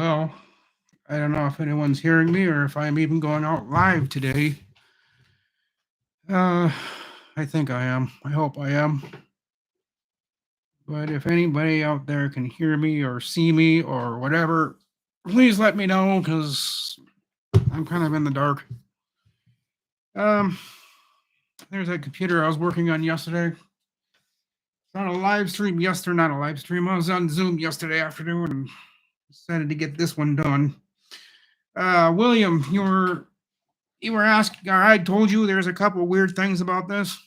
Well, I don't know if anyone's hearing me or if I'm even going out live today. Uh, I think I am. I hope I am. But if anybody out there can hear me or see me or whatever, please let me know because I'm kind of in the dark. Um, there's that computer I was working on yesterday. It's on a live stream yesterday, not a live stream. I was on Zoom yesterday afternoon and decided to get this one done. William, you were asking, or I told you there's a couple weird things about this.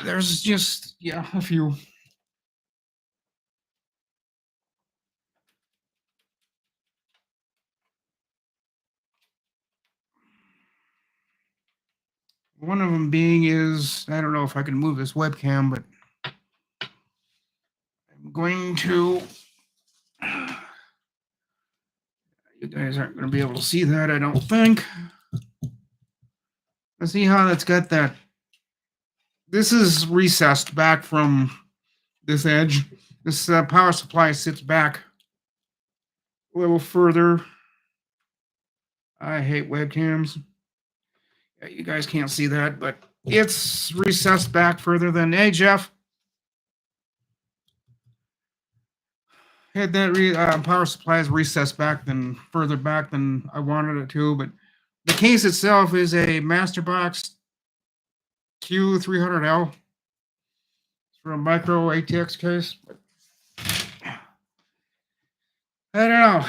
There's just, yeah, a few. One of them being is, I don't know if I can move this webcam, but I'm going to, you guys aren't going to be able to see that, I don't think. Let's see how that's got that. This is recessed back from this edge. This power supply sits back a little further. I hate webcams. Yeah, you guys can't see that, but it's recessed back further than, hey, Jeff. Had that power supply is recessed back than further back than I wanted it to, but the case itself is a Masterbox Q300L. It's for a micro ATX case. I don't know.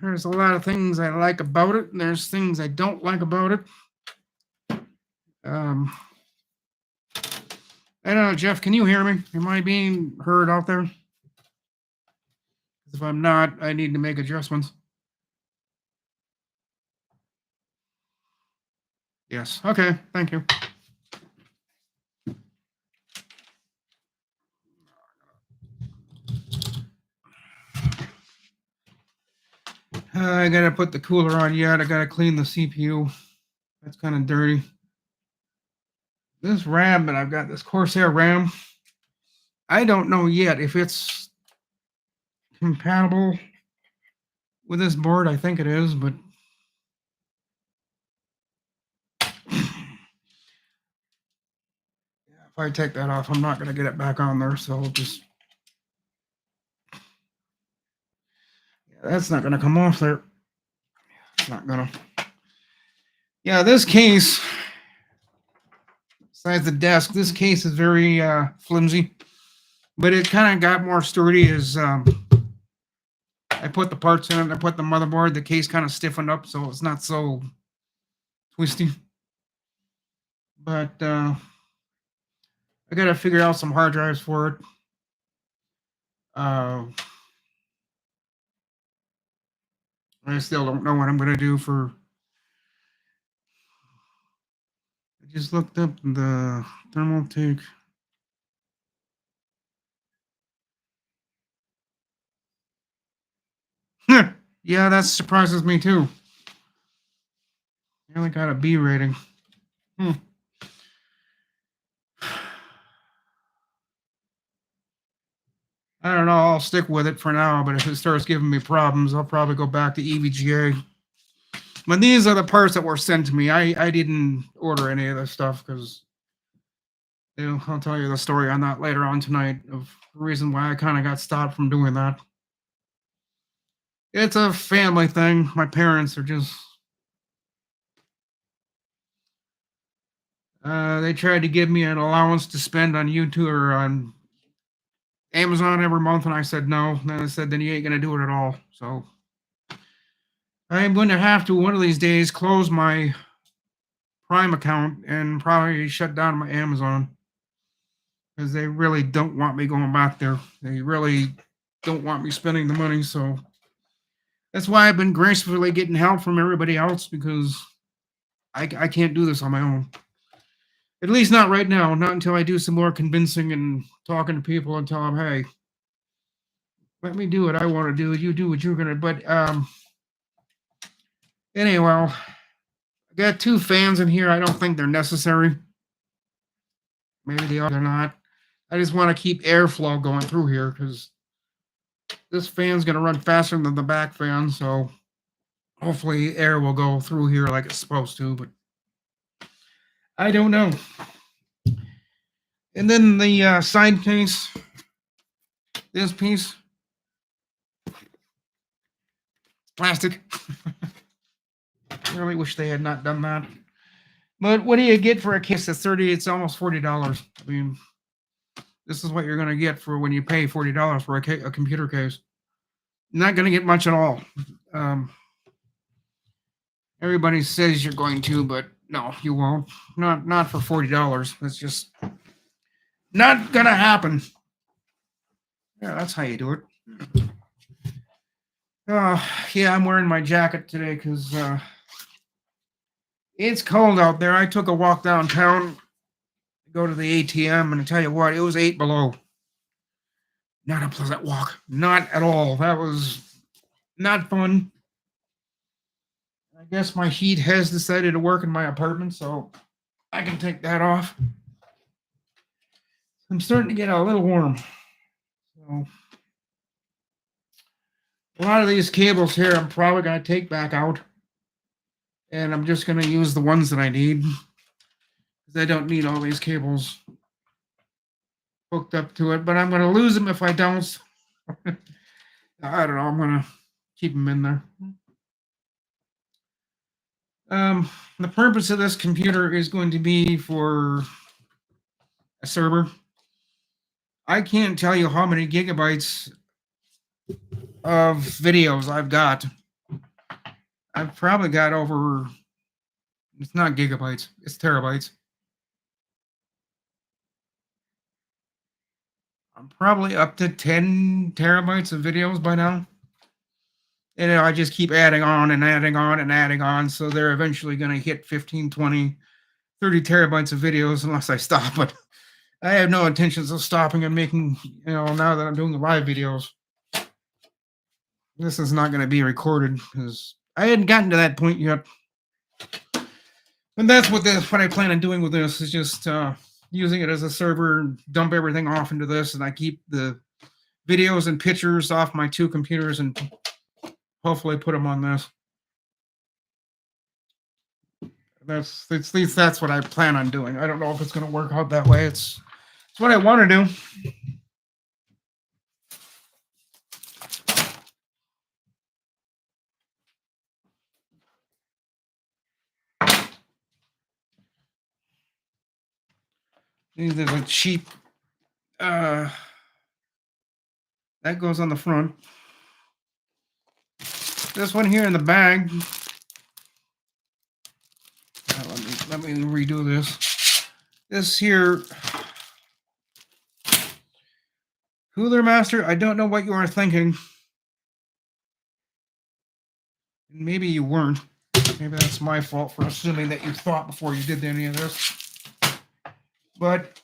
There's a lot of things I like about it, and there's things I don't like about it. I don't know, Jeff, can you hear me? Am I being heard out there? If I'm not, I need to make adjustments. Yes. Okay. Thank you. I gotta put the cooler on yet. I gotta clean the CPU. That's kind of dirty. This RAM, but I've got this Corsair RAM. I don't know yet if it's compatible with this board. I think it is, but if I take that off, I'm not going to get it back on there. So I'll just, yeah, that's not going to come off there. It's not going to. Yeah, this case, besides the desk, this case is very flimsy, but it kind of got more sturdy as I put the parts in it. I put the motherboard. The case kind of stiffened up, so it's not so twisty. But I got to figure out some hard drives for it. I still don't know what I'm going to do for. I just looked up the thermal take. Yeah, that surprises me too. I only got a B rating. I don't know. I'll stick with it for now, but if it starts giving me problems, I'll probably go back to EVGA. But these are the parts that were sent to me. I didn't order any of this stuff because I'll tell you the story on that later on tonight of the reason why I kind of got stopped from doing that. It's a family thing. My parents are just... they tried to give me an allowance to spend on YouTube or on Amazon every month, and I said no. And then I said, then you ain't going to do it at all. So I'm going to have to, one of these days, close my Prime account and probably shut down my Amazon because they really don't want me going back there. They really don't want me spending the money. So that's why I've been gracefully getting help from everybody else because I can't do this on my own. At least not right now. Not until I do some more convincing and talking to people and tell them, hey, let me do what I want to do. You do what you're going to. But anyway, I got two fans in here. I don't think they're necessary. Maybe they are, they're not. I just want to keep airflow going through here because This fan's going to run faster than the back fan, so hopefully air will go through here like it's supposed to, but I don't know. And then the side case, this piece, plastic. I really wish they had not done that. But what do you get for a case that's 30? It's almost $40. I mean, this is what you're going to get for when you pay $40 for a computer case. Not going to get much at all. Everybody says you're going to, but no, you won't. Not for $40. That's just not going to happen. Yeah, that's how you do it. Yeah, I'm wearing my jacket today because it's cold out there. I took a walk downtown to go to the ATM, and I tell you what, it was 8 below. Not a pleasant walk. Not at all. That was not fun. I guess my heat has decided to work in my apartment, so I can take that off. I'm starting to get a little warm. So a lot of these cables here I'm probably going to take back out. And I'm just going to use the ones that I need. Because I don't need all these cables hooked up to it. But I'm going to lose them if I don't. I don't know. I'm going to keep them in there. The purpose of this computer is going to be for a server. I can't tell you how many gigabytes of videos I've got. I've probably got over, it's not gigabytes, it's terabytes. I'm probably up to 10 terabytes of videos by now. And I just keep adding on and adding on and adding on. So they're eventually going to hit 15, 20, 30 terabytes of videos unless I stop. But I have no intentions of stopping and making, now that I'm doing the live videos. This is not going to be recorded because I hadn't gotten to that point yet. And that's what I plan on doing with this is just using it as a server and dump everything off into this. And I keep the videos and pictures off my 2 computers and hopefully put them on this. At least that's what I plan on doing. I don't know if it's going to work out that way. It's what I want to do. These are the cheap. That goes on the front. This one here in the bag. Let me redo this. This here. Cooler Master, I don't know what you are thinking. Maybe you weren't. Maybe that's my fault for assuming that you thought before you did any of this. But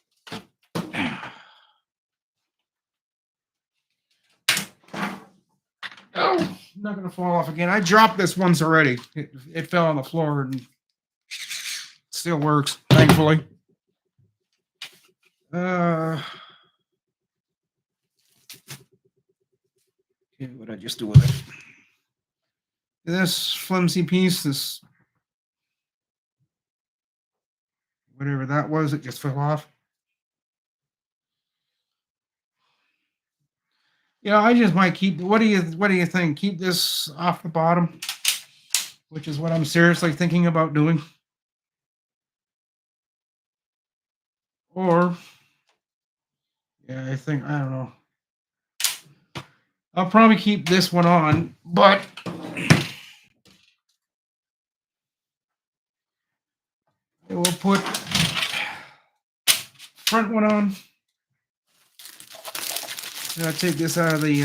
I'm not going to fall off again. I dropped this once already. It fell on the floor and still works, thankfully. Okay, what did I just do with it? This flimsy piece, this whatever that was, it just fell off. I just might keep. What do you think? Keep this off the bottom, which is what I'm seriously thinking about doing, or I don't know. I'll probably keep this one on, but we'll put front one on. And I'll take this out of the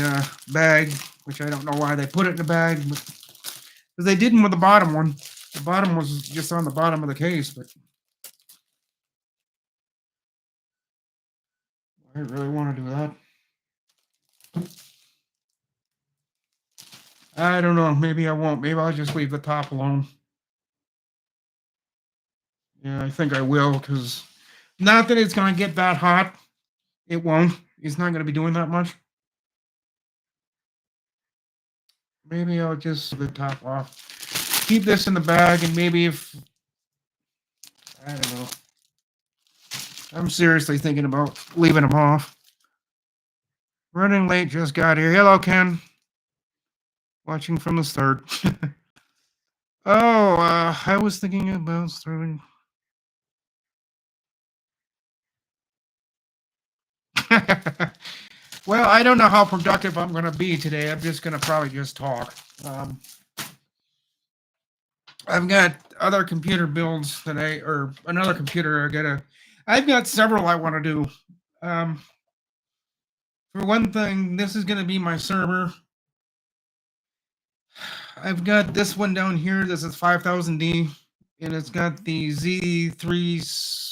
bag, which I don't know why they put it in the bag, but because they didn't with the bottom one. The bottom was just on the bottom of the case, but I really want to do that. I don't know. Maybe I won't. Maybe I'll just leave the top alone. Yeah, I think I will, because not that it's going to get that hot. It won't. It's not going to be doing that much. Maybe I'll just the top off. Keep this in the bag, and maybe if I don't know. I'm seriously thinking about leaving them off. Running late, just got here. Hello, Ken. Watching from the start. I was thinking about starting. Well, I don't know how productive I'm going to be today. I'm just going to probably just talk. I've got other computer builds today, or another computer. I've got several I want to do. For one thing, this is going to be my server. I've got this one down here. This is 5000D, and it's got the Z3s.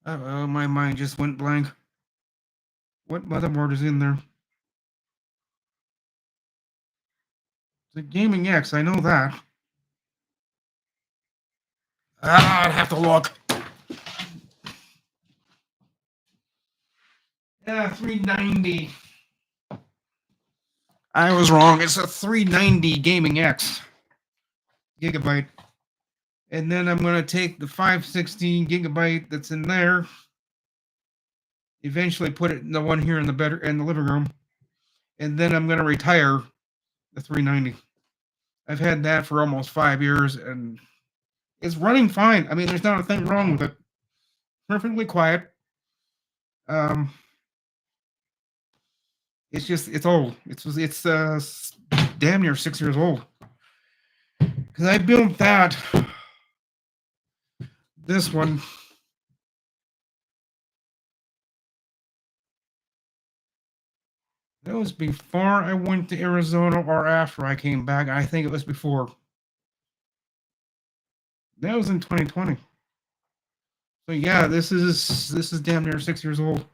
My mind just went blank. What motherboard is in there? The Gaming X, I know that. I'd have to look. Yeah, 390. I was wrong. It's a 390 Gaming X gigabyte. And then I'm going to take the 516 gigabyte that's in there. Eventually put it in the one here in the living room. And then I'm going to retire the 390. I've had that for almost 5 years, and it's running fine. I mean, there's not a thing wrong with it. Perfectly quiet. It's old. It's damn near 6 years old. Because I built this one. That was before I went to Arizona or after I came back. I think it was before. That was in 2020. So yeah, this is damn near 6 years old.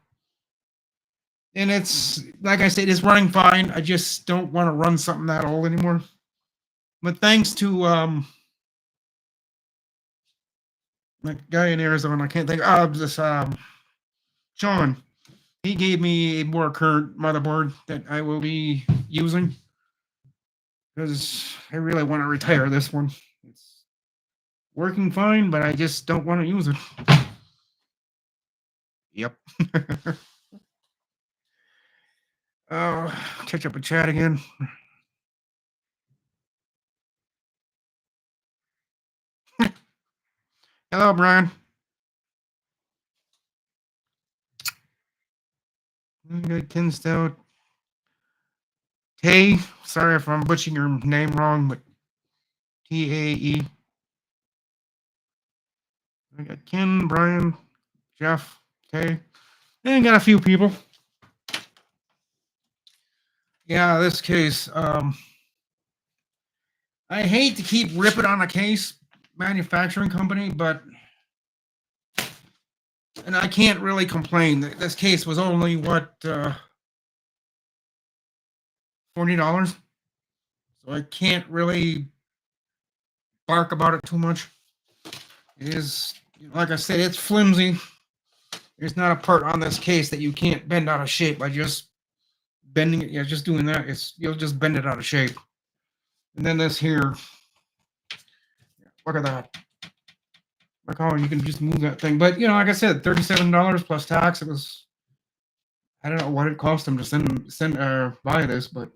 And it's, like I said, it's running fine. I just don't want to run something that old anymore. But thanks to that guy in Arizona, I can't think of this Sean. He gave me a more current motherboard that I will be using because I really want to retire this one. It's working fine, but I just don't want to use it. Yep. Catch up with chat again. Hello, Brian. Ken Stout. Tay, sorry if I'm butchering your name wrong, but Tae. I got Ken, Brian, Jeff, Tay, and got a few people. Yeah, this case. I hate to keep ripping on a case manufacturing company, and I can't really complain. This case was only what $40, so I can't really bark about it too much. It is, like I said, it's flimsy. There's not a part on this case that you can't bend out of shape by just bending it. Yeah, just doing that. You'll just bend it out of shape. And then this here, look at that. Like how you can just move that thing. But like I said, $37 plus tax. It was, I don't know what it cost them to buy this, but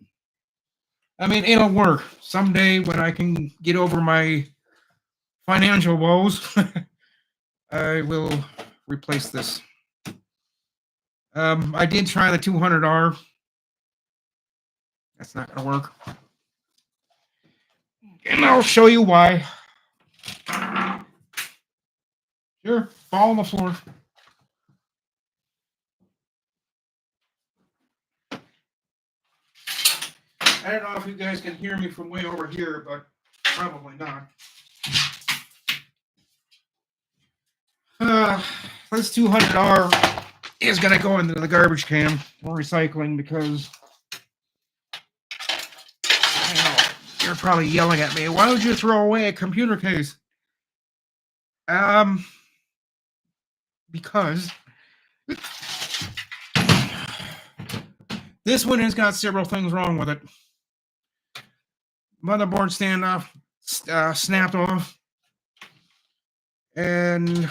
I mean, it'll work someday when I can get over my financial woes. I will replace this. I did try the 200R. That's not going to work. And I'll show you why. Sure, fall on the floor. I don't know if you guys can hear me from way over here, but probably not. This 200R is going to go into the garbage can for recycling because I know you're probably yelling at me. Why would you throw away a computer case? Because This one has got several things wrong with it. Motherboard standoff snapped off. And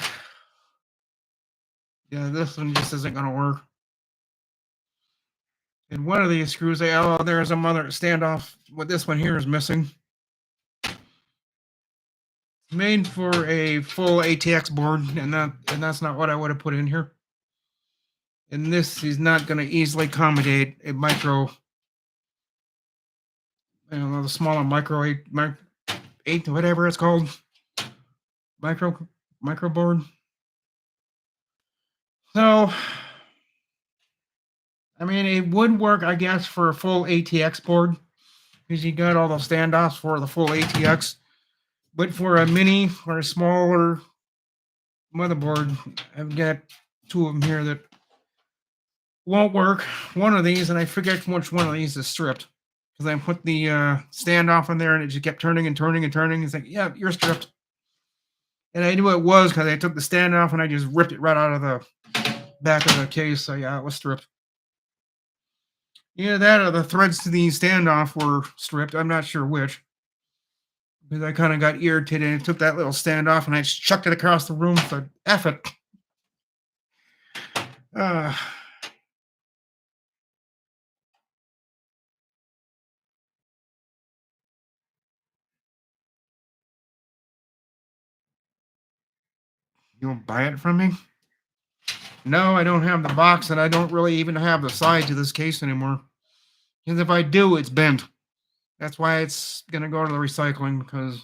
yeah, this one just isn't going to work. And one of these screws, there's a mother standoff. What this one here is missing. Made for a full ATX board, and that's not what I would have put in here. And this is not going to easily accommodate a micro, the smaller micro eight, whatever it's called, micro board. So, I mean, it would work, I guess, for a full ATX board because you got all the standoffs for the full ATX. But for a mini or a smaller motherboard, I've got two of them here that won't work. One of these, and I forget which one of these is stripped because I put the standoff in there and it just kept turning and turning and turning. It's like, yeah, you're stripped. And I knew it was because I took the standoff and I just ripped it right out of the back of the case. So yeah, it was stripped. Either that or the threads to the standoff were stripped. I'm not sure which. Because I kind of got irritated and took that little standoff and I just chucked it across the room. So F it. You'll buy it from me? No, I don't have the box, and I don't really even have the side to this case anymore. Because if I do, it's bent. That's why it's going to go to the recycling, because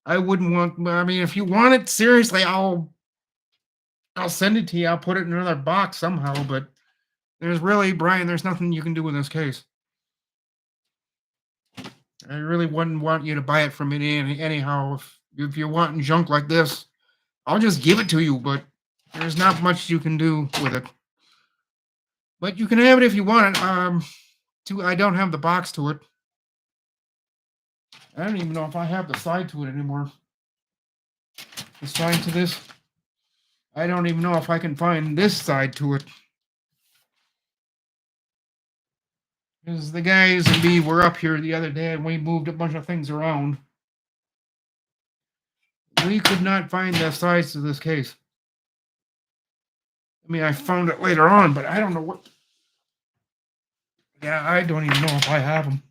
I wouldn't want... I mean, if you want it, seriously, I'll send it to you. I'll put it in another box somehow, but there's really, Brian, there's nothing you can do with this case. I really wouldn't want you to buy it from me anyhow. If you're wanting junk like this, I'll just give it to you, but there's not much you can do with it. But you can have it if you want it. I don't have the box to it. I don't even know if I have the side to it anymore. The side to this. I don't even know if I can find this side to it. Because the guys and me were up here the other day and we moved a bunch of things around. We could not find the sides to this case. I mean, I found it later on, but I don't know what... Yeah, I don't even know if I have them.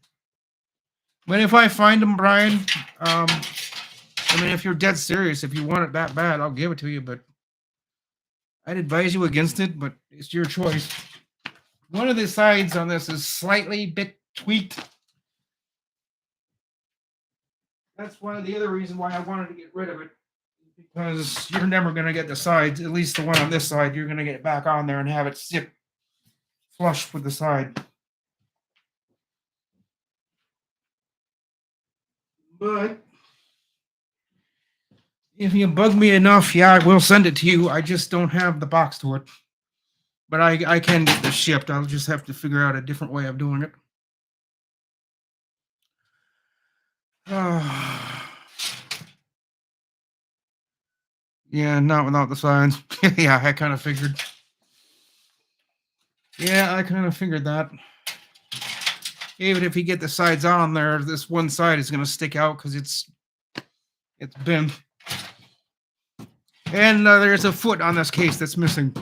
But if I find them, Brian, I mean, if you're dead serious, if you want it that bad, I'll give it to you, but I'd advise you against it, but it's your choice. One of the sides on this is slightly bit tweaked. That's one of the other reasons why I wanted to get rid of it, because you're never going to get the sides, at least the one on this side, you're going to get it back on there and have it sit flush with the side. But if you bug me enough, yeah, I will send it to you. I just don't have the box to it. But I can get this shipped. I'll just have to figure out a different way of doing it. Yeah, not without the sides. Yeah, I kind of figured. Yeah, I kind of figured that. Even if you get the sides on there, this one side is going to stick out because it's bent. And there's a foot on this case that's missing.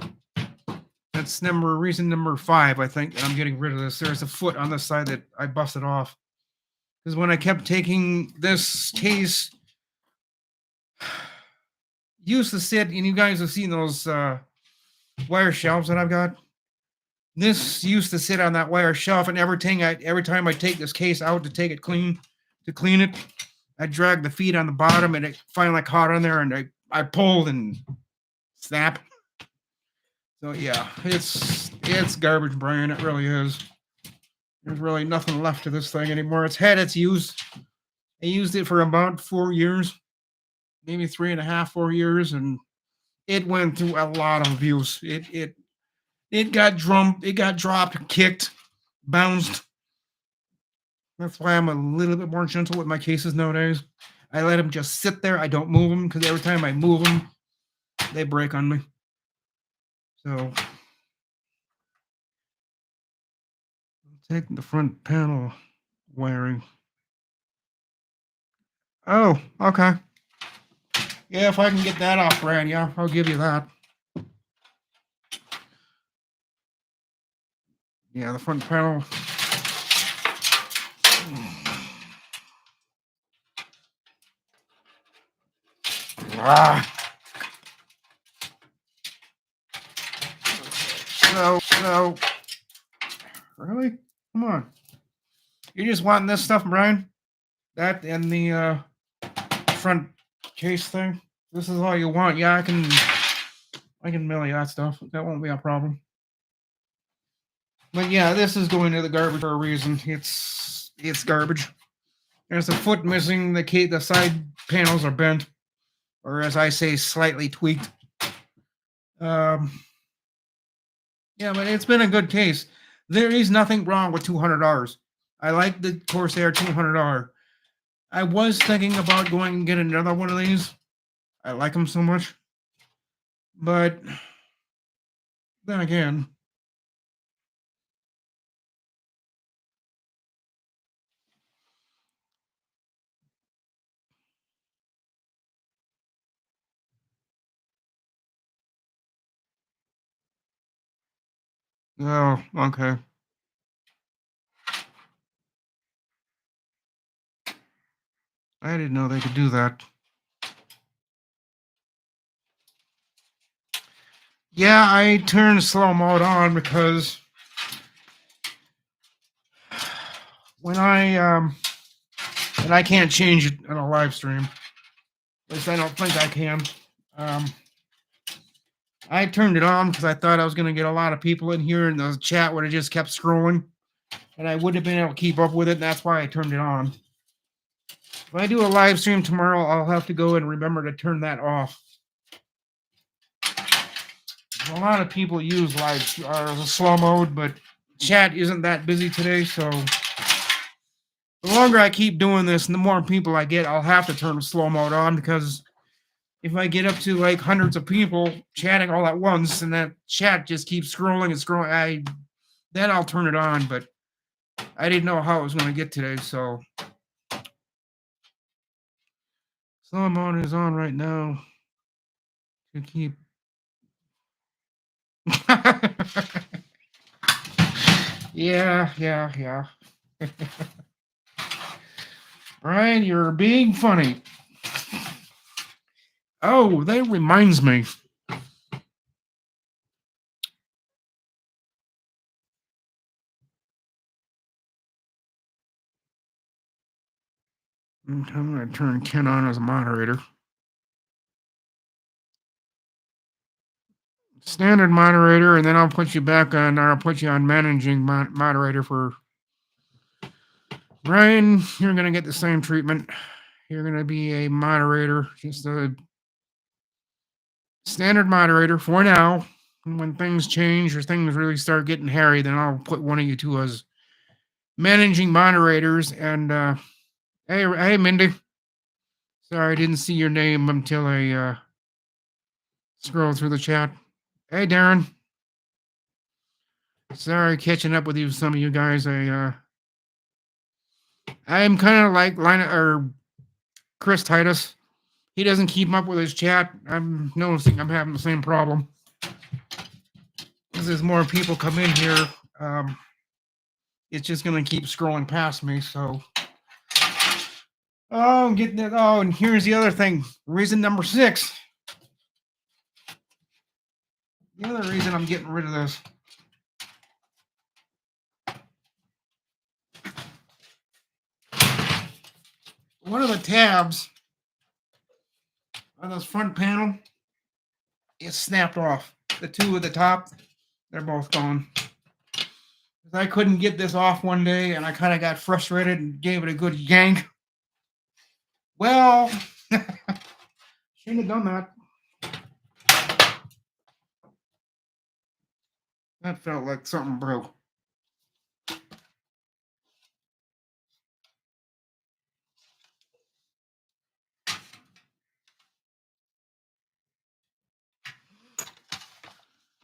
That's reason number 5, I think, that I'm getting rid of this. There's a foot on this side that I busted off. Because when I kept taking this case, used to sit, and you guys have seen those wire shelves that I've got. This used to sit on that wire shelf, and every time I take this case out to clean it, I drag the feet on the bottom, and it finally caught on there, and I pulled and snap. So yeah, it's garbage, Brian. It really is. There's really nothing left of this thing anymore. It's had its use. I used it for about 4 years, maybe 3.5, 4 years, and it went through a lot of abuse. It got dropped, kicked, bounced. That's why I'm a little bit more gentle with my cases nowadays. I let them just sit there. I don't move them because every time I move them, they break on me. So Take the front panel wiring. Oh, okay. Yeah, if I can get that off, Brad, yeah, I'll give you that. Yeah, the front panel. Ah. No. Really? Come on. You just wanting this stuff, Brian? That and the front case thing? This is all you want? Yeah, I can mail you that stuff. That won't be a problem. But yeah, this is going to the garbage for a reason. It's garbage. There's a foot missing. The side panels are bent, or as I say, slightly tweaked. Yeah, but it's been a good case. There is nothing wrong with $200. I like the Corsair $200. I was thinking about going and get another one of these. I like them so much. But then again, oh, okay. I didn't know they could do that. Yeah, I turned slow mode on because when and I can't change it on a live stream. At least I don't think I can. I turned it on because I thought I was going to get a lot of people in here, and the chat would have just kept scrolling, and I wouldn't have been able to keep up with it. And that's why I turned it on. If I do a live stream tomorrow, I'll have to go and remember to turn that off. A lot of people use live slow mode, but chat isn't that busy today, so the longer I keep doing this and the more people I get, I'll have to turn the slow mode on, because if I get up to like hundreds of people chatting all at once and that chat just keeps scrolling and scrolling, then I'll turn it on, but I didn't know how it was going to get today, so slow mode is on right now to keep. Yeah. Brian, you're being funny. Oh, that reminds me. I'm going to turn Ken on as a moderator. Standard moderator, and then I'll put you back on, or I'll put you on managing moderator for Brian. You're going to get the same treatment. You're going to be a moderator, just a standard moderator for now. And when things change or things really start getting hairy, then I'll put one of you two as managing moderators. And hey, Mindy. Sorry, I didn't see your name until I scrolled through the chat. Hey, Darren. Sorry, catching up with you, some of you guys. I am kind of like Chris Titus. He doesn't keep up with his chat. I'm noticing I'm having the same problem. As more people come in here, it's just going to keep scrolling past me. So, I'm getting it. Oh, and here's the other thing. Reason number 6. The other reason I'm getting rid of this. One of the tabs on this front panel is snapped off. The two at the top, they're both gone. I couldn't get this off one day, and I kind of got frustrated and gave it a good yank. Well, shouldn't have done that. That felt like something broke.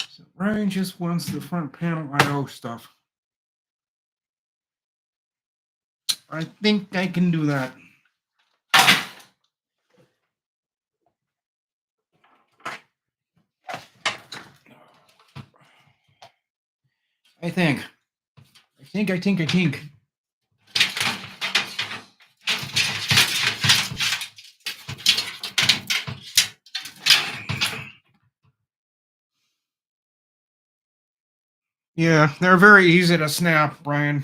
So Ryan just wants the front panel I/O stuff. I think I can do that. I think. Yeah, they're very easy to snap, Brian.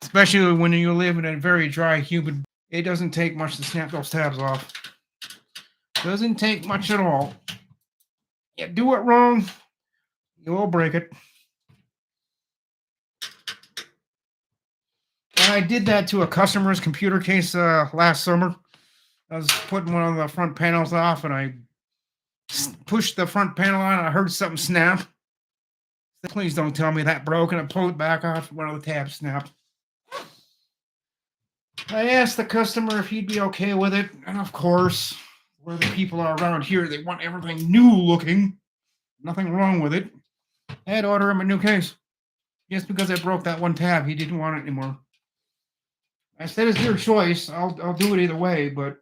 Especially when you live in a very dry, humid. It doesn't take much to snap those tabs off. Doesn't take much at all. You do it wrong, you will break it. And I did that to a customer's computer case last summer. I was putting one of the front panels off, and I pushed the front panel on, and I heard something snap. Please don't tell me that broke, and I pulled it back off. One of the tabs snapped. I asked the customer if he'd be okay with it, and of course, where the people are around here, they want everything new looking. Nothing wrong with it. I had to order him a new case. Just because I broke that one tab, he didn't want it anymore. I said it's your choice. I'll do it either way, but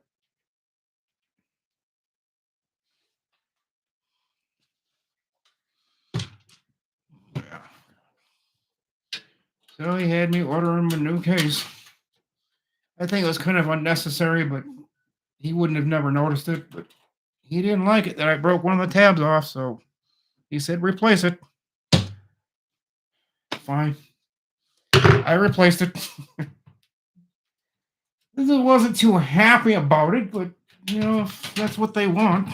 yeah. So he had me order him a new case. I think it was kind of unnecessary, but he wouldn't have never noticed it. But he didn't like it that I broke one of the tabs off, so he said replace it. Fine. I replaced it. I wasn't too happy about it, but you know, if that's what they want.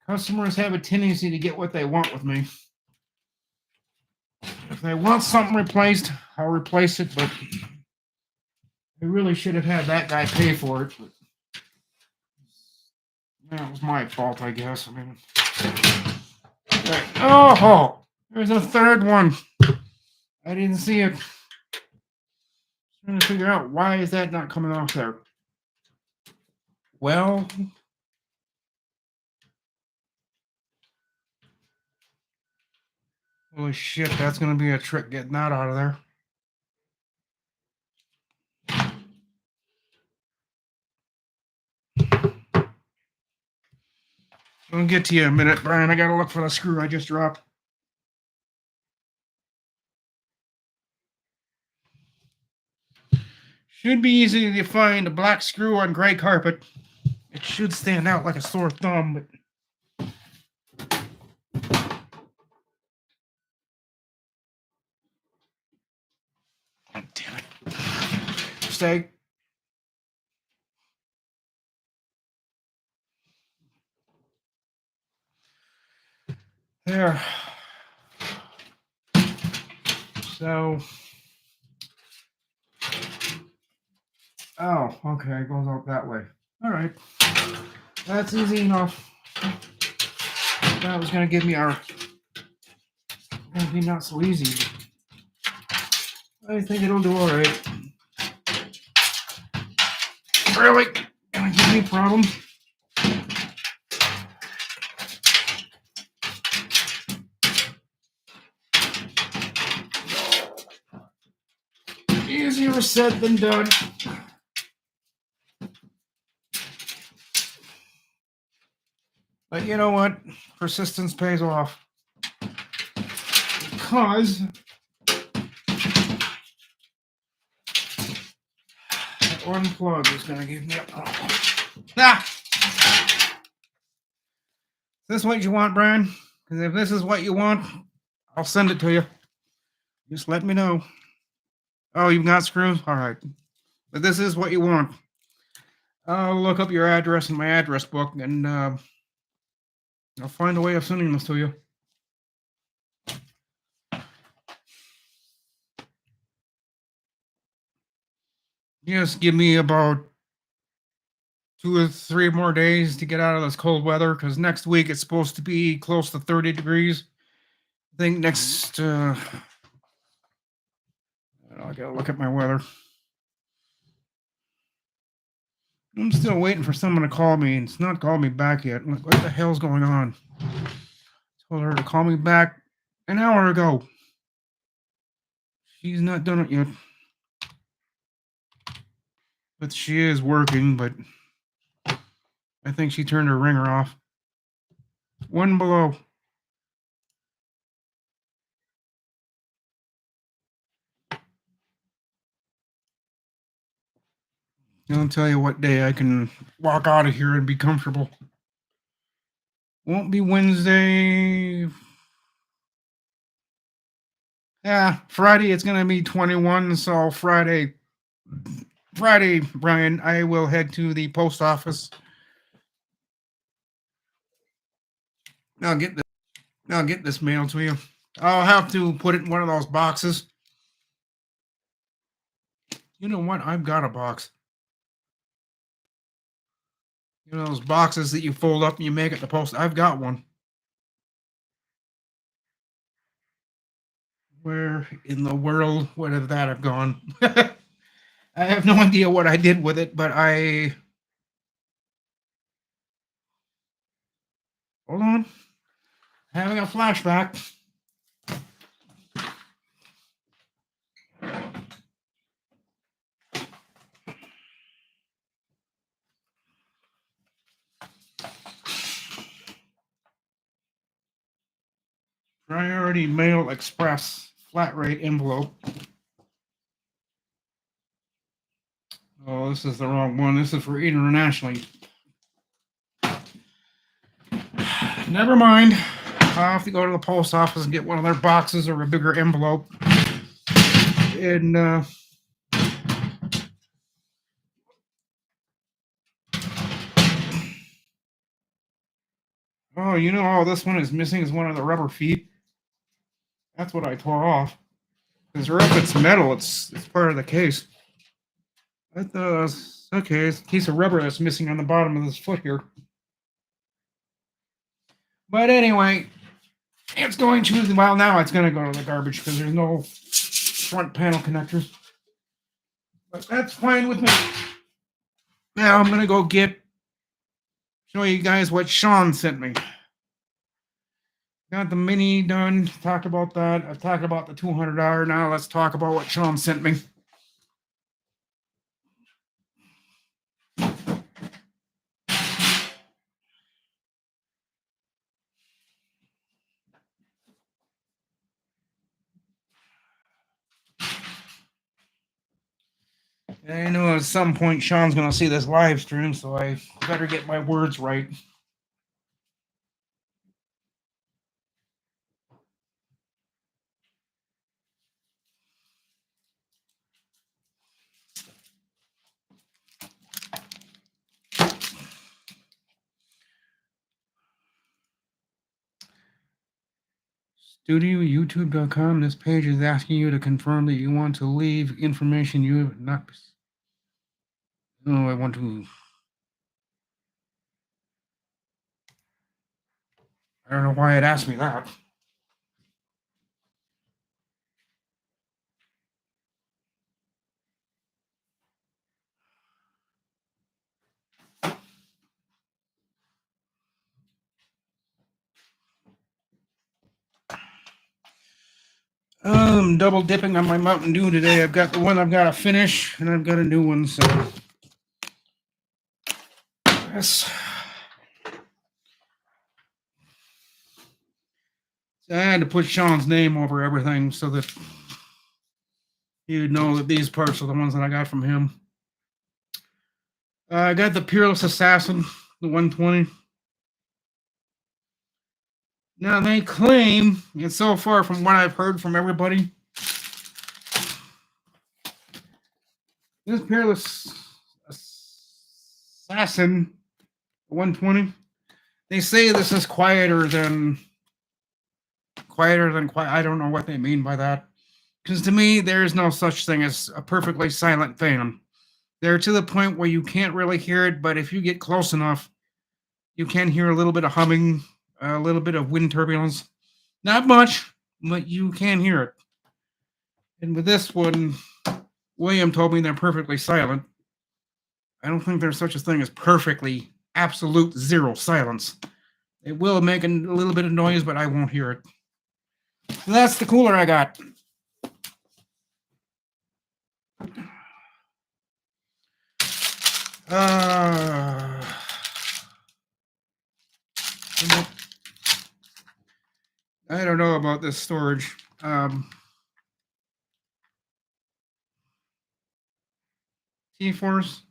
Customers have a tendency to get what they want with me. If they want something replaced, I'll replace it, but I really should have had that guy pay for it. But that was my fault, I guess. I mean, right. Oh, there's a third one. I didn't see it. Trying to figure out why is that not coming off there. Well, holy shit, that's going to be a trick getting that out of there. I'll get to you in a minute, Brian. I got to look for the screw I just dropped. Should be easy to find a black screw on gray carpet. It should stand out like a sore thumb, but oh, damn it. Stay. There. So. Oh, okay. It goes out that way. All right. That's easy enough. That was going to give me our. Maybe not so easy, but I think it'll do all right. Really? Gonna give me a problem? Easier said than done. But you know what? Persistence pays off. Because that one plug is going to give me a problem. Ah! Is this what you want, Brian? Because if this is what you want, I'll send it to you. Just let me know. Oh, you've got screws? All right. But this is what you want. I'll look up your address in my address book, and I'll find a way of sending this to you. Just give me about 2 or 3 more days to get out of this cold weather, because next week it's supposed to be close to 30 degrees. I think next, I gotta look at my weather. I'm still waiting for someone to call me, and it's not called me back yet. I'm like, what the hell's going on? I told her to call me back an hour ago. She's not done it yet. But she is working, but I think she turned her ringer off. One below. I'll tell you what day I can walk out of here and be comfortable. Won't be Wednesday. Yeah, Friday it's gonna be 21, so Friday, Brian, I will head to the post office. I'll get this mail to you. I'll have to put it in one of those boxes. You know what? I've got a box. You know those boxes that you fold up and you make it the post. I've got one. Where in the world would have that have gone? I have no idea what I did with it, but hold on. Having a flashback. Priority Mail Express flat rate envelope. Oh, this is the wrong one. This is for internationally. Never mind. I'll have to go to the post office and get one of their boxes or a bigger envelope. And oh, you know, all this one is missing is one of the rubber feet. That's what I tore off. Because if it's metal, it's part of the case. I thought, okay, it's a piece of rubber that's missing on the bottom of this foot here. But anyway, it's going to, well, now it's going to go to the garbage because there's no front panel connectors. But that's fine with me. Now I'm going to go show you guys what Sean sent me. Got the mini done. Talked about that. I've talked about the $200. Now let's talk about what Sean sent me. I know at some point Sean's going to see this live stream, so I better get my words right. StudioYouTube.com. This page is asking you to confirm that you want to leave information you have not. No, I want to. I don't know why it asked me that. Double dipping on my Mountain Dew today. I've got the one I've got to finish, and I've got a new one. So, yes. I had to put Sean's name over everything so that he would know that these parts are the ones that I got from him. I got the Peerless Assassin, the 120. Now, they claim, and so far from what I've heard from everybody, this Peerless Assassin 120, they say this is quieter than quiet. I don't know what they mean by that. Because to me, there is no such thing as a perfectly silent fan. They're to the point where you can't really hear it, but if you get close enough, you can hear a little bit of humming, a little bit of wind turbulence. Not much, but you can hear it. And with this one, William told me they're perfectly silent. I don't think there's such a thing as perfectly, absolute zero silence. It will make a little bit of noise, but I won't hear it. So that's the cooler I got. I don't know about this storage. T-Force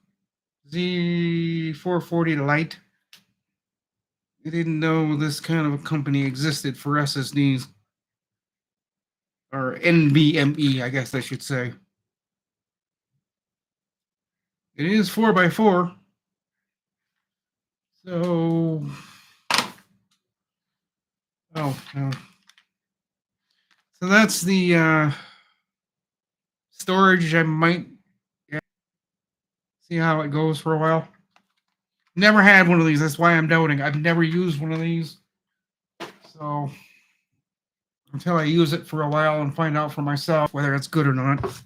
Z440 Lite. I didn't know this kind of a company existed for SSDs. Or NVMe, I guess I should say. It is 4x4. So, oh, no. So that's the storage. I might see how it goes for a while. Never had one of these. That's why I'm doubting. I've never used one of these. So, until I use it for a while and find out for myself whether it's good or not,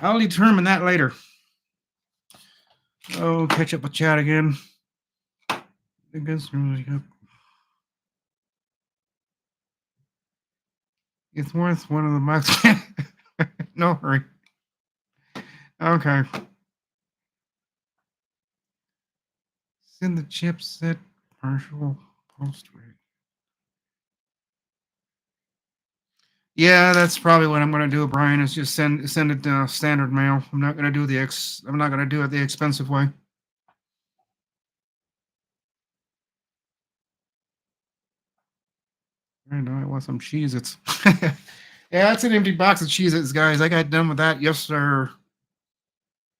I'll determine that later. Oh, catch up with chat again. It's worth one of the months. No hurry. Okay. Send the chipset partial post rate. Yeah, that's probably what I'm going to do, Brian. Is just send it standard mail. I'm not going to do it the expensive way. I know I want some Cheez-Its. Yeah, that's an empty box of Cheez-Its, guys. I got done with that yesterday.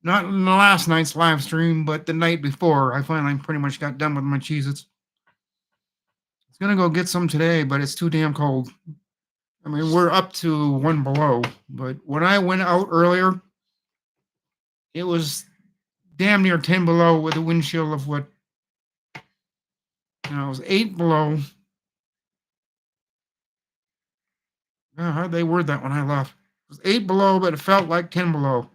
Not in the last night's live stream, but the night before. I finally pretty much got done with my Cheez-Its. I was gonna go get some today, but it's too damn cold. I mean, we're up to 1 below, but when I went out earlier, it was damn near 10 below with a wind chill of what? It was 8 below. How'd they word that when I left? It was 8 below, but it felt like 10 below.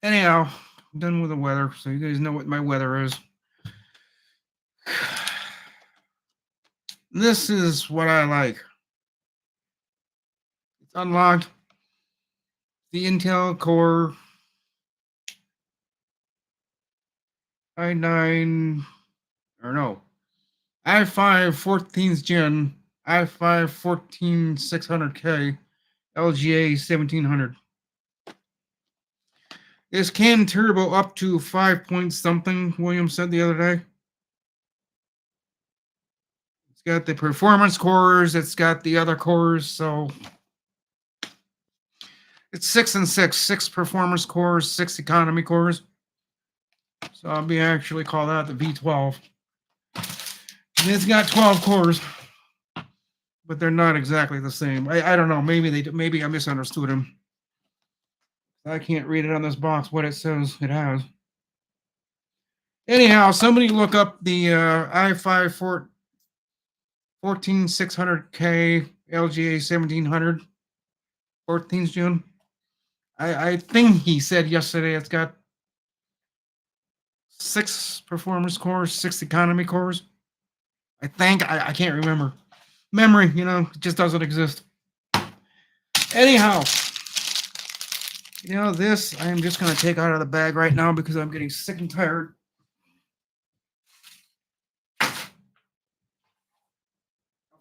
Anyhow, I'm done with the weather, so you guys know what my weather is. This is what I like. It's unlocked. The Intel Core i9, or no, i5 14th Gen, i5 14600K, LGA 1700. This can turbo up to 5 point something, William said the other day. It's got the performance cores, it's got the other cores, so it's 6 and 6, 6 performance cores, 6 economy cores. So I'll be actually call that the V12. And it's got 12 cores, but they're not exactly the same. I don't know. Maybe I misunderstood them. I can't read it on this box what it says it has. Anyhow, somebody look up the i5 14600K LGA 1700 14th June. I think he said yesterday it's got 6 performance cores, 6 economy cores. I think I can't remember. Memory, just doesn't exist. Anyhow, this I am just going to take out of the bag right now because I'm getting sick and tired.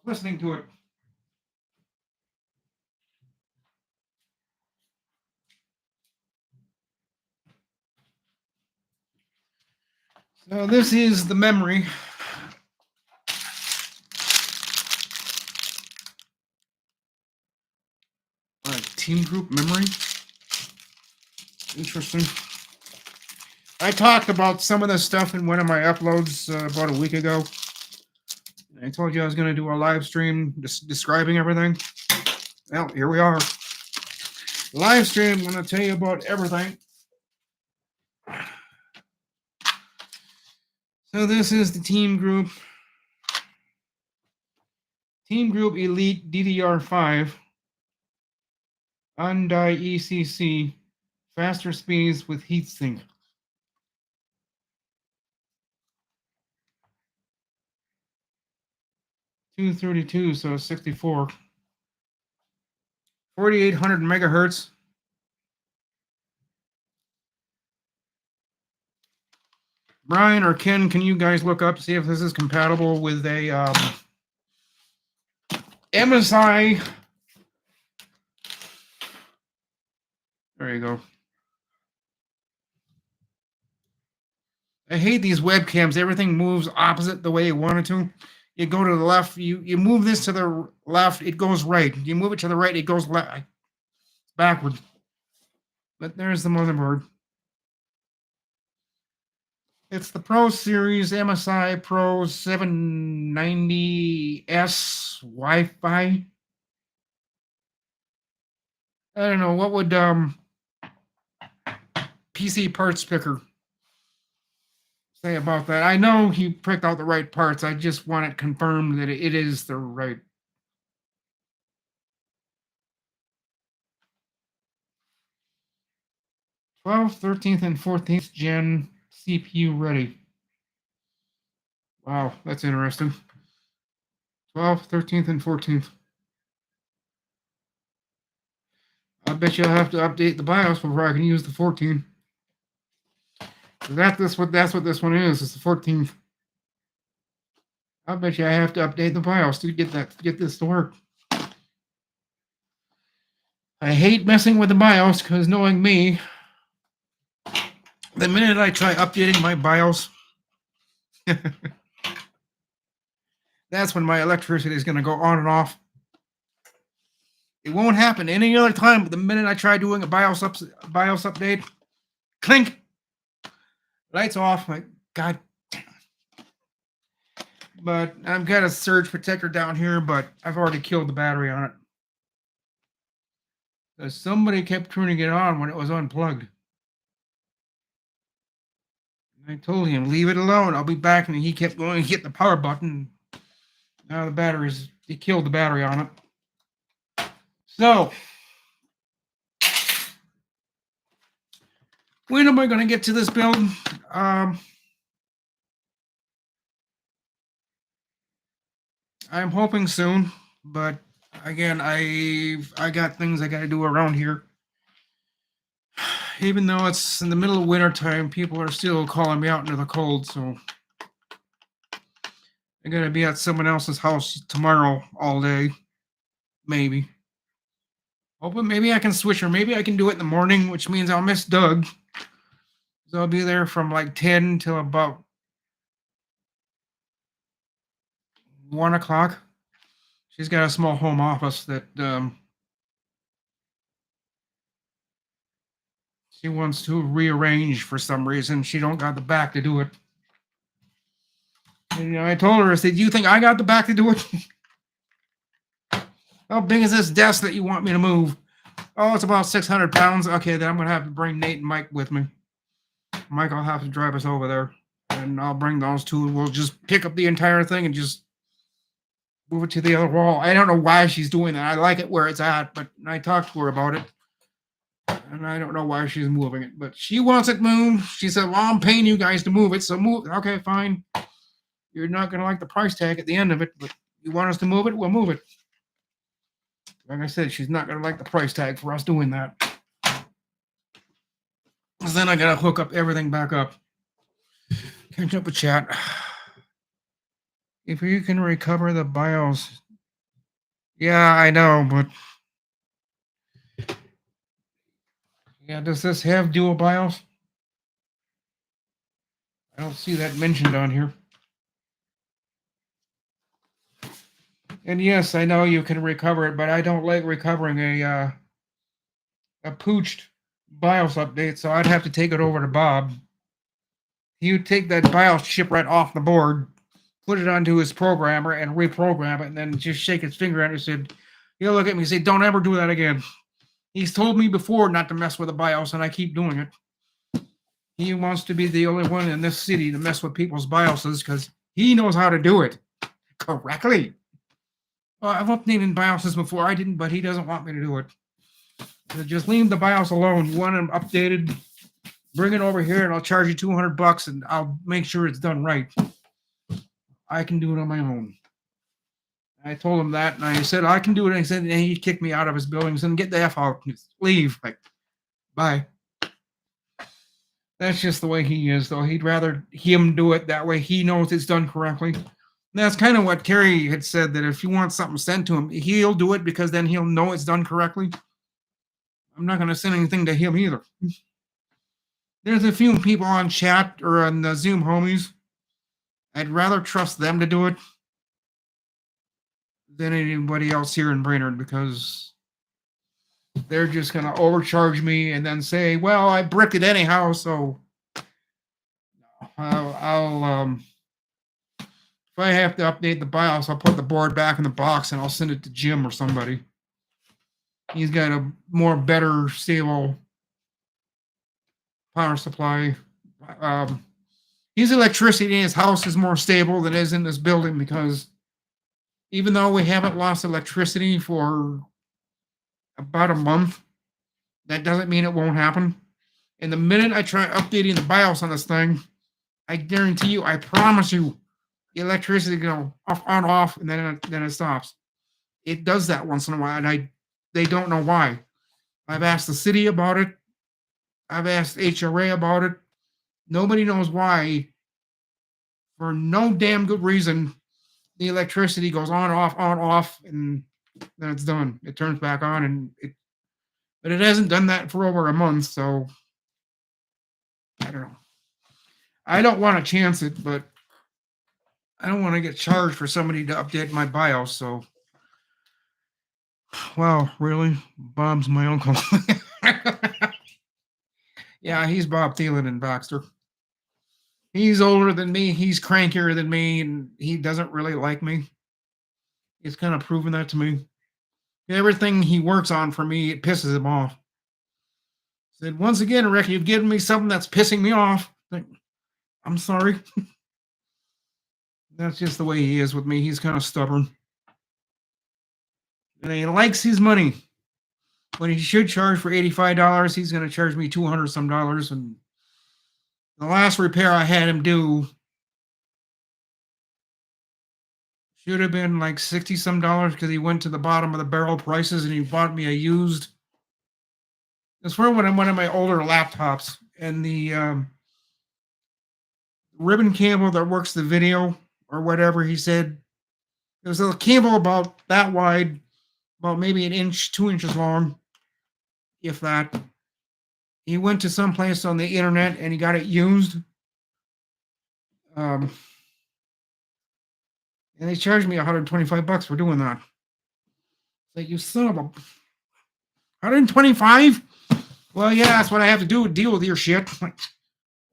Listening to it. So this is the memory. Team group memory. Interesting. I talked about some of this stuff in one of my uploads about a week ago. I told you I was going to do a live stream describing everything. Well, here we are. Live stream, I'm going to tell you about everything. So this is the team group. Team group Elite DDR5. On-die ECC. Faster speeds with heatsink. 232, so 64. 4800 megahertz. Brian or Ken, can you guys look up, see if this is compatible with a MSI? There you go. I hate these webcams. Everything moves opposite the way you want it to. You go to the left, you move this to the left, it goes right. You move it to the right, it goes left, backward. But there's the motherboard. It's the Pro Series MSI Pro 790S Wi-Fi. I don't know, what would PC Parts Picker say about that? I know he pricked out the right parts. I just want it confirmed that it is the right. 12th, 13th, and 14th gen CPU ready. Wow, that's interesting. 12th, 13th, and 14th. I bet you'll have to update the BIOS before I can use the 14th. That's what this one is. It's the 14th. I bet you I have to update the BIOS to get this to work. I hate messing with the BIOS because knowing me, the minute I try updating my BIOS, that's when my electricity is going to go on and off. It won't happen any other time, but the minute I try doing a BIOS update, clink, lights off. Like, God damn it. But I've got a surge protector down here, but I've already killed the battery on it. Somebody kept turning it on when it was unplugged. I told him, leave it alone. I'll be back. And he kept going and hit the power button. Now he killed the battery on it. So, when am I going to get to this build? I'm hoping soon, but again, I got things I got to do around here. Even though it's in the middle of winter time, people are still calling me out into the cold, so I got to be at someone else's house tomorrow all day, maybe. Hoping maybe I can switch, or maybe I can do it in the morning, which means I'll miss Doug. So I'll be there from like 10 till about 1 o'clock. She's got a small home office that she wants to rearrange for some reason. She don't got the back to do it. And, I told her, I said, you think I got the back to do it? How big is this desk that you want me to move? Oh, it's about 600 pounds. Okay, then I'm going to have to bring Nate and Mike with me. Mike will have to drive us over there. And I'll bring those two. We'll just pick up the entire thing and just move it to the other wall. I don't know why she's doing that. I like it where it's at, but I talked to her about it. And I don't know why she's moving it. But she wants it moved. She said, well, I'm paying you guys to move it, so move it. Okay, fine. You're not going to like the price tag at the end of it, but you want us to move it, we'll move it. Like I said, she's not going to like the price tag for us doing that. Because then I got to hook up everything back up. Catch up with chat. If you can recover the BIOS. Yeah, I know, but. Yeah, does this have dual BIOS? I don't see that mentioned on here. And yes, I know you can recover it, but I don't like recovering a pooched BIOS update, so I'd have to take it over to Bob. He would take that BIOS chip right off the board, put it onto his programmer, and reprogram it, and then just shake his finger at it and said, he'll look at me and say, don't ever do that again. He's told me before not to mess with the BIOS, and I keep doing it. He wants to be the only one in this city to mess with people's BIOSes because he knows how to do it correctly. Well, I've updated BIOSes before. I didn't, but he doesn't want me to do it. So just leave the BIOS alone. You want them updated, bring it over here, and I'll charge you $200, and I'll make sure it's done right. I can do it on my own. I told him that, and I said, I can do it. And he kicked me out of his building. He said, get the F out. Leave. Like, bye. That's just the way he is, though. He'd rather him do it that way. He knows it's done correctly. And that's kind of what Terry had said, that if you want something sent to him, he'll do it because then he'll know it's done correctly. I'm not going to send anything to him either. There's a few people on chat or on the Zoom homies. I'd rather trust them to do it than anybody else here in Brainerd, because they're just going to overcharge me and then say, well, I bricked it anyhow, so I'll if I have to update the BIOS, I'll put the board back in the box and I'll send it to Jim or somebody. He's got a more better, stable power supply. His electricity in his house is more stable than is in this building, because even though we haven't lost electricity for about a month, that doesn't mean it won't happen. And the minute I try updating the BIOS on this thing, I guarantee you, I promise you, the electricity go off, on, off, and then it stops. It does that once in a while, and they don't know why. I've asked the city about it. I've asked HRA about it. Nobody knows why. For no damn good reason, the electricity goes on, off, and then it's done. It turns back on, but it hasn't done that for over a month, so I don't know. I don't want to chance it, but I don't want to get charged for somebody to update my BIOS, so. Wow, really? Bob's my uncle. Yeah, he's Bob Thielen in Baxter. He's older than me, he's crankier than me, and he doesn't really like me. He's kind of proven that to me. Everything he works on for me, it pisses him off. Said, once again, Rick, you've given me something that's pissing me off. I'm sorry. That's just the way he is with me. He's kind of stubborn. And he likes his money. When he should charge for $85, he's going to charge me $200 some. And the last repair I had him do should have been like $60 some, because he went to the bottom of the barrel prices and he bought me a used. It's for one of my older laptops, and the ribbon cable that works the video or whatever, he said it was a cable about that wide, about maybe an inch, 2 inches long, if that. He went to some place on the internet and he got it used. And they charged me $125 for doing that. It's like, you son of a 125? Well, yeah, that's what I have to do to deal with your shit. Like,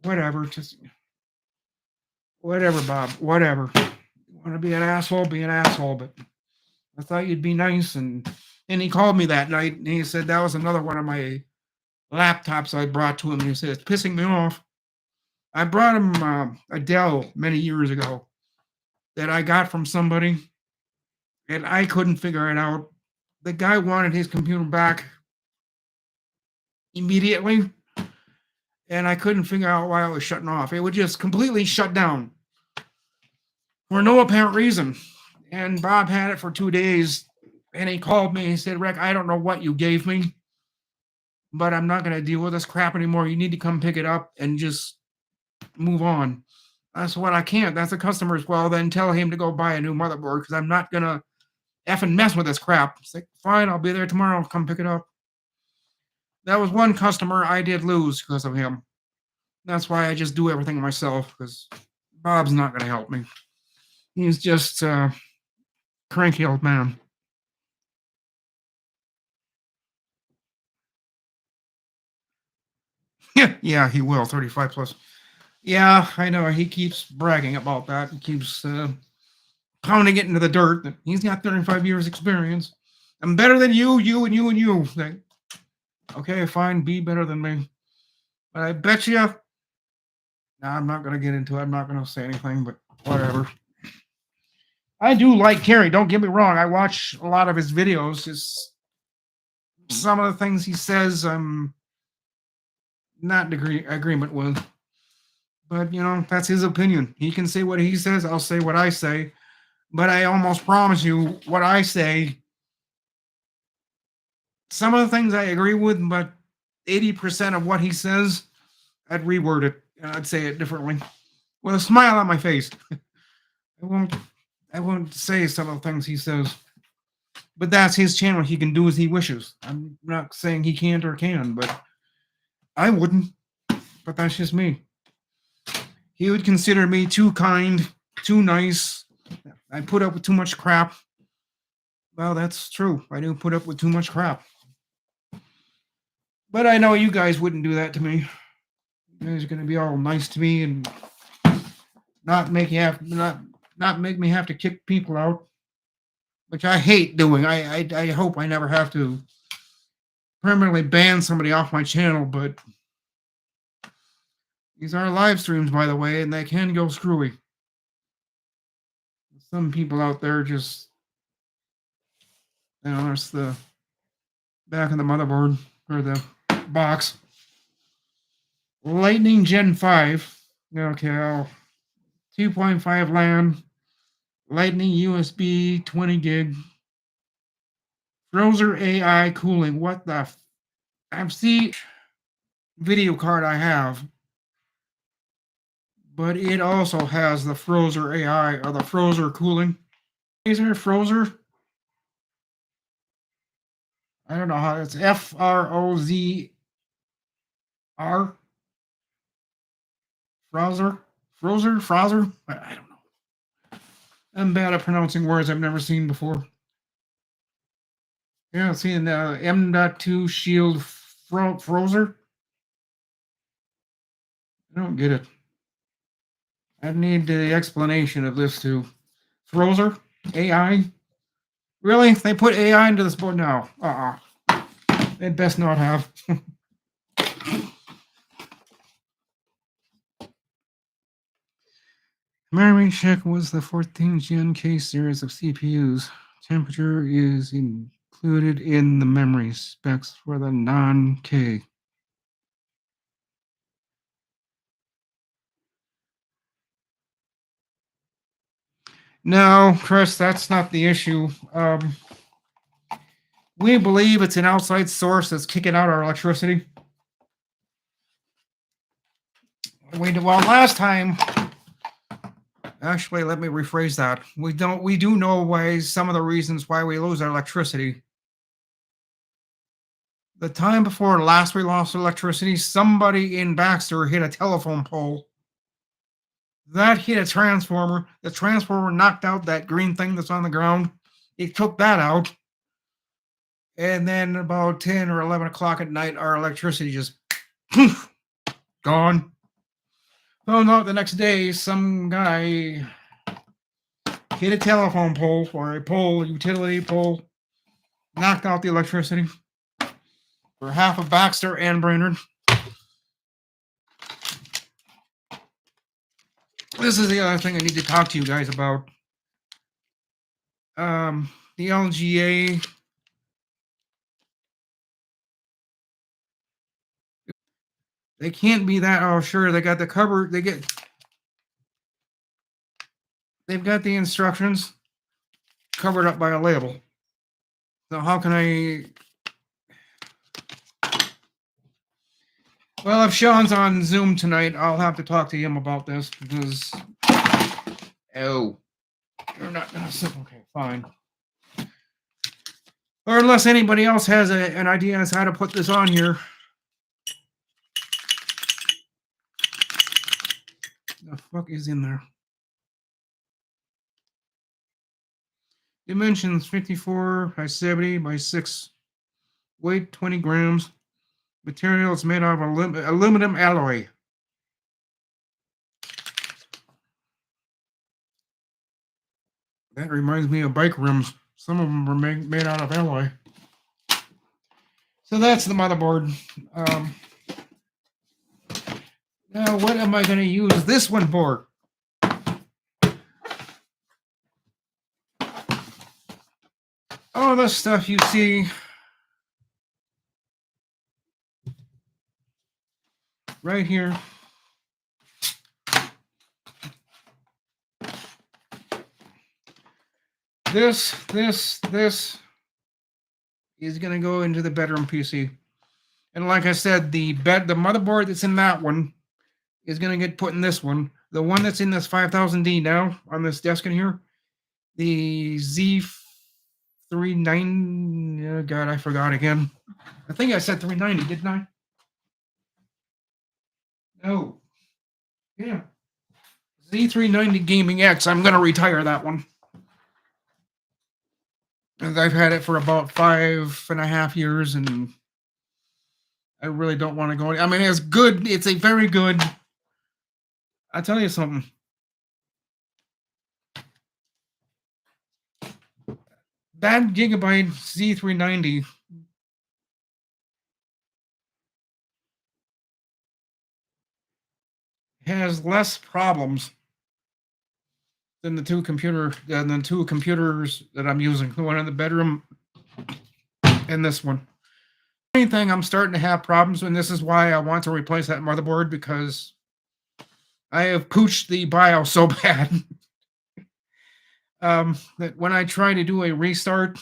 whatever, just whatever, Bob, whatever. You want to be an asshole, be an asshole, but I thought you'd be nice. And he called me that night and he said that was another one of my laptops I brought to him. And he said, it's pissing me off. I brought him a Dell many years ago that I got from somebody, and I couldn't figure it out. The guy wanted his computer back immediately, and I couldn't figure out why it was shutting off. It would just completely shut down for no apparent reason. And Bob had it for 2 days, and he called me. He said, Rick, I don't know what you gave me, but I'm not going to deal with this crap anymore. You need to come pick it up and just move on. That's what I can't. That's the customer's. Well, then tell him to go buy a new motherboard, because I'm not going to effing mess with this crap. It's like, fine, I'll be there tomorrow. I'll come pick it up. That was one customer I did lose because of him. That's why I just do everything myself, because Bob's not going to help me. He's just a cranky old man. Yeah, he will. 35 plus. Yeah, I know. He keeps bragging about that. He keeps pounding it into the dirt. He's got 35 years experience. I'm better than you, and you. Like, okay, fine, be better than me. But I bet you. No, I'm not going to get into it. I'm not going to say anything, but whatever. I do like Kerry. Don't get me wrong. I watch a lot of his videos. Just some of the things he says, I'm not in agreement with. But, that's his opinion. He can say what he says. I'll say what I say. But I almost promise you, what I say, some of the things I agree with, but 80% of what he says, I'd reword it. I'd say it differently with a smile on my face. I won't say some of the things he says. But that's his channel. He can do as he wishes. I'm not saying he can't or can, but I wouldn't. But that's just me. He would consider me too kind, too nice. I put up with too much crap. Well, that's true. I do put up with too much crap. But I know you guys wouldn't do that to me. You guys are gonna be all nice to me and not make me have to kick people out, which I hate doing. I hope I never have to permanently ban somebody off my channel, but these are live streams, by the way, and they can go screwy. Some people out there just, there's the back of the motherboard or the box. Lightning Gen 5. Okay, 2.5 LAN. Lightning USB 20 gig. Frozer AI cooling. What the? I've seen video card I have, but it also has the Frozer AI or the Frozer cooling. Is there a Frozer? I don't know how it's FROZR. Frozer. I don't know. I'm bad at pronouncing words I've never seen before. Yeah, seeing the M.2 Shield Frozer. I don't get it. I need the explanation of this too. Frozer? AI? Really? They put AI into this board now? They'd best not have. Memory check was the 14th Gen K series of CPUs. Temperature is included in the memory specs for the non-K. No, Chris, that's not the issue. We believe it's an outside source that's kicking out our electricity. Last time, actually, let me rephrase that. We do know why some of the reasons why we lose our electricity. The time before last we lost electricity, somebody in Baxter hit a telephone pole. That hit a transformer. The transformer knocked out that green thing that's on the ground. It took that out. And then about 10 or 11 o'clock at night, our electricity just gone. Oh no, the next day, some guy hit a telephone pole or a utility pole, knocked out the electricity for half of Baxter and Brainerd. This is the other thing I need to talk to you guys about. The LGA. They can't be that. Oh, sure. They got the cover. They've got the instructions covered up by a label. So how can I? Well, if Sean's on Zoom tonight, I'll have to talk to him about this because. Oh, you're not gonna sit. Okay, fine. Or unless anybody else has an idea as how to put this on here. The fuck is in there? Dimensions 54 by 70 by 6. Weight 20 grams. Material is made out of aluminum alloy. That reminds me of bike rims. Some of them are made out of alloy. So that's the motherboard. Now, what am I going to use this one for? All the stuff you see right here. This is going to go into the bedroom PC. And like I said, the motherboard that's in that one is going to get put in this one. The one that's in this 5000D now on this desk in here, the Z39. Oh God, I forgot again. I think I said 390, didn't I? No. Yeah. Z390 Gaming X. I'm going to retire that one. And I've had it for about 5.5 years, and I really don't want to go. I mean, it's good. It's a very good. I'll tell you something. That Gigabyte Z390 has less problems than the two computers that I'm using. The one in the bedroom and this one. The main thing I'm starting to have problems, and this is why I want to replace that motherboard, because I have pooched the BIOS so bad that when I try to do a restart,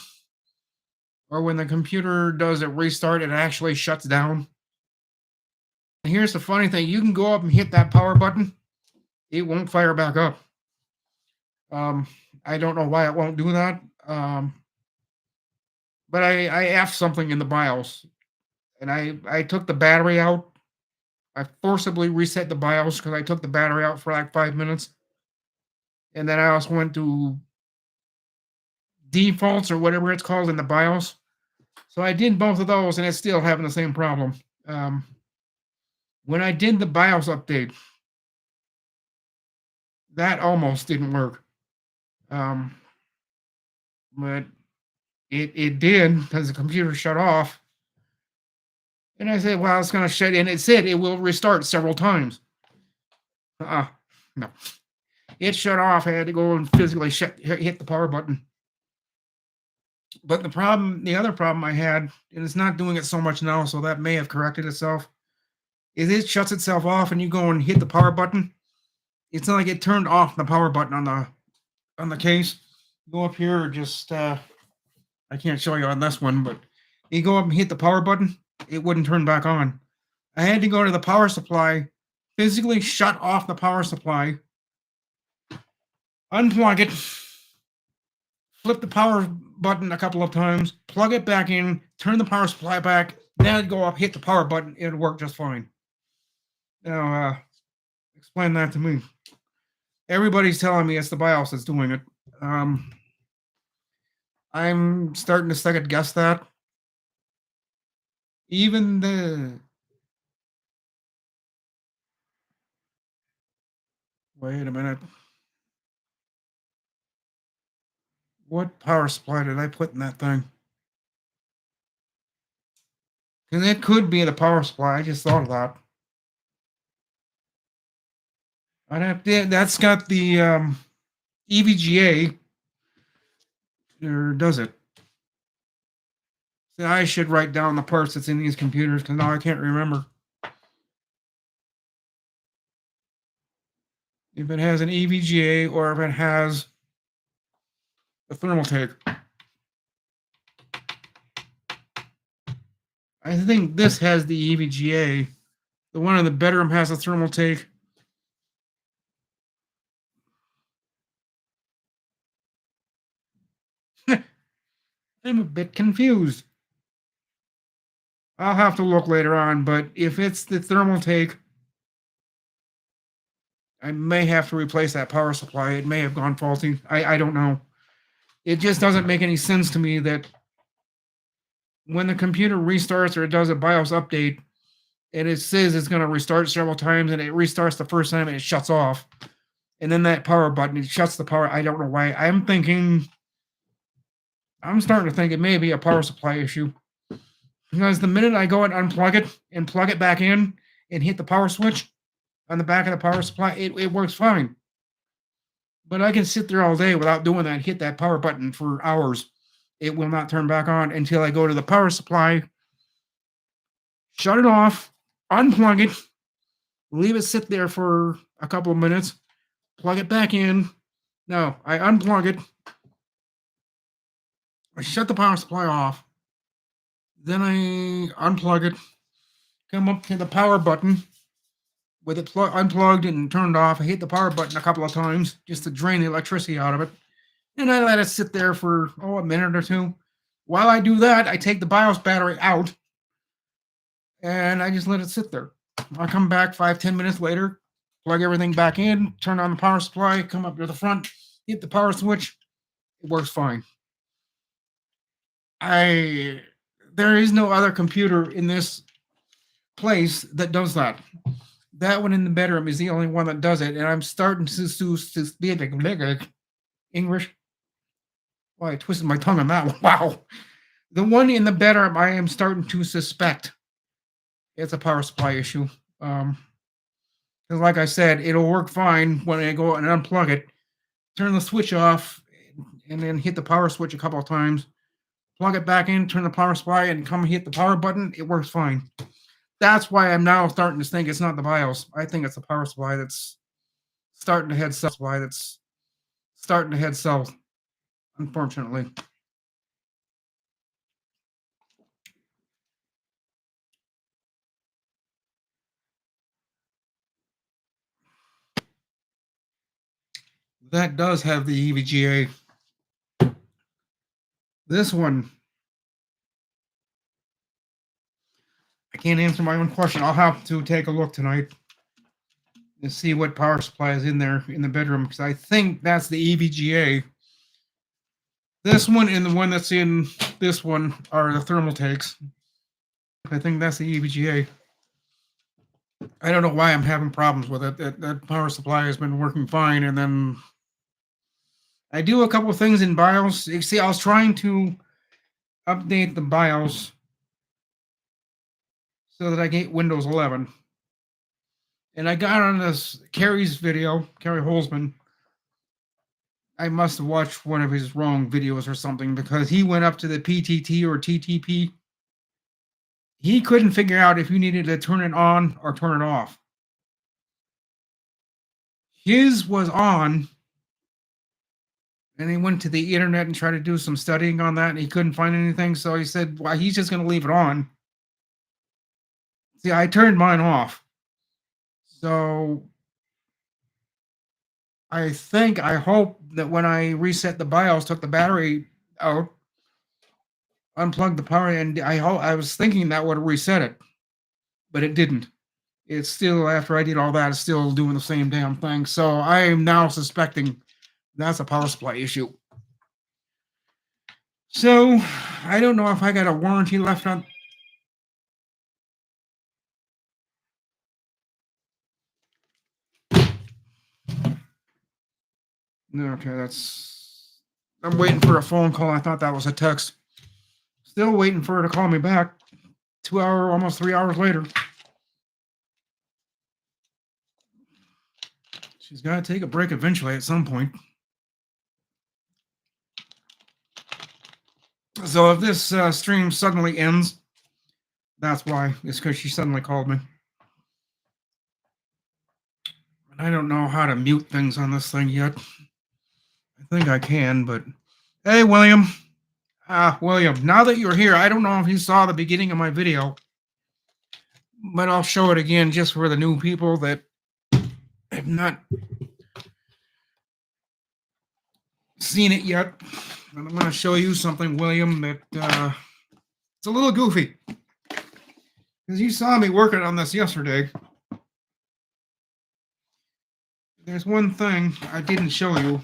or when the computer does a restart, it actually shuts down. And here's the funny thing: you can go up and hit that power button, it won't fire back up. I don't know why it won't do that. But I F something in the BIOS, and I took the battery out. I forcibly reset the BIOS because I took the battery out for like 5 minutes. And then I also went to defaults or whatever it's called in the BIOS. So I did both of those, and it's still having the same problem. When I did the BIOS update, that almost didn't work. But it did, because the computer shut off. And I said, well, it's going to shut in. It said it will restart several times. No. It shut off. I had to go and physically hit the power button. But the other problem I had, and it's not doing it so much now, so that may have corrected itself, is it shuts itself off and you go and hit the power button. It's not like it turned off the power button on the case. Go up here, or just I can't show you on this one, but you go up and hit the power button, it wouldn't turn back on. I had to go to the power supply, physically shut off the power supply, unplug it, flip the power button a couple of times, plug it back in, turn the power supply back, then I'd go up, hit the power button, it'd work just fine. Now, explain that to me. Everybody's telling me it's the BIOS that's doing it. I'm starting to second guess that. Even wait a minute. What power supply did I put in that thing? And it could be the power supply. I just thought of that. I'd have to, that's got the EVGA. Or does it? See, I should write down the parts that's in these computers, because now I can't remember. If it has an EVGA or if it has a thermal take. I think this has the EVGA. The one in the bedroom has a thermal take. I'm a bit confused. I'll have to look later on, but if it's the thermal take, I may have to replace that power supply. It may have gone faulty. I don't know. It just doesn't make any sense to me that when the computer restarts or it does a BIOS update, and it says it's going to restart several times, and it restarts the first time and it shuts off, and then that power button, it shuts the power. I don't know why. I'm starting to think it may be a power supply issue, because the minute I go and unplug it and plug it back in and hit the power switch on the back of the power supply, it works fine. But I can sit there all day without doing that, hit that power button for hours. It will not turn back on until I go to the power supply, shut it off, unplug it, leave it sit there for a couple of minutes, plug it back in. No, I unplug it, I shut the power supply off, then I unplug it, come up to the power button, with it unplugged and turned off. I hit the power button a couple of times just to drain the electricity out of it. And I let it sit there for, a minute or two. While I do that, I take the BIOS battery out and I just let it sit there. I come back 5-10 minutes later, plug everything back in, turn on the power supply, come up to the front, hit the power switch. It works fine. There is no other computer in this place that does that. That one in the bedroom is the only one that does it, and I'm starting to speak like English. Well, I twisted my tongue on that one. Wow. The one in the bedroom, I am starting to suspect it's a power supply issue. Because like I said, it'll work fine when I go and unplug it, turn the switch off, and then hit the power switch a couple of times, plug it back in, turn the power supply, and come hit the power button. It works fine. That's why I'm now starting to think it's not the BIOS. I think it's the power supply that's starting to head south. Unfortunately. That does have the EVGA. This one, I can't answer my own question. I'll have to take a look tonight and see what power supply is in there in the bedroom, because I think that's the EVGA. This one and the one that's in this one are the thermal takes. I think that's the EVGA. I don't know why I'm having problems with it. That power supply has been working fine, and then I do a couple of things in BIOS. You see, I was trying to update the BIOS so that I get Windows 11. And I got on this Carrie's video, Carrie Holzman. I must have watched one of his wrong videos or something, because he went up to the PTT or TTP. He couldn't figure out if you needed to turn it on or turn it off. His was on, and he went to the internet and tried to do some studying on that, and he couldn't find anything, so he said, well, he's just going to leave it on. See, I turned mine off. So I hope that when I reset the BIOS, took the battery out, unplugged the power, and I was thinking that would reset it, but it didn't. It's still, after I did all that, it's still doing the same damn thing. So I am now suspecting that's a power supply issue. So I don't know if I got a warranty left on. Okay, I'm waiting for a phone call. I thought that was a text. Still waiting for her to call me back. 2 hours, almost 3 hours later. She's got to take a break eventually at some point. So if this stream suddenly ends, that's why. It's because she suddenly called me. I don't know how to mute things on this thing yet. I think I can, but hey, William. William, now that you're here, I don't know if you saw the beginning of my video, but I'll show it again just for the new people that have not seen it yet. And I'm going to show you something, William, that it's a little goofy. Because you saw me working on this yesterday. There's one thing I didn't show you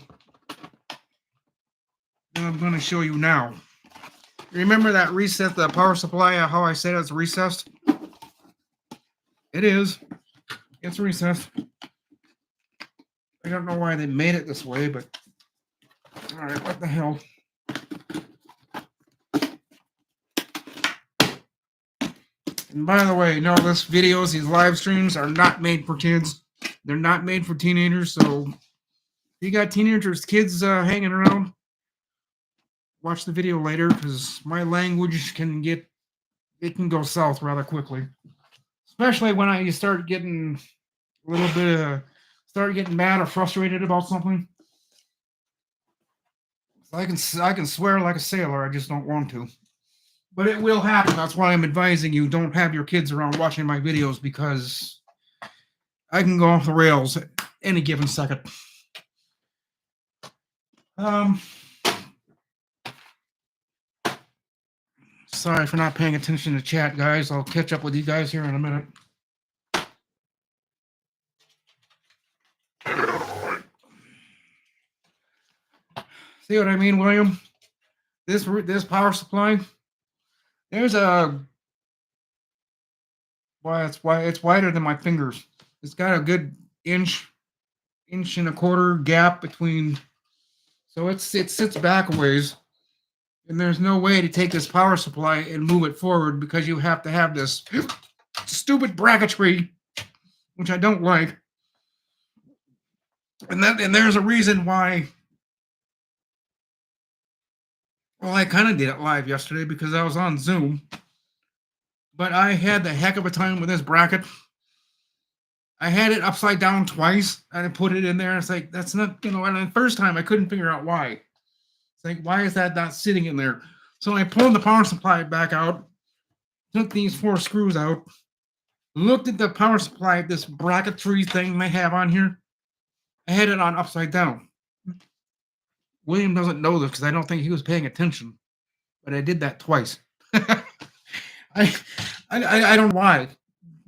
that I'm going to show you now. Remember that reset the power supply, how I said it's recessed? It is. It's recessed. I don't know why they made it this way, but all right, what the hell? And by the way, no, these videos, these live streams are not made for kids. They're not made for teenagers, so if you got teenagers, kids hanging around, watch the video later, because my language can go south rather quickly. Especially when I start getting a little bit start getting mad or frustrated about something. I can swear like a sailor, I just don't want to. But it will happen. That's why I'm advising you, don't have your kids around watching my videos, because I can go off the rails at any given second. Sorry for not paying attention to chat, guys. I'll catch up with you guys here in a minute. See what I mean, William? This power supply, there's a it's wider than my fingers. It's got a good inch and a quarter gap between, so it sits back a ways, and there's no way to take this power supply and move it forward because you have to have this stupid bracketry, which I don't like. And there's a reason why. Well, I kind of did it live yesterday because I was on Zoom, but I had the heck of a time with this bracket. I had it upside down twice, and I put it in there. It's like, that's not, and the first time I couldn't figure out why. It's like, why is that not sitting in there? So I pulled the power supply back out, took these 4 screws out, looked at the power supply, this bracketry thing they have on here. I had it on upside down. William doesn't know this because I don't think he was paying attention, but I did that twice. I don't know why,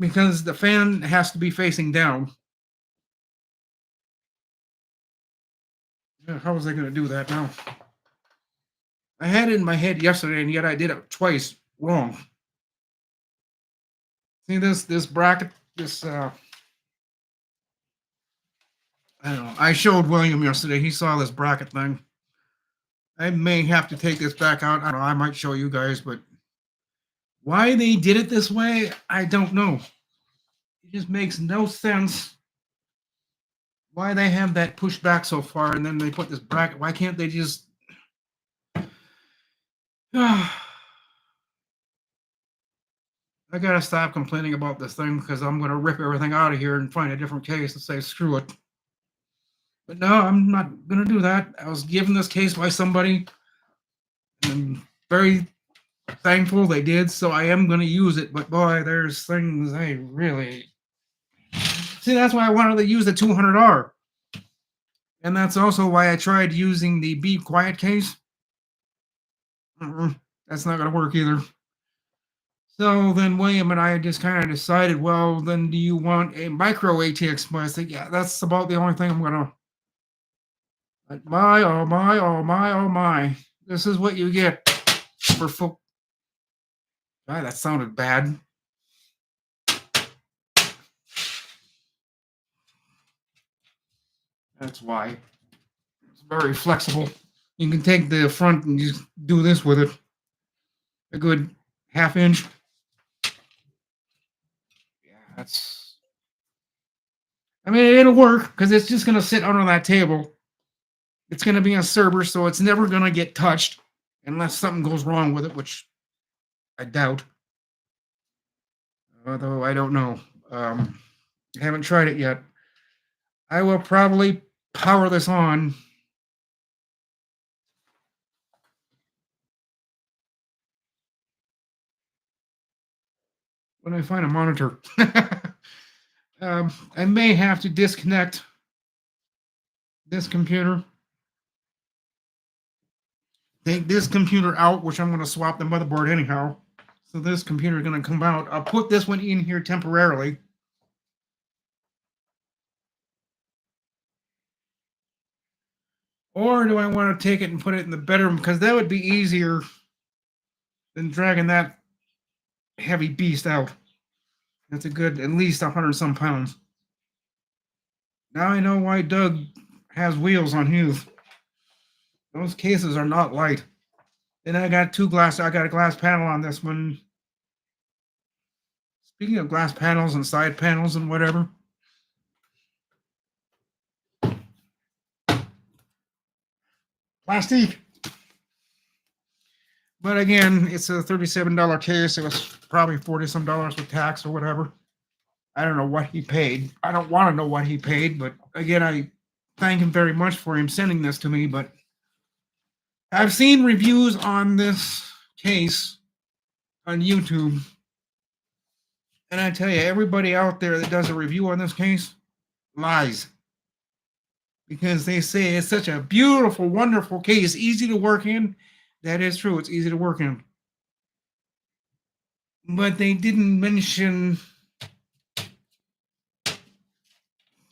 because the fan has to be facing down. How was I going to do that now? I had it in my head yesterday, and yet I did it twice wrong. See this bracket, this I don't know. I showed William yesterday. He saw this bracket thing. I may have to take this back out. I don't know. I might show you guys, but why they did it this way, I don't know. It just makes no sense. Why they have that pushed back so far, and then they put this bracket. Why can't they just? I gotta stop complaining about this thing because I'm gonna rip everything out of here and find a different case and say screw it. But no, I'm not gonna do that. I was given this case by somebody, and I'm very thankful they did. So I am gonna use it. But boy, there's things I really see. That's why I wanted to use the 200R, and that's also why I tried using the Be Quiet case. That's not gonna work either. So then William and I just kind of decided, well, then do you want a micro ATX? I said, yeah, that's about the only thing I'm gonna. But my, oh my, oh my, oh my. This is what you get for full. God, that sounded bad. That's why. It's very flexible. You can take the front and just do this with it. A good ½ inch. Yeah, that's. I mean, it'll work because it's just going to sit under that table. It's going to be a server, so it's never going to get touched unless something goes wrong with it, which I doubt. Although I don't know. I haven't tried it yet. I will probably power this on. When I find a monitor. I may have to disconnect this computer. Take this computer out, which I'm going to swap the motherboard anyhow. So this computer is going to come out. I'll put this one in here temporarily. Or do I want to take it and put it in the bedroom? Because that would be easier than dragging that heavy beast out. That's a good, at least 100 some pounds. Now I know why Doug has wheels on his. Those cases are not light. Then I got a glass panel on this one. Speaking of glass panels and side panels and whatever. Plastic. But again, it's a $37 case. It was probably $40 some with tax or whatever. I don't know what he paid. I don't want to know what he paid, but again, I thank him very much for him sending this to me. But I've seen reviews on this case on YouTube. And I tell you, everybody out there that does a review on this case, lies. Because they say it's such a beautiful, wonderful case, easy to work in. That is true. It's easy to work in. But they didn't mention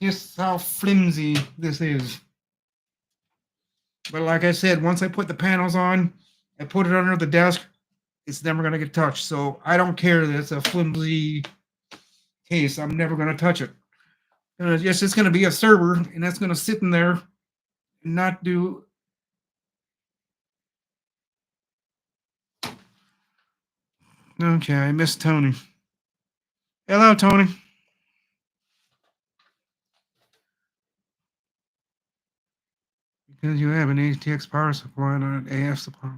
just how flimsy this is. But like I said, once I put the panels on, I put it under the desk, it's never going to get touched. So I don't care that it's a flimsy case. I'm never going to touch it. It's just going to be a server, and that's going to sit in there and not do. Okay, I miss Tony. Hello, Tony. Because you have an ATX power supply and an AF supply.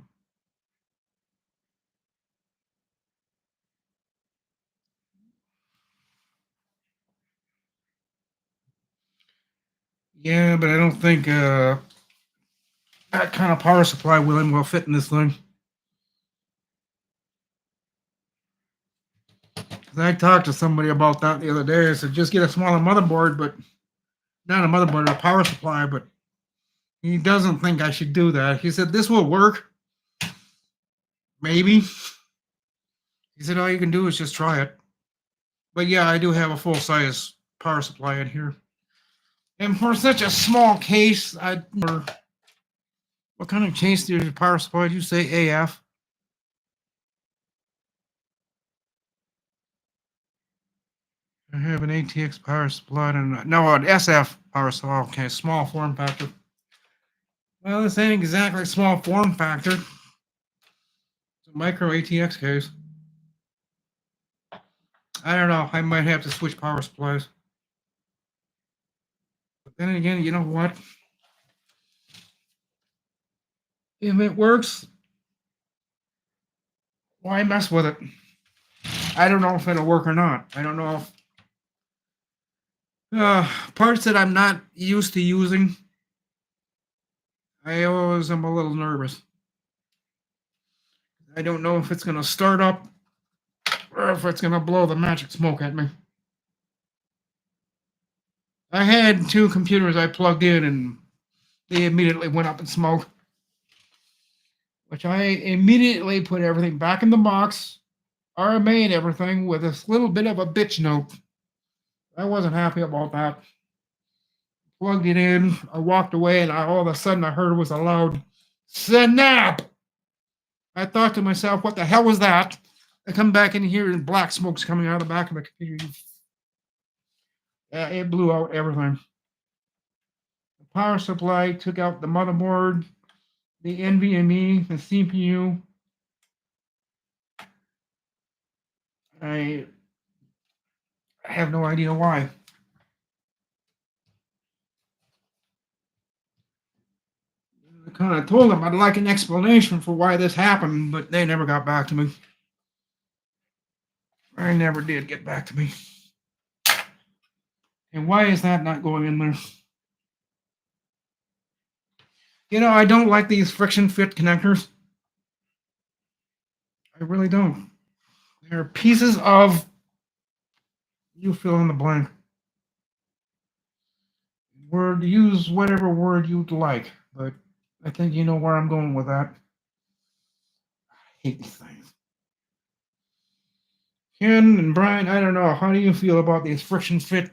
Yeah, but I don't think that kind of power supply will fit in this thing. I talked to somebody about that the other day. I said, just get a smaller motherboard, but not a motherboard, a power supply. But he doesn't think I should do that. He said, this will work. Maybe. He said, all you can do is just try it. But yeah, I do have a full size power supply in here. And for such a small case, what kind of case did your power supply? Did you say AF? I have an ATX power supply and an SF power supply. Okay, small form factor. Well, this ain't exactly small form factor. It's a micro ATX case. I don't know. I might have to switch power supplies. But then again, you know what? If it works, why mess with it? I don't know if it'll work or not. I don't know if parts that I'm not used to using, I always am a little nervous. I don't know if it's going to start up or if it's going to blow the magic smoke at me. I had two computers I plugged in and they immediately went up in smoke, which I immediately put everything back in the box, RMA and everything with a little bit of a bitch note. I wasn't happy about that. Plugged it in, I walked away, and all of a sudden I heard it was a loud snap. I thought to myself, what the hell was that? I come back in here and black smoke's coming out of the back of the computer. It blew out everything. The power supply took out the motherboard, the NVMe, the CPU. I have no idea why. I kind of told them I'd like an explanation for why this happened, but they never got back to me. I never did get back to me. And why is that not going in there? You know, I don't like these friction fit connectors. I really don't. They're pieces of, you fill in the blank. Word, use whatever word you'd like, but I think you know where I'm going with that. I hate these things. Ken and Brian, I don't know. How do you feel about these friction fit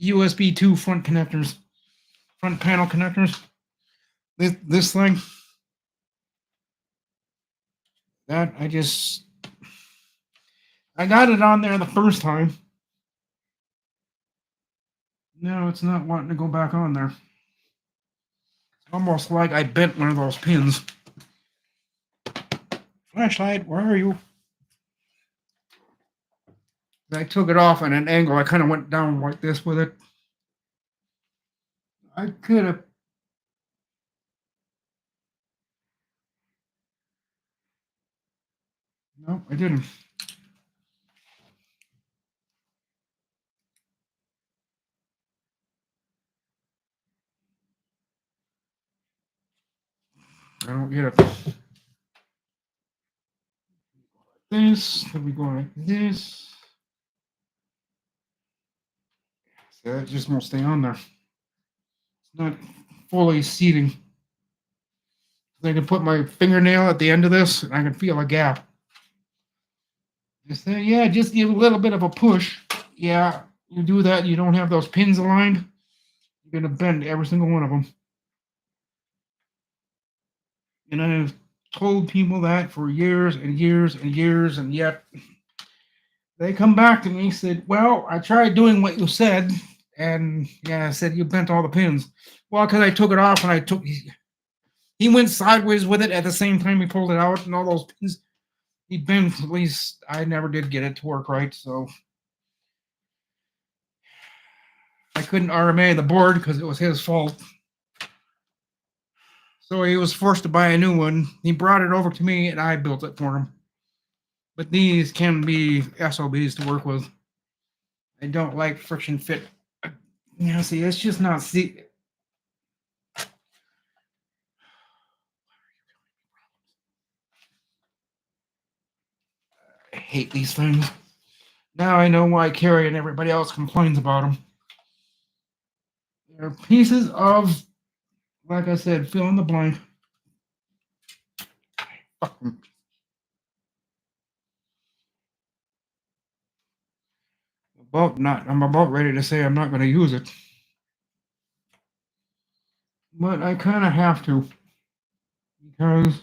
USB 2 front connectors? Front panel connectors? This thing? That I got it on there the first time. No, it's not wanting to go back on there. It's almost like I bent one of those pins. Flashlight, where are you? I took it off at an angle. I kind of went down like this with it. I could have. No, I didn't. I don't get it. This, then we go like this. So it just won't stay on there. It's not fully seating. I can put my fingernail at the end of this and I can feel a gap. Just say, yeah, just give a little bit of a push. Yeah, you do that, you don't have those pins aligned, you're going to bend every single one of them. And I've told people that for years and years and years, and yet they come back to me and said, well, I tried doing what you said, and yeah, I said, you bent all the pins. Well, because I took it off and he went sideways with it at the same time he pulled it out, and all those pins, he bent. At least I never did get it to work right, so I couldn't RMA the board because it was his fault. So he was forced to buy a new one. He brought it over to me and I built it for him. But these can be SOBs to work with. I don't like friction fit. You know, see, it's just not I hate these things. Now I know why Carrie and everybody else complains about them. They're pieces of, like I said, fill in the blank. Fuck them. I'm about ready to say I'm not going to use it. But I kind of have to. Because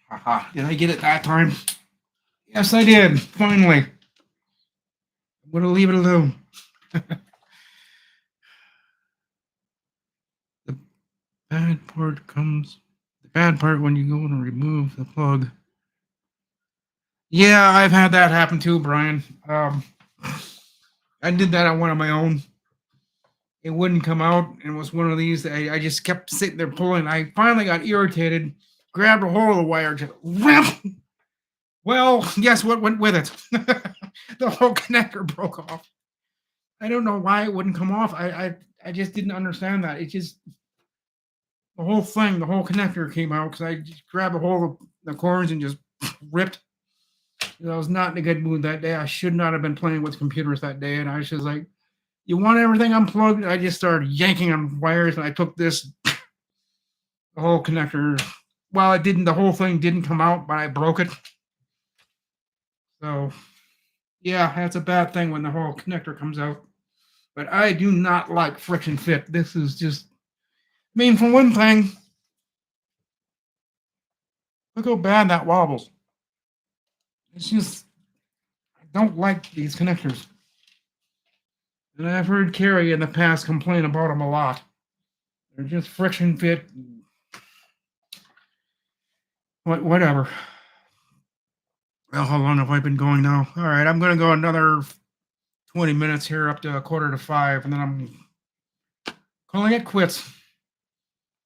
haha, did I get it that time? Yes, I did. Finally. I'm going to leave it alone. The bad part comes. The bad part when you go to remove the plug. Yeah, I've had that happen too, Brian. I did that on one of my own. It wouldn't come out, and it was one of these that I just kept sitting there pulling. I finally got irritated, grabbed a hold of the wire, just wham! Well, guess what went with it? The whole connector broke off. I don't know why it wouldn't come off. I just didn't understand that. It just, the whole thing, the whole connector came out because I just grabbed a hold of the cords and just ripped. I was not in a good mood that day. I should not have been playing with computers that day. And I was just like, you want everything unplugged? I just started yanking on wires, and I took this, the whole connector. Well, it didn't, the whole thing didn't come out, but I broke it. So, yeah, that's a bad thing when the whole connector comes out. But I do not like friction fit. This is just, I mean, for one thing, look how bad that wobbles. It's just, I don't like these connectors. And I've heard Carrie in the past complain about them a lot. They're just friction fit. Whatever. Well, how long have I been going now? All right, I'm going to go another 20 minutes here up to 4:45, and then I'm calling it quits.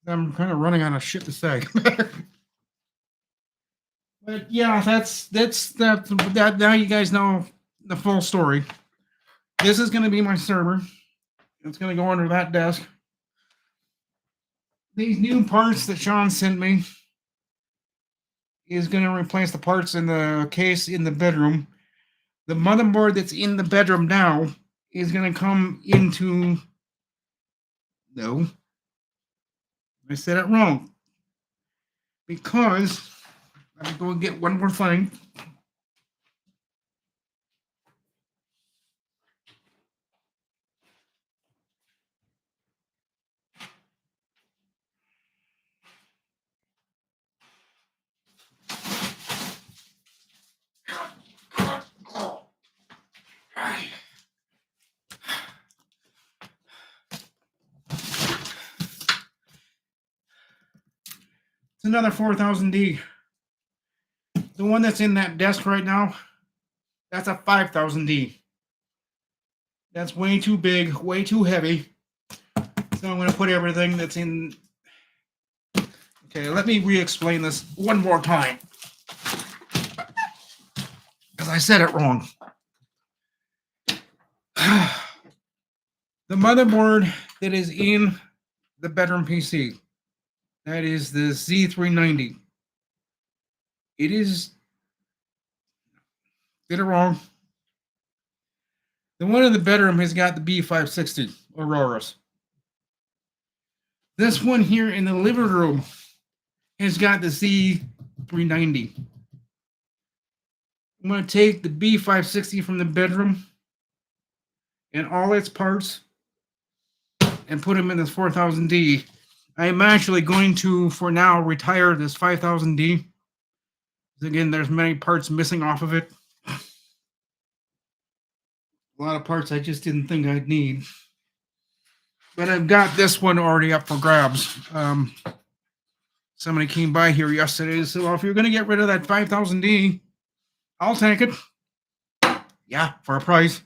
I'm kind of running out of shit to say. But yeah, that's that. Now you guys know the full story. This is going to be my server. It's going to go under that desk. These new parts that Sean sent me is going to replace the parts in the case in the bedroom. The motherboard that's in the bedroom now is going to come into... No. I said it wrong. Because... I'm going to get one more thing. It's another 4000D. The one that's in that desk right now, that's a 5000D. That's way too big, way too heavy. So I'm going to put everything that's in... Okay, let me re-explain this one more time. Because I said it wrong. The motherboard that is in the bedroom PC, that is the Z390. It is Did it wrong. The one in the bedroom has got the B560 Auroras. This one here in the living room has got the C390. I'm going to take the B560 from the bedroom and all its parts and put them in this 4000D. I am actually going to, for now, retire this 5000D. Again, there's many parts missing off of it. A lot of parts I just didn't think I'd need. But I've got this one already up for grabs. Somebody came by here yesterday and said, well, if you're going to get rid of that 5000D, I'll take it. Yeah, for a price.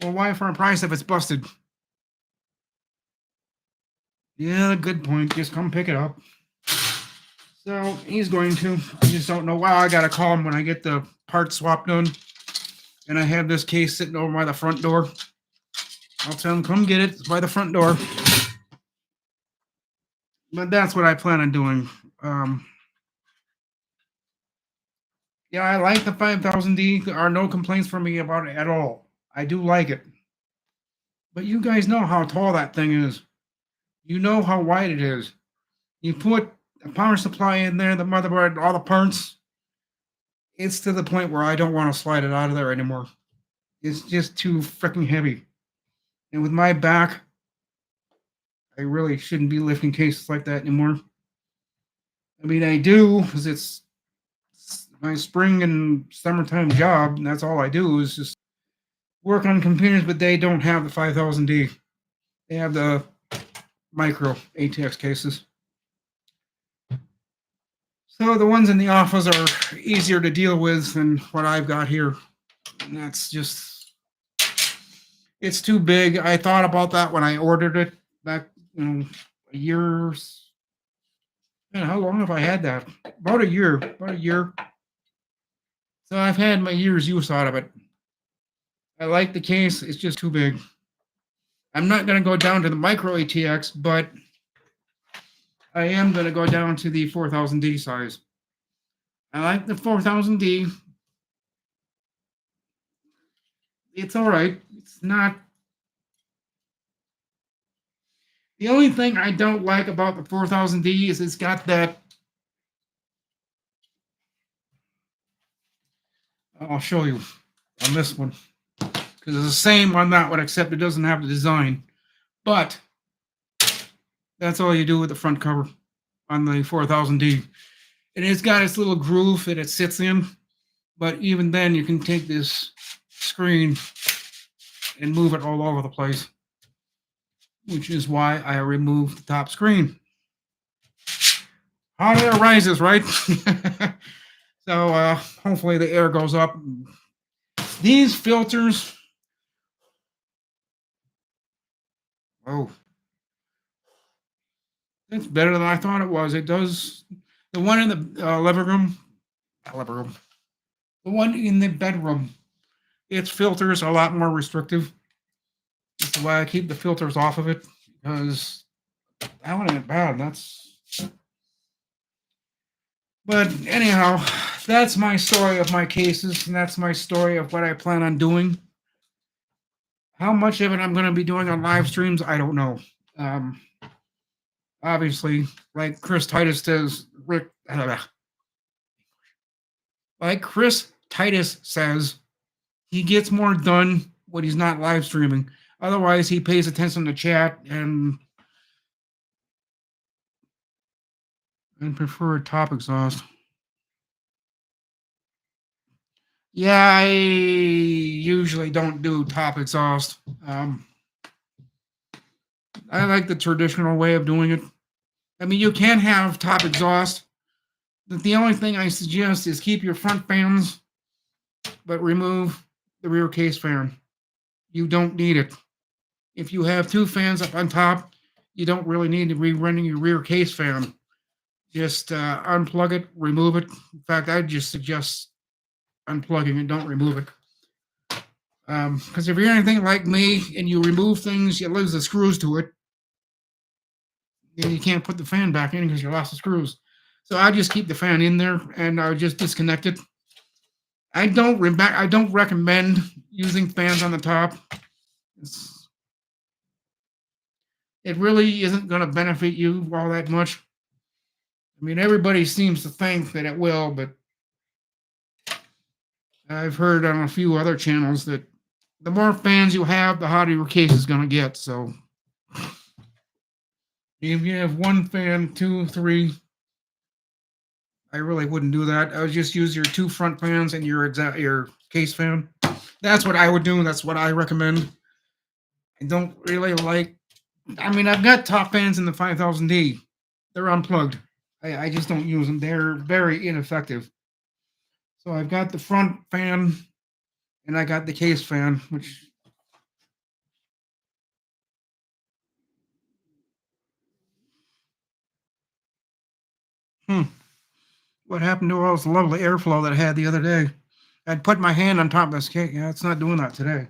Well, why for a price if it's busted? Yeah, good point. Just come pick it up. So he's going to. I just don't know why. I got to call him when I get the part swap done. And I have this case sitting over by the front door. I'll tell him, come get it. It's by the front door. But that's what I plan on doing. Yeah, I like the 5000D. There are no complaints from me about it at all. I do like it. But you guys know how tall that thing is. You know how wide it is. You put a power supply in there, the motherboard, all the parts. It's to the point where I don't want to slide it out of there anymore. It's just too freaking heavy. And with my back, I really shouldn't be lifting cases like that anymore. I mean, I do, because it's my spring and summertime job, and that's all I do is just work on computers, but they don't have the 5000D. They have the micro ATX cases. So the ones in the office are easier to deal with than what I've got here. And that's just, it's too big. I thought about that when I ordered it back, a year. Man, how long have I had that? About a year. So I've had my year's use out of it. I like the case. It's just too big. I'm not going to go down to the micro ATX, but I am going to go down to the 4000D size. I like the 4000D. It's all right. It's not. The only thing I don't like about the 4000D is it's got that. I'll show you on this one. Because it's the same on that one, except it doesn't have the design. But that's all you do with the front cover on the 4000D. And it's got its little groove that it sits in. But even then, you can take this screen and move it all over the place, which is why I removed the top screen. Hot air rises, right? So hopefully the air goes up. These filters, oh, it's better than I thought it was. It does. The one in the living room, the one in the bedroom, its filters are a lot more restrictive. That's why I keep the filters off of it, because that one ain't bad. But anyhow, that's my story of my cases, and that's my story of what I plan on doing. How much of it I'm going to be doing on live streams, I don't know. Obviously, like Chris Titus says, he gets more done when he's not live streaming. Otherwise, he pays attention to chat and prefer top exhaust. Yeah, I usually don't do top exhaust. I like the traditional way of doing it. I mean, you can have top exhaust, but the only thing I suggest is keep your front fans, but remove the rear case fan. You don't need it. If you have two fans up on top, you don't really need to be running your rear case fan. Just unplug it, remove it. In fact, I just suggest unplugging it, don't remove it. Because if you're anything like me and you remove things, you lose the screws to it. Then you can't put the fan back in because you lost the screws. So I just keep the fan in there and I just disconnect it. I don't recommend using fans on the top. It's, it really isn't going to benefit you all that much. I mean, everybody seems to think that it will, but I've heard on a few other channels that the more fans you have, the hotter your case is going to get. So if you have one fan, two, three, I really wouldn't do that. I would just use your two front fans and your case fan. That's what I would do. That's what I recommend. I don't really like. I mean, I've got top fans in the 5000D. They're unplugged. I just don't use them. They're very ineffective. So I've got the front fan and I got the case fan, which what happened to all this lovely airflow that I had the other day? I'd put my hand on top of this case. Yeah, it's not doing that today.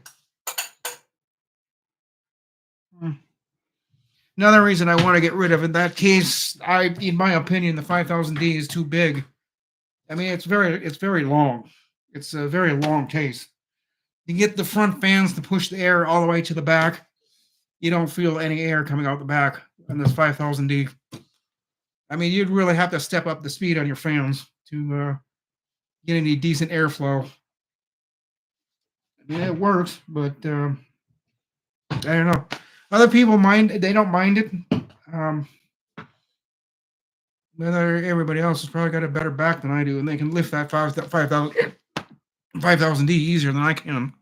Another reason I want to get rid of it, that case, in my opinion, the 5000D is too big. I mean, it's very long. It's a very long case. You get the front fans to push the air all the way to the back. You don't feel any air coming out the back on this 5000D. I mean, you'd really have to step up the speed on your fans to get any decent airflow. I mean, it works, but I don't know. Other people they don't mind it. Everybody else has probably got a better back than I do, and they can lift that 5000D easier than I can.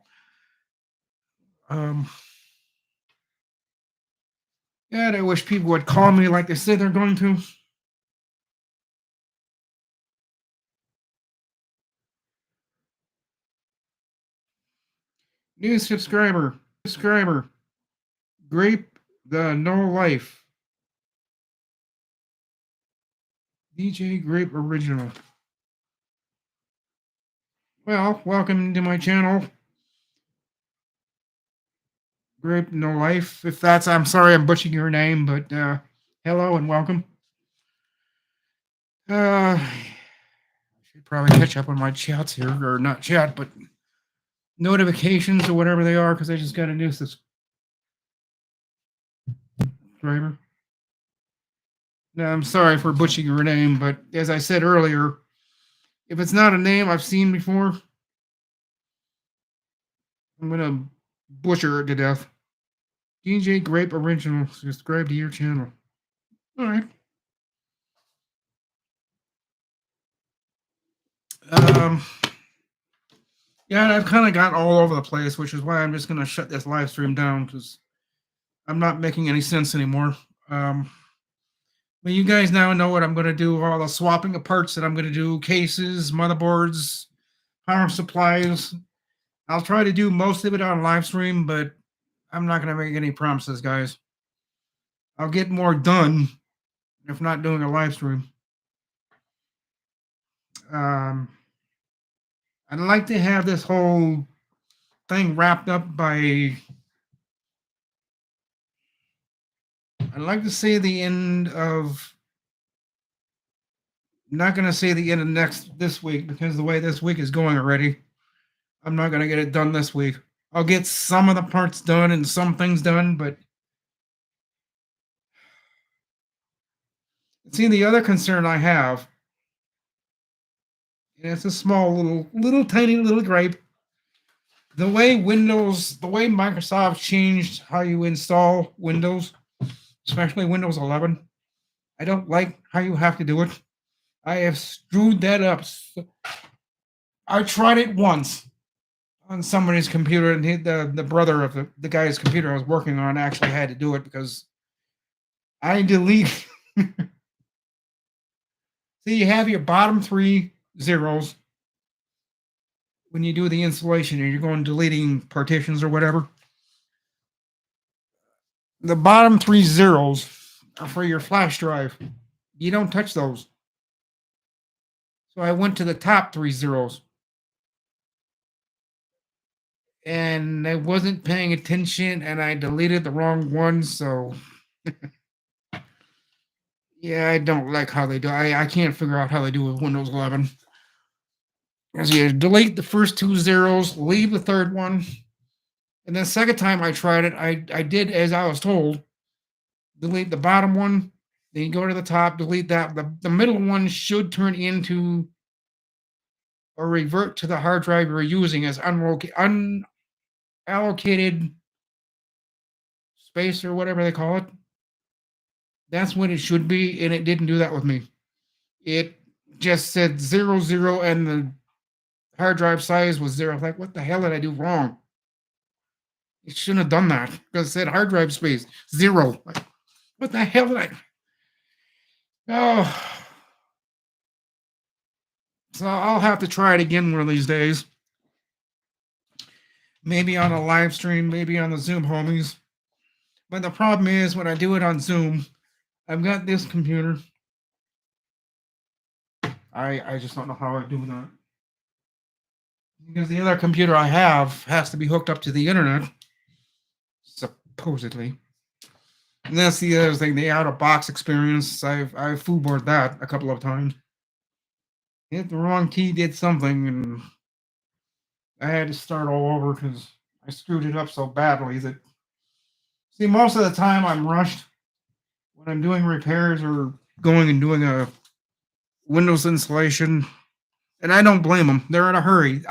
Yeah, I wish people would call me like they say they're going to. New subscriber. Grape the No Life. DJ Grape Original. Well, welcome to my channel. Grape No Life. If that's, I'm sorry I'm butchering your name, but hello and welcome. I should probably catch up on my chats here, or not chat, but notifications or whatever they are, because I just got a new subscriber. No, I'm sorry for butchering your name, but as I said earlier, if it's not a name I've seen before, I'm gonna butcher it to death. DJ Grape Original, subscribe to your channel. All right. Yeah, and I've kind of got all over the place, which is why I'm just gonna shut this live stream down because I'm not making any sense anymore. But you guys now know what I'm gonna do. All the swapping of parts that I'm gonna do: cases, motherboards, power supplies. I'll try to do most of it on live stream, but I'm not gonna make any promises, guys. I'll get more done if not doing a live stream. I'd like to have this whole thing wrapped up by. I'd like to say the end of. I'm not going to say the end of this week because the way this week is going already, I'm not going to get it done this week. I'll get some of the parts done and some things done, but see, the other concern I have, and it's a small little tiny little gripe. The way Microsoft changed how you install Windows, especially Windows 11, I don't like how you have to do it. I have screwed that up. I tried it once on somebody's computer, and the brother of the guy's computer I was working on actually had to do it because I delete. See, you have your bottom 3 zeros when you do the installation and you're going deleting partitions or whatever. The bottom 3 zeros are for your flash drive. You don't touch those. So I went to the top 3 zeros. And I wasn't paying attention and I deleted the wrong one, so yeah, I don't like how they do. I can't figure out how they do with Windows 11. As you delete the first two zeros, leave the third one. And then second time I tried it, I did as I was told. Delete the bottom one, then you go to the top, delete that. The middle one should turn into or revert to the hard drive you're using as unallocated space or whatever they call it. That's what it should be, and it didn't do that with me. It just said 00 and the hard drive size was 0. Like, what the hell did I do wrong? It shouldn't have done that because it said hard drive space 0. Like, what the hell did I? Oh. So I'll have to try it again one of these days. Maybe on a live stream, maybe on the Zoom homies. But the problem is when I do it on Zoom, I've got this computer. I just don't know how I do that. Because the other computer I have has to be hooked up to the internet. Supposedly. And that's the other thing, the out-of-box experience. I've foolboarded that a couple of times. Hit the wrong key, did something, and I had to start all over because I screwed it up so badly that... See, most of the time I'm rushed when I'm doing repairs or going and doing a Windows installation, and I don't blame them. They're in a hurry.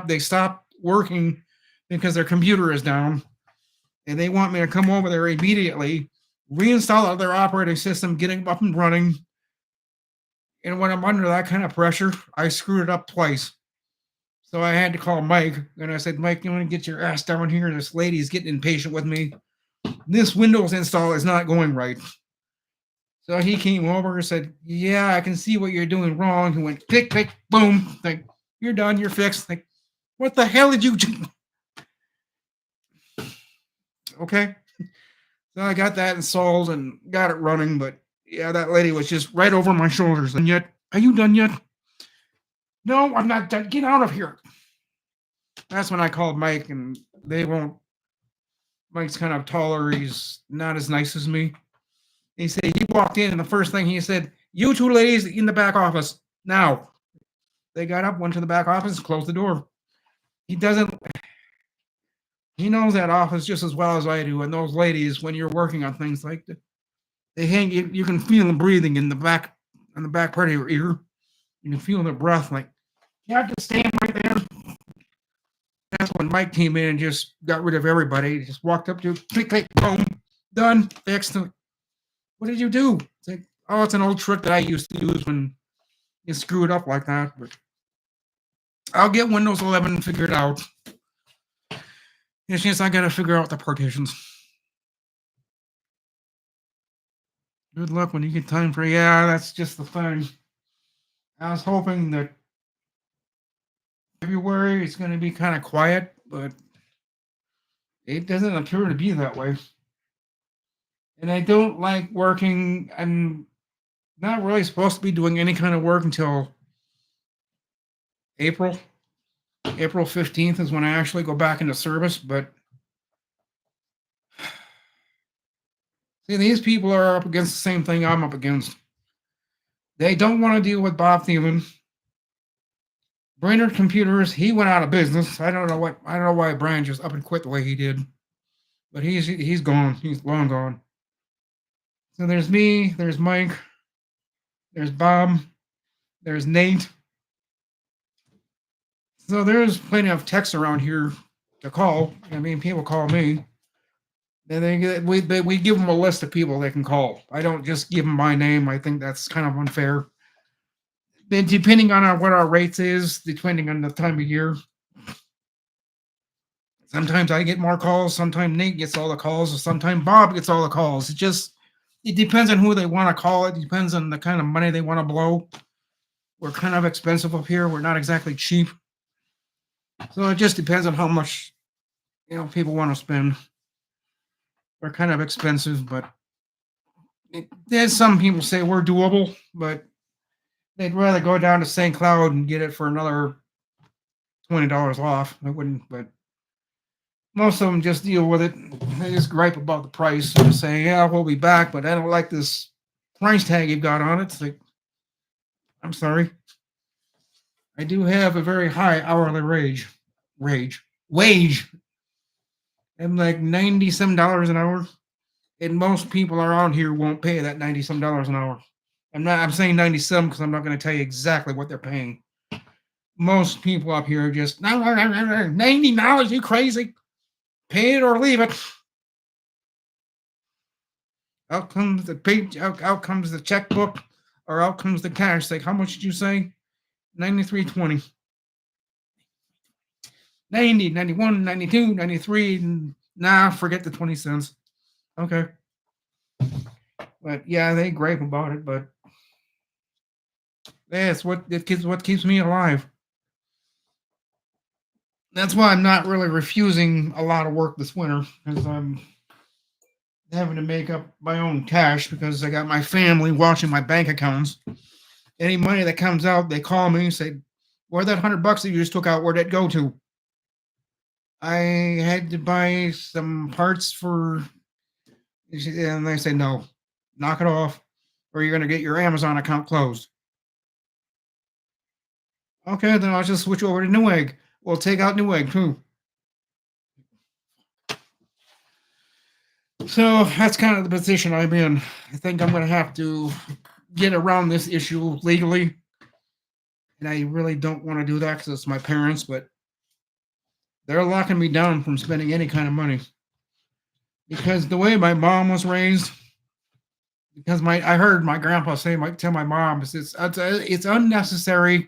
They stop working because their computer is down, and they want me to come over there immediately, reinstall their operating system, getting up and running. And when I'm under that kind of pressure, I screwed it up twice. So I had to call Mike, and I said, Mike, you want to get your ass down here? This lady's getting impatient with me. This Windows install is not going right. So he came over and said, yeah, I can see what you're doing wrong. He went, click, click, boom. Like, you're done, you're fixed. Like, what the hell did you do? Okay. So I got that installed and got it running, but yeah, that lady was just right over my shoulders. And yet, are you done yet? No, I'm not done. Get out of here. That's when I called Mike, and they won't. Mike's kind of taller. He's not as nice as me. He said he walked in, and the first thing he said, you two ladies in the back office now. They got up, went to the back office, closed the door. He doesn't. He knows that office just as well as I do. And those ladies, when you're working on things like that, they hang. You can feel them breathing in the back, on the back part of your ear. You can feel their breath. Like, you have to stand right there. That's when Mike came in and just got rid of everybody. He just walked up to, click, click, boom, done, fixed. What did you do? It's like, oh, it's an old trick that I used to use when you screw it up like that. But I'll get Windows 11 figured out. It's just I got to figure out the partitions. Good luck when you get time for. Yeah, that's just the thing. I was hoping that February is going to be kind of quiet, but it doesn't appear to be that way. And I don't like working. I'm not really supposed to be doing any kind of work until April. April 15th is when I actually go back into service, but see, these people are up against the same thing I'm up against. They don't want to deal with Bob Thielen. Brainerd Computers, he went out of business. I don't know why Brian just up and quit the way he did. But he's gone. He's long gone. So there's me, there's Mike, there's Bob, there's Nate. So there's plenty of texts around here to call. I mean, people call me. And we give them a list of people they can call. I don't just give them my name. I think that's kind of unfair. Then depending on what our rates is, depending on the time of year. Sometimes I get more calls. Sometimes Nate gets all the calls. Or sometimes Bob gets all the calls. It depends on who they want to call. It depends on the kind of money they want to blow. We're kind of expensive up here. We're not exactly cheap. So it just depends on how much, people want to spend. We're kind of expensive, but there's some people say we're doable, but they'd rather go down to St. Cloud and get it for another $20 off. I wouldn't, but most of them just deal with it. They just gripe about the price and say, yeah, we'll be back, but I don't like this price tag you've got on it. It's like, I'm sorry. I do have a very high hourly wage. I'm like $90 an hour, and most people around here won't pay that $90 an hour. I'm saying 97 because I'm not going to tell you exactly what they're paying. Most people up here are just $90. You crazy? Pay it or leave it. Out comes the page. Out comes the checkbook, or out comes the cash. Like, how much did you say? 93.20. 90, 91, 92, 93. Nah, forget the 20 cents. Okay. But yeah, they gripe about it, but that's what keeps me alive. That's why I'm not really refusing a lot of work this winter, because I'm having to make up my own cash because I got my family watching my bank accounts. Any money that comes out, they call me and say, "Where that $100 that you just took out? Where'd that go to?" I had to buy some parts for, and they say, "No, knock it off, or you're going to get your Amazon account closed." Okay, then I'll just switch over to Newegg. We'll take out Newegg too. So that's kind of the position I'm in. I think I'm going to have to get around this issue legally. And I really don't want to do that because it's my parents, but they're locking me down from spending any kind of money. Because the way my mom was raised, because I heard my grandpa tell my mom, it's unnecessary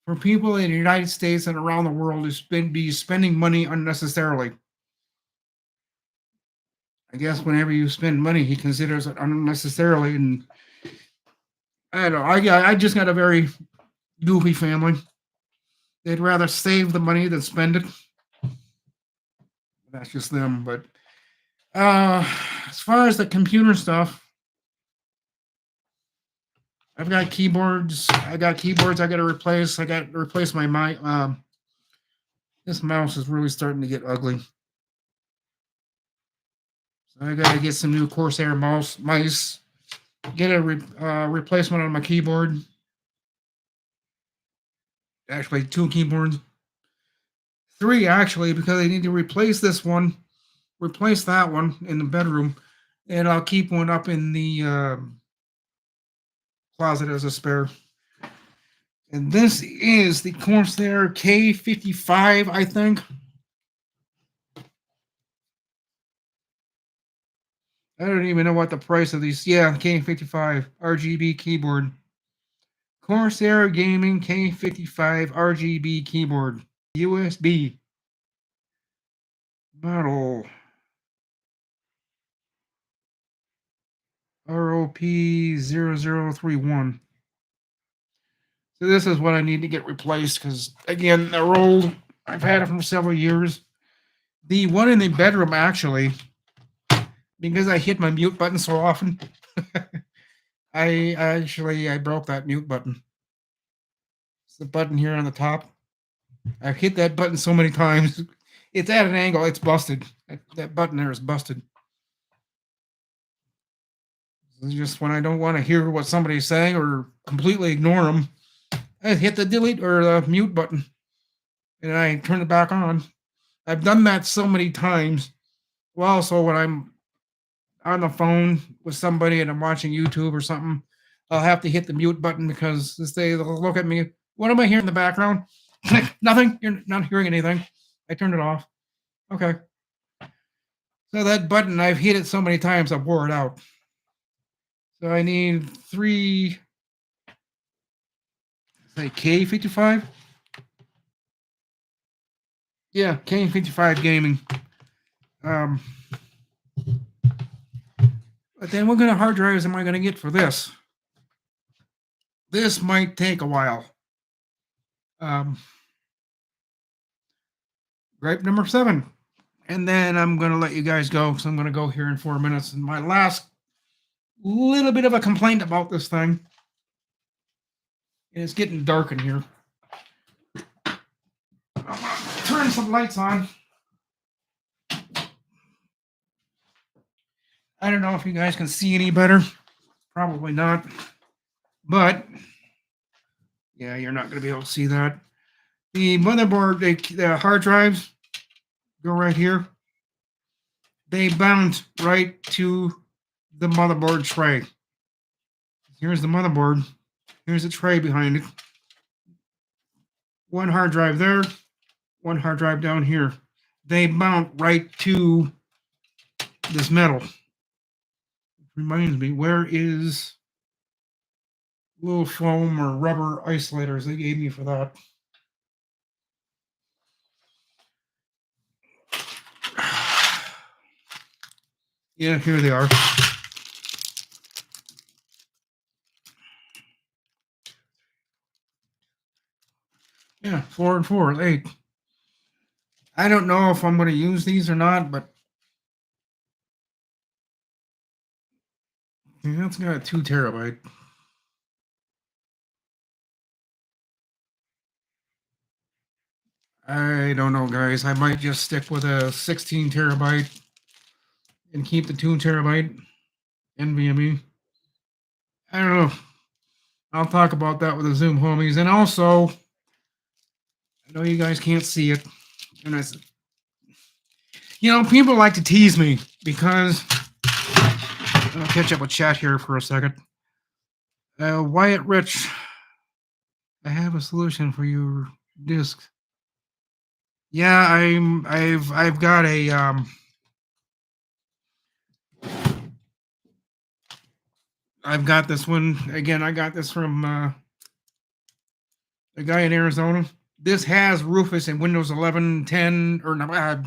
for people in the United States and around the world to be spending money unnecessarily. I guess whenever you spend money, he considers it unnecessarily, and I don't know. I just got a very goofy family. They'd rather save the money than spend it. That's just them. But as far as the computer stuff, I've got keyboards. I got keyboards I got to replace. I got to replace my mic. This mouse is really starting to get ugly. So I got to get some new Corsair mice. Get a replacement on my keyboard. Actually, 2 keyboards. 3 actually, because I need to replace this one, replace that one in the bedroom, and I'll keep one up in the closet as a spare. And this is the Corsair K55, I think. I don't even know what the price of these. Yeah, K55 RGB keyboard. Corsair Gaming K55 RGB keyboard. USB. Model ROP0031. So this is what I need to get replaced because, again, they're old. I've had it for several years. The one in the bedroom, actually, because I hit my mute button so often, I broke that mute button. It's the button here on the top. I've hit that button so many times. It's at an angle. It's busted. That button there is busted. It's just when I don't want to hear what somebody's saying or completely ignore them, I hit the delete or the mute button, and I turn it back on. I've done that so many times. Well, so when I'm on the phone with somebody and I'm watching YouTube or something, I'll have to hit the mute button because they'll look at me. What am I hearing in the background? Nothing. You're not hearing anything. I turned it off. Okay. So that button, I've hit it so many times, I wore it out. So I need 3. Say K55. Yeah, K55 gaming. But then what kind of hard drives am I going to get for this? This might take a while. Gripe number 7. And then I'm going to let you guys go because I'm going to go here in 4 minutes. And my last little bit of a complaint about this thing. It's getting dark in here. Turn some lights on. I don't know if you guys can see any better. Probably not. But Yeah, you're not going to be able to see that. The motherboard, the hard drives go right here. They bounce right to the motherboard tray. Here's the motherboard. Here's the tray behind it. One hard drive there, one hard drive down here. They mount right to this metal. Reminds me, where is little foam or rubber isolators they gave me for that? Yeah, here they are. Yeah, 4 and 4, 8. I don't know if I'm going to use these or not, but that's got a 2 terabyte. I don't know, guys. I might just stick with a 16 terabyte and keep the 2 terabyte NVMe. I don't know. I'll talk about that with the Zoom homies. And also, I know you guys can't see it. And I said, people like to tease me because I'll catch up with chat here for a second. Wyatt Rich, I have a solution for your disk. Yeah, I've got a I've got this one again. I got this from a guy in Arizona. This has Rufus and Windows 11, 10, or not.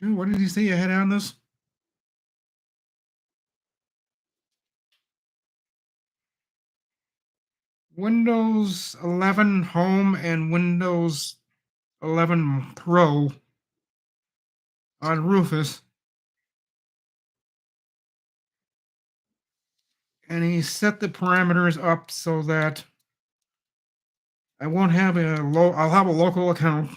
What did he say you had on this? Windows 11 Home and Windows 11 Pro on Rufus. And he set the parameters up so that I won't have I'll have a local account.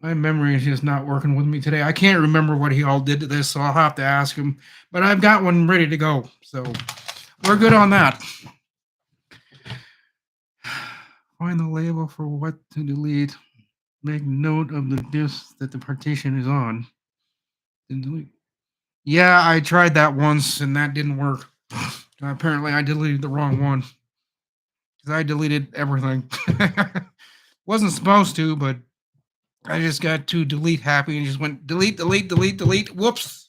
My memory is just not working with me today. I can't remember what he all did to this, so I'll have to ask him. But I've got one ready to go, so we're good on that. Find the label for what to delete. Make note of the disk that the partition is on. Delete. Yeah, I tried that once, and that didn't work. Apparently, I deleted the wrong one. Because I deleted everything. Wasn't supposed to, but I just got to delete happy and just went delete, delete, delete, delete. Whoops.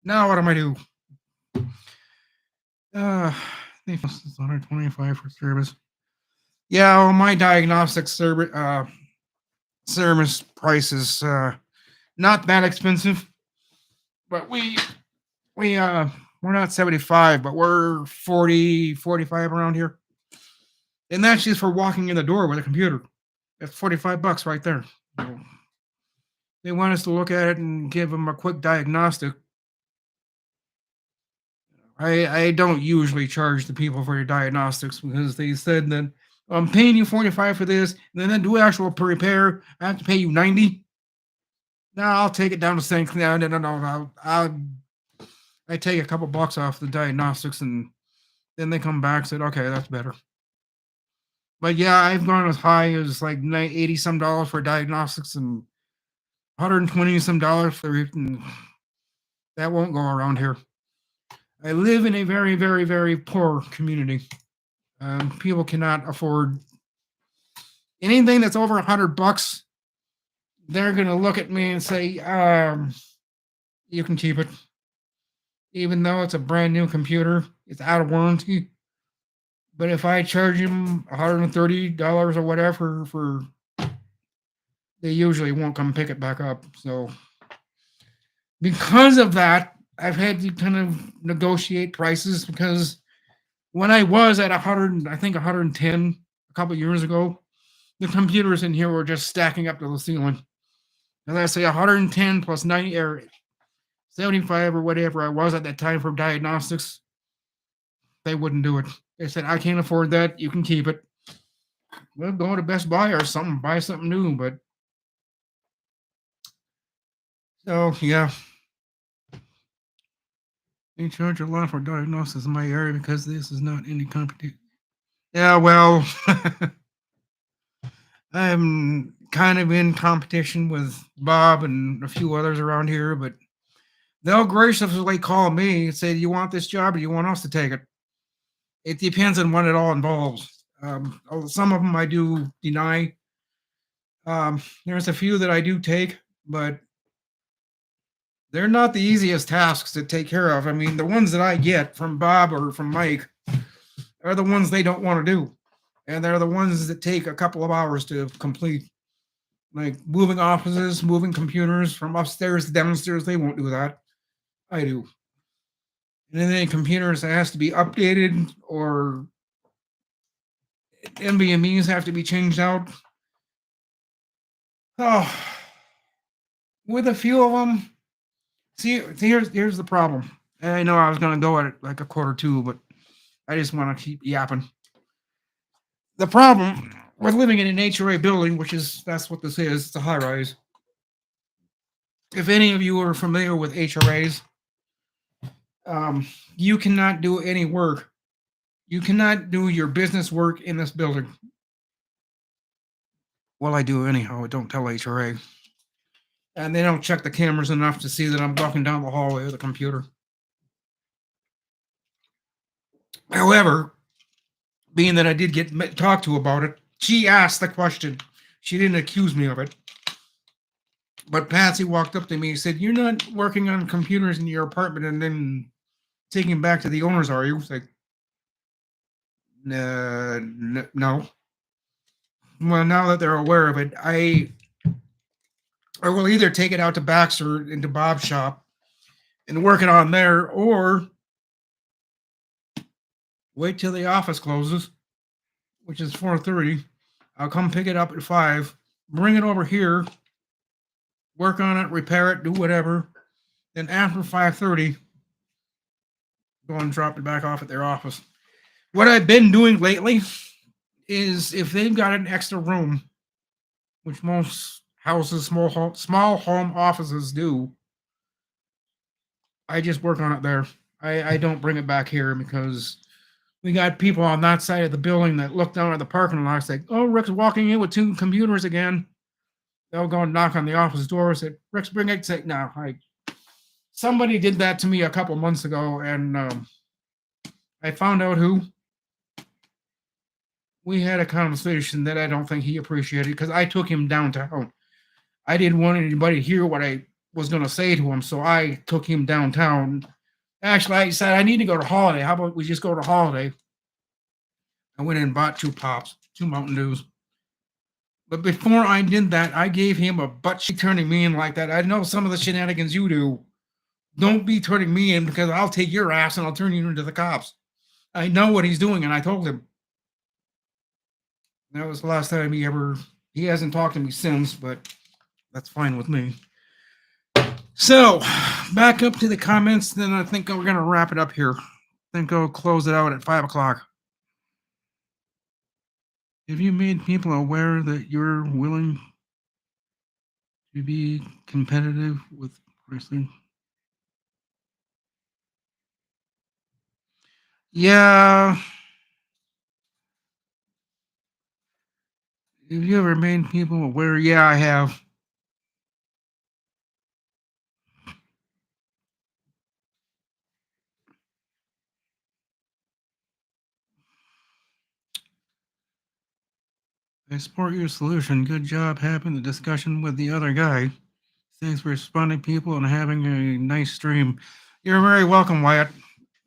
Now what am I do? I think it's 125 for service. Yeah, well, my diagnostic service price is not that expensive, but we're not 75, but we're 40, 45 around here, and that's just for walking in the door with a computer. That's $45 right there. So they want us to look at it and give them a quick diagnostic. I don't usually charge the people for your diagnostics because they said that I'm paying you 45 for this, and then do actual repair. I have to pay you 90. No, I'll take it down to saying no. I take a couple bucks off the diagnostics, and then they come back and said, okay, that's better. But yeah, I've gone as high as like $80 some for diagnostics and $120 some for it, and that won't go around here. I live in a very, very, very poor community. People cannot afford anything that's over $100. They're gonna look at me and say, "You can keep it," even though it's a brand new computer. It's out of warranty. But if I charge them $130 or whatever they usually won't come pick it back up. So because of that, I've had to kind of negotiate prices because when I was at 100, I think 110 a couple years ago, the computers in here were just stacking up to the ceiling. And I say 110 plus 90 or 75 or whatever I was at that time for diagnostics, they wouldn't do it. They said, I can't afford that. You can keep it. we'll go to Best Buy or something, buy something new. But so yeah, they charge a lot for diagnosis in my area because this is not any competition. Yeah, well, I'm kind of in competition with Bob and a few others around here, but they'll graciously call me and say, "Do you want this job or do you want us to take it?" It depends on what it all involves. Some of them I do deny. There's a few that I do take, but they're not the easiest tasks to take care of. I mean, the ones that I get from Bob or from Mike are the ones they don't want to do. And they're the ones that take a couple of hours to complete. Like moving offices, moving computers from upstairs to downstairs, they won't do that. I do. And then any computers that has to be updated or NVMEs have to be changed out. Oh, with a few of them. See, here's the problem. I know I was gonna go at it like a quarter two, but I just want to keep yapping. The problem with living in an HOA building, which is that's what this is, it's a high rise. If any of you are familiar with HOAs, you cannot do any work. You cannot do your business work in this building. Well, I do anyhow. I don't tell HRA. And they don't check the cameras enough to see that I'm walking down the hallway with a computer. However, being that I did get talked to about it, she asked the question. She didn't accuse me of it. But Patsy walked up to me and said, "You're not working on computers in your apartment and then taking them back to the owners, are you?" I was like, no. Well, now that they're aware of it, I will either take it out to Baxter into Bob's shop and work it on there, or wait till the office closes, which is 4:30. I'll come pick it up at 5, bring it over here, work on it, repair it, do whatever. Then after 5:30, go and drop it back off at their office. What I've been doing lately is if they've got an extra room, which most houses, small home offices do, I just work on it there. I don't bring it back here because we got people on that side of the building that look down at the parking lot and say, "Oh, Rick's walking in with 2 computers again." They'll go and knock on the office door and say, "Rick's bring it." Say, "No, somebody did that to me a couple months ago, and I found out who. We had a conversation that I don't think he appreciated because I took him downtown. I didn't want anybody to hear what I was going to say to him, so I took him downtown. Actually, I said, I need to go to Holiday. How about we just go to Holiday? I went and bought 2 pops, 2 Mountain Dews. But before I did that, I gave him a butt cheek turning me in like that. I know some of the shenanigans you do. Don't be turning me in because I'll take your ass and I'll turn you into the cops. I know what he's doing, and I told him. That was the last time he hasn't talked to me since, but that's fine with me. So, back up to the comments, then I think we're going to wrap it up here. I think I'll close it out at 5 o'clock. Have you made people aware that you're willing to be competitive with wrestling? Yeah. Have you ever made people aware? Yeah, I have. I support your solution. Good job having the discussion with the other guy. Thanks for responding, people, and having a nice stream. You're very welcome, Wyatt.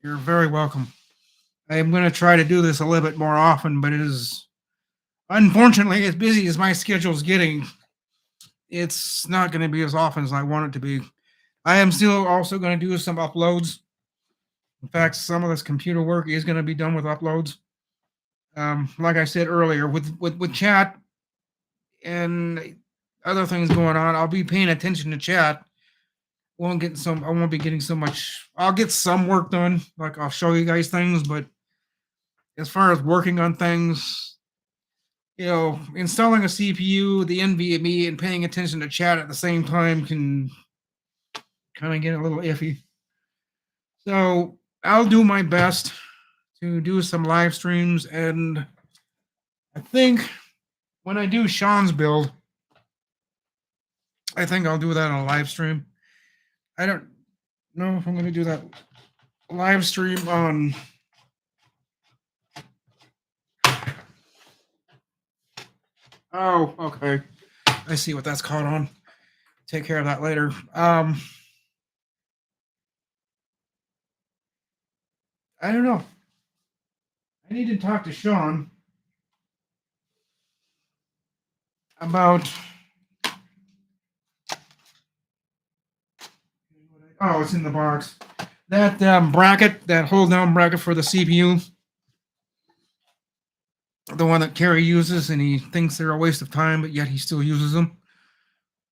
You're very welcome. I am going to try to do this a little bit more often, but it is unfortunately as busy as my schedule is getting. It's not going to be as often as I want it to be. I am still also going to do some uploads. In fact, some of this computer work is going to be done with uploads. Like I said earlier, with chat and other things going on, I'll be paying attention to chat. I won't be getting so much. I'll get some work done. Like I'll show you guys things, but as far as working on things, installing a CPU, the NVMe, and paying attention to chat at the same time can kind of get a little iffy. So I'll do my best to do some live streams, and I think when I do Sean's build, I think I'll do that on a live stream. I don't know if I'm going to do that live stream on. Oh, okay. I see what that's caught on. Take care of that later. I don't know. I need to talk to Sean about. Oh, it's in the box. That bracket, that hold down bracket for the CPU, the one that Kerry uses, and he thinks they're a waste of time, but yet he still uses them.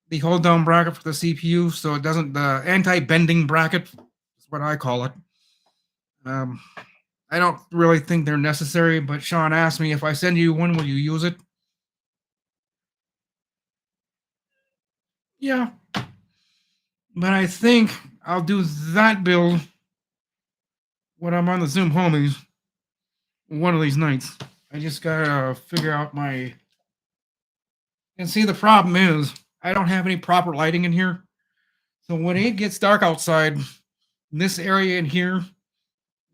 The hold down bracket for the CPU, so it doesn't, the anti bending bracket is what I call it. I don't really think they're necessary, but Sean asked me, if I send you one, will you use it? Yeah. But I think I'll do that build when I'm on the Zoom homies one of these nights. I just gotta figure out my. And see, the problem is I don't have any proper lighting in here. So when it gets dark outside, this area in here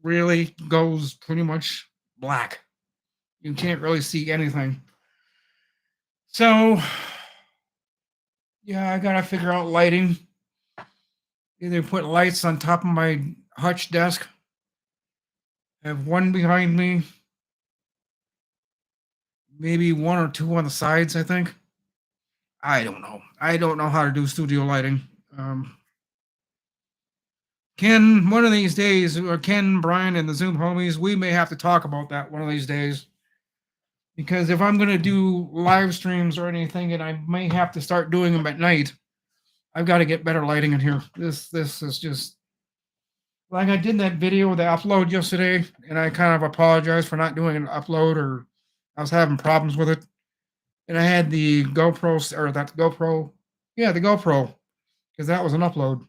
really goes pretty much black. You can't really see anything. So, yeah, I gotta figure out lighting. Either put lights on top of my hutch desk, have one behind me, maybe one or two on the sides, I think. I don't know. I don't know how to do studio lighting. Ken, one of these days, or Ken, Brian, and the Zoom homies, we may have to talk about that one of these days. Because if I'm going to do live streams or anything, and I may have to start doing them at night, I've got to get better lighting in here. This is just like I did that video, the upload yesterday, and I kind of apologized for not doing an upload, or I was having problems with it. And I had the GoPro, or that GoPro, yeah, the GoPro, because that was an upload.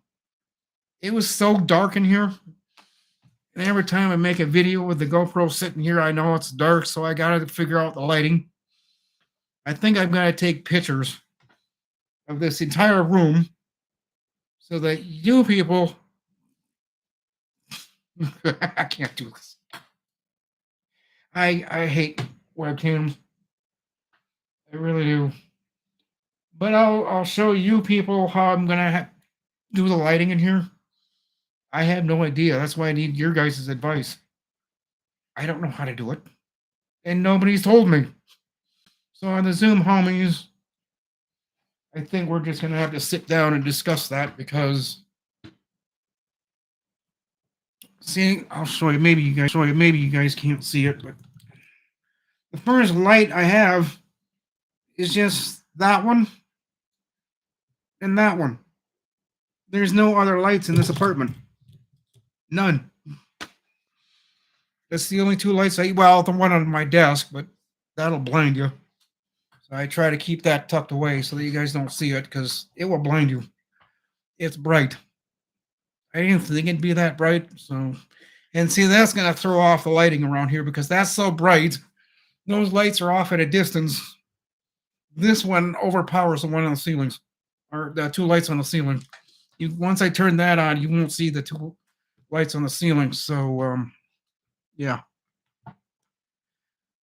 It was so dark in here. And every time I make a video with the GoPro sitting here, I know it's dark, so I got to figure out the lighting. I think I'm going to take pictures of this entire room so that you people. I can't do this. I hate webcams. I really do. But I'll show you people how I'm going to do the lighting in here. I have no idea. That's why I need your guys' advice. I don't know how to do it. And nobody's told me. So on the Zoom homies, I think we're just going to have to sit down and discuss that, because see, I'll show you. Maybe you guys can't see it, but the first light I have is just that one and that one. There's no other lights in this apartment. None. That's the only two lights well, the one on my desk, but that'll blind you. So I try to keep that tucked away so that you guys don't see it, because it will blind you. It's bright. I didn't think it'd be that bright. So, and see, that's going to throw off the lighting around here, because that's so bright. Those lights are off at a distance. This one overpowers the one on the ceilings, or the two lights on the ceiling. Once I turn that on, you won't see the two lights on the ceiling. So, yeah.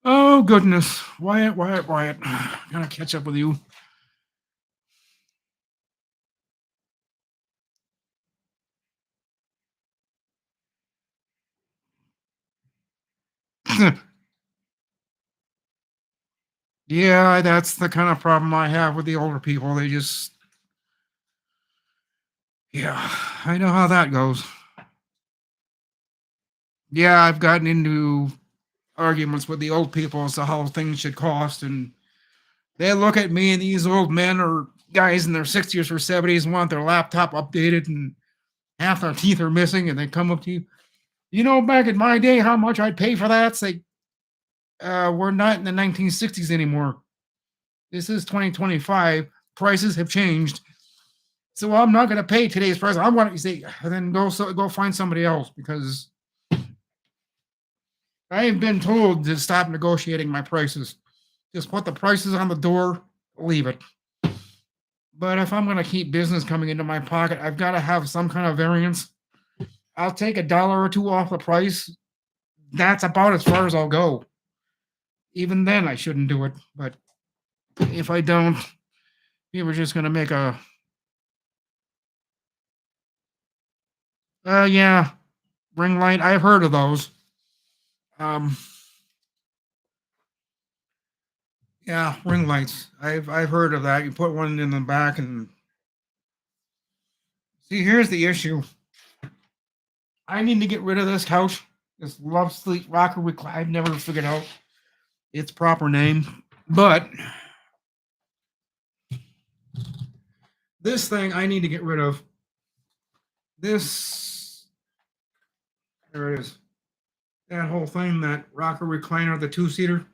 Oh, goodness. Wyatt. Gotta catch up with you. Yeah, that's the kind of problem I have with the older people. They just, yeah, I know how that goes. Yeah, I've gotten into arguments with the old people as to how things should cost, and they look at me, and these old men or guys in their 60s or 70s want their laptop updated, and half their teeth are missing, and they come up to you, back in my day, how much I'd pay for that? Say, we're not in the 1960s anymore. This is 2025. Prices have changed. So I'm not going to pay today's price. I want to say, then go find somebody else because I've been told to stop negotiating my prices. Just put the prices on the door, leave it. But if I'm going to keep business coming into my pocket, I've got to have some kind of variance. I'll take $1 or $2 off the price. That's about as far as I'll go. Even then, I shouldn't do it. But if I don't, people are just going to make a. Yeah, ring light. I've heard of those. Yeah, ring lights. I've heard of that. You put one in the back and see. Here's the issue. I need to get rid of this couch. This Love Sleep Rocker Recline. I've never figured out its proper name, but this thing I need to get rid of. This. There it is. That whole thing, that rocker recliner, the 2-seater.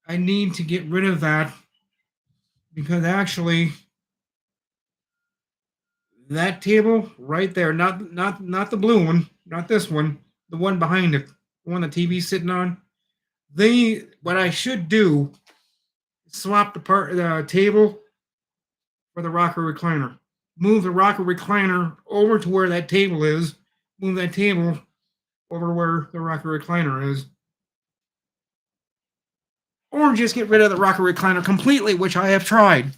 I need to get rid of that because actually that table right there, not the blue one, not this one, the one behind it, the one the TV's sitting on. What I should do is swap the table for the rocker recliner. Move the rocker recliner over to where that table is. Move that table over where the rocker recliner is. Or just get rid of the rocker recliner completely, which I have tried.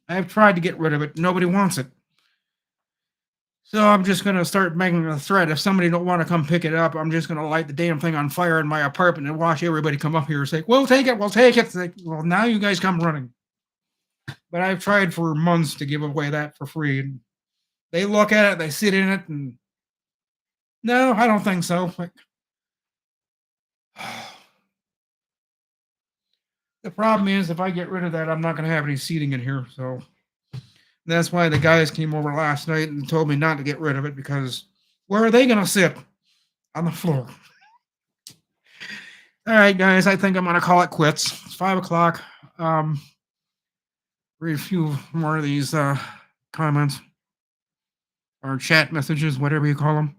I have tried to get rid of it. Nobody wants it. So I'm just going to start making a threat. If somebody don't want to come pick it up, I'm just going to light the damn thing on fire in my apartment and watch everybody come up here and say, we'll take it, we'll take it. It's like, well, now you guys come running. But I've tried for months to give away that for free. And they look at it, they sit in it, and no, I don't think so. Like, the problem is if I get rid of that, I'm not going to have any seating in here. So that's why the guys came over last night and told me not to get rid of it because where are they going to sit? On the floor. All right, guys, I think I'm going to call it quits. It's 5 o'clock. Read a few more of these comments or chat messages, whatever you call them.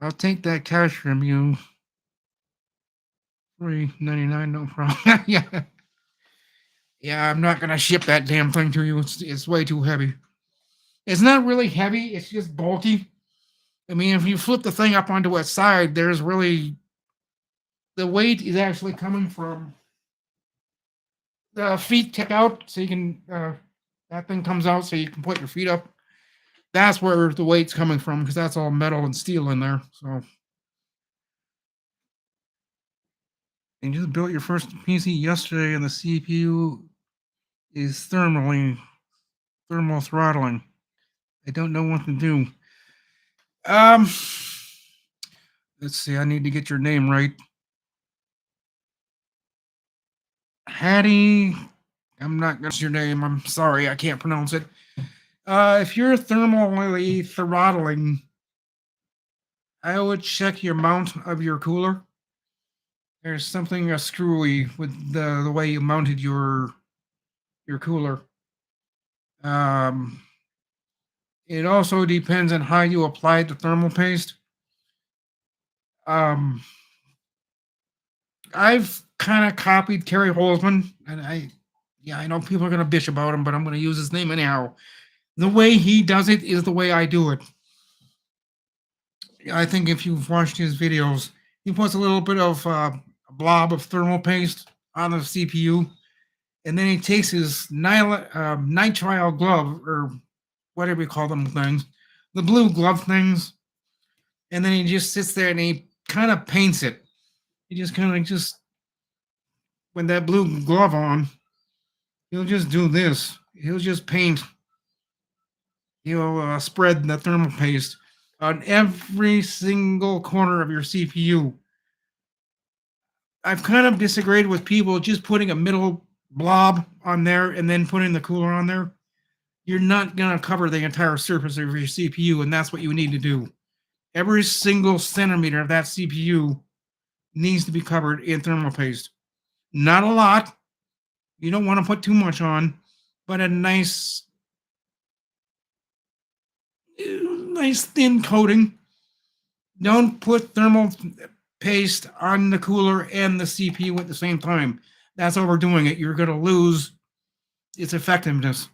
I'll take that cash from you. $3.99, no problem. Yeah. Yeah, I'm not going to ship that damn thing to you. It's way too heavy. It's not really heavy. It's just bulky. I mean, if you flip the thing up onto its side, there's really... The weight is actually coming from the feet kick out, so you can... that thing comes out so you can put your feet up. That's where the weight's coming from, because that's all metal and steel in there, so... You just built your first PC yesterday, and the CPU is thermal throttling. I don't know what to do. Let's see. I need to get your name right. Hattie. I'm not gonna your name. I'm sorry. I can't pronounce it. If you're thermally throttling, I would check your mount of your cooler. There's something screwy with the way you mounted your cooler. It also depends on how you applied the thermal paste. I've kind of copied Kerry Holzman, and I know people are going to bitch about him, but I'm going to use his name anyhow. The way he does it is the way I do it. I think if you've watched his videos, he puts a little bit of a blob of thermal paste on the CPU, and then he takes his nitrile glove, or whatever you call them things, the blue glove things, and then he just sits there and he kind of paints it. He just kind of when that blue glove on, he'll just do this. He'll just paint. He'll spread the thermal paste on every single corner of your CPU. I've kind of disagreed with people just putting a middle blob on there and then putting the cooler on there. You're not going to cover the entire surface of your CPU, and that's what you need to do. Every single centimeter of that CPU needs to be covered in thermal paste. Not a lot. You don't want to put too much on, but a nice thin coating. Don't put thermal paste on the cooler and the CPU at the same time. That's overdoing it. You're going to lose its effectiveness.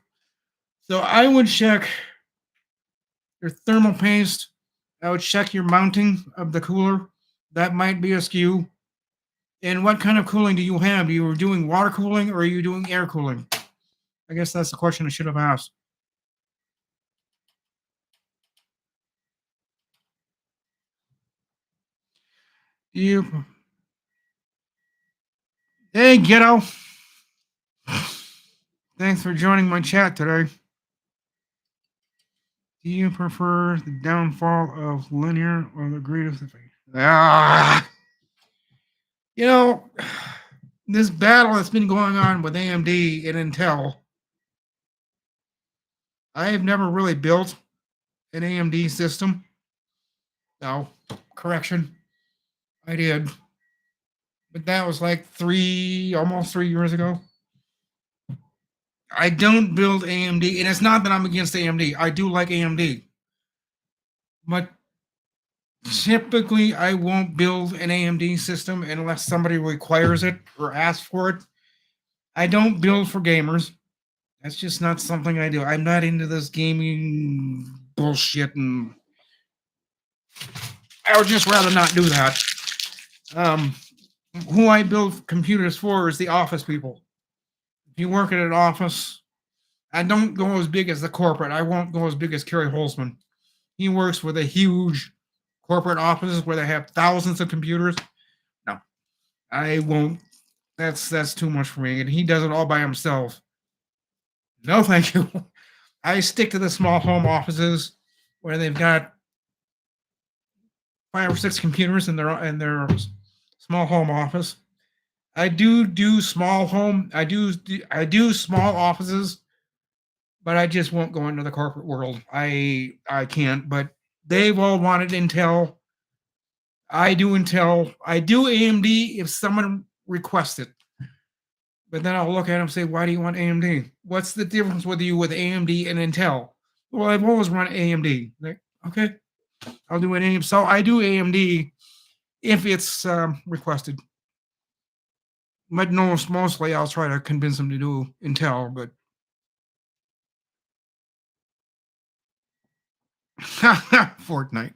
So I would check your thermal paste. I would check your mounting of the cooler. That might be askew. And what kind of cooling do you have? Are you doing water cooling or are you doing air cooling? I guess that's the question I should have asked. You. Hey, ghetto. Thanks for joining my chat today. Do you prefer the downfall of linear or the greatest effect? You know, this battle that's been going on with AMD and Intel, I have never really built an AMD system. No, correction, I did. But that was like almost 3 years ago. I don't build AMD, and it's not that I'm against AMD. I do like AMD. But typically, I won't build an AMD system unless somebody requires it or asks for it. I don't build for gamers. That's just not something I do. I'm not into this gaming bullshit, and I would just rather not do that. Who I build computers for is the office people. If you work at an office, I don't go as big as the corporate. I won't go as big as Kerry Holzman. He works with a huge corporate offices where they have thousands of computers. No, I won't. That's too much for me. And he does it all by himself. No, thank you. I stick to the small home offices where they've got 5 or 6 computers in their small home office. I do small home. I do small offices, but I just won't go into the corporate world. I can't. But they've all wanted Intel. I do Intel. I do AMD if someone requests it. But then I'll look at them and say, why do you want AMD? What's the difference with you with AMD and Intel? Well, I've always run AMD. Like, okay, I'll do an AMD. So I do AMD if it's requested. But no, mostly I'll try to convince them to do Intel. But Fortnite.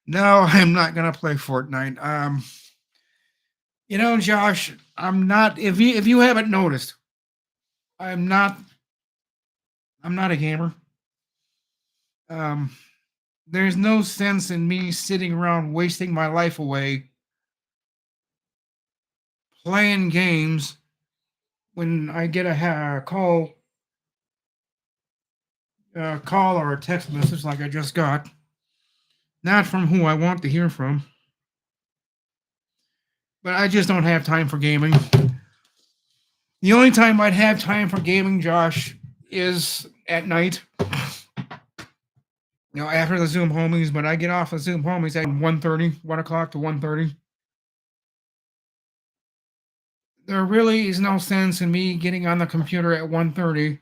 No, I'm not gonna play Fortnite. You know, Josh, I'm not. If you haven't noticed, I'm not a gamer. There's no sense in me sitting around wasting my life away playing games when I get a call or a text message like I just got, not from who I want to hear from. But I just don't have time for gaming. The only time I'd have time for gaming, Josh, is at night. You know, after the Zoom homies, but I get off the Zoom homies at 1 o'clock to 1:30. There really is no sense in me getting on the computer at 1:30,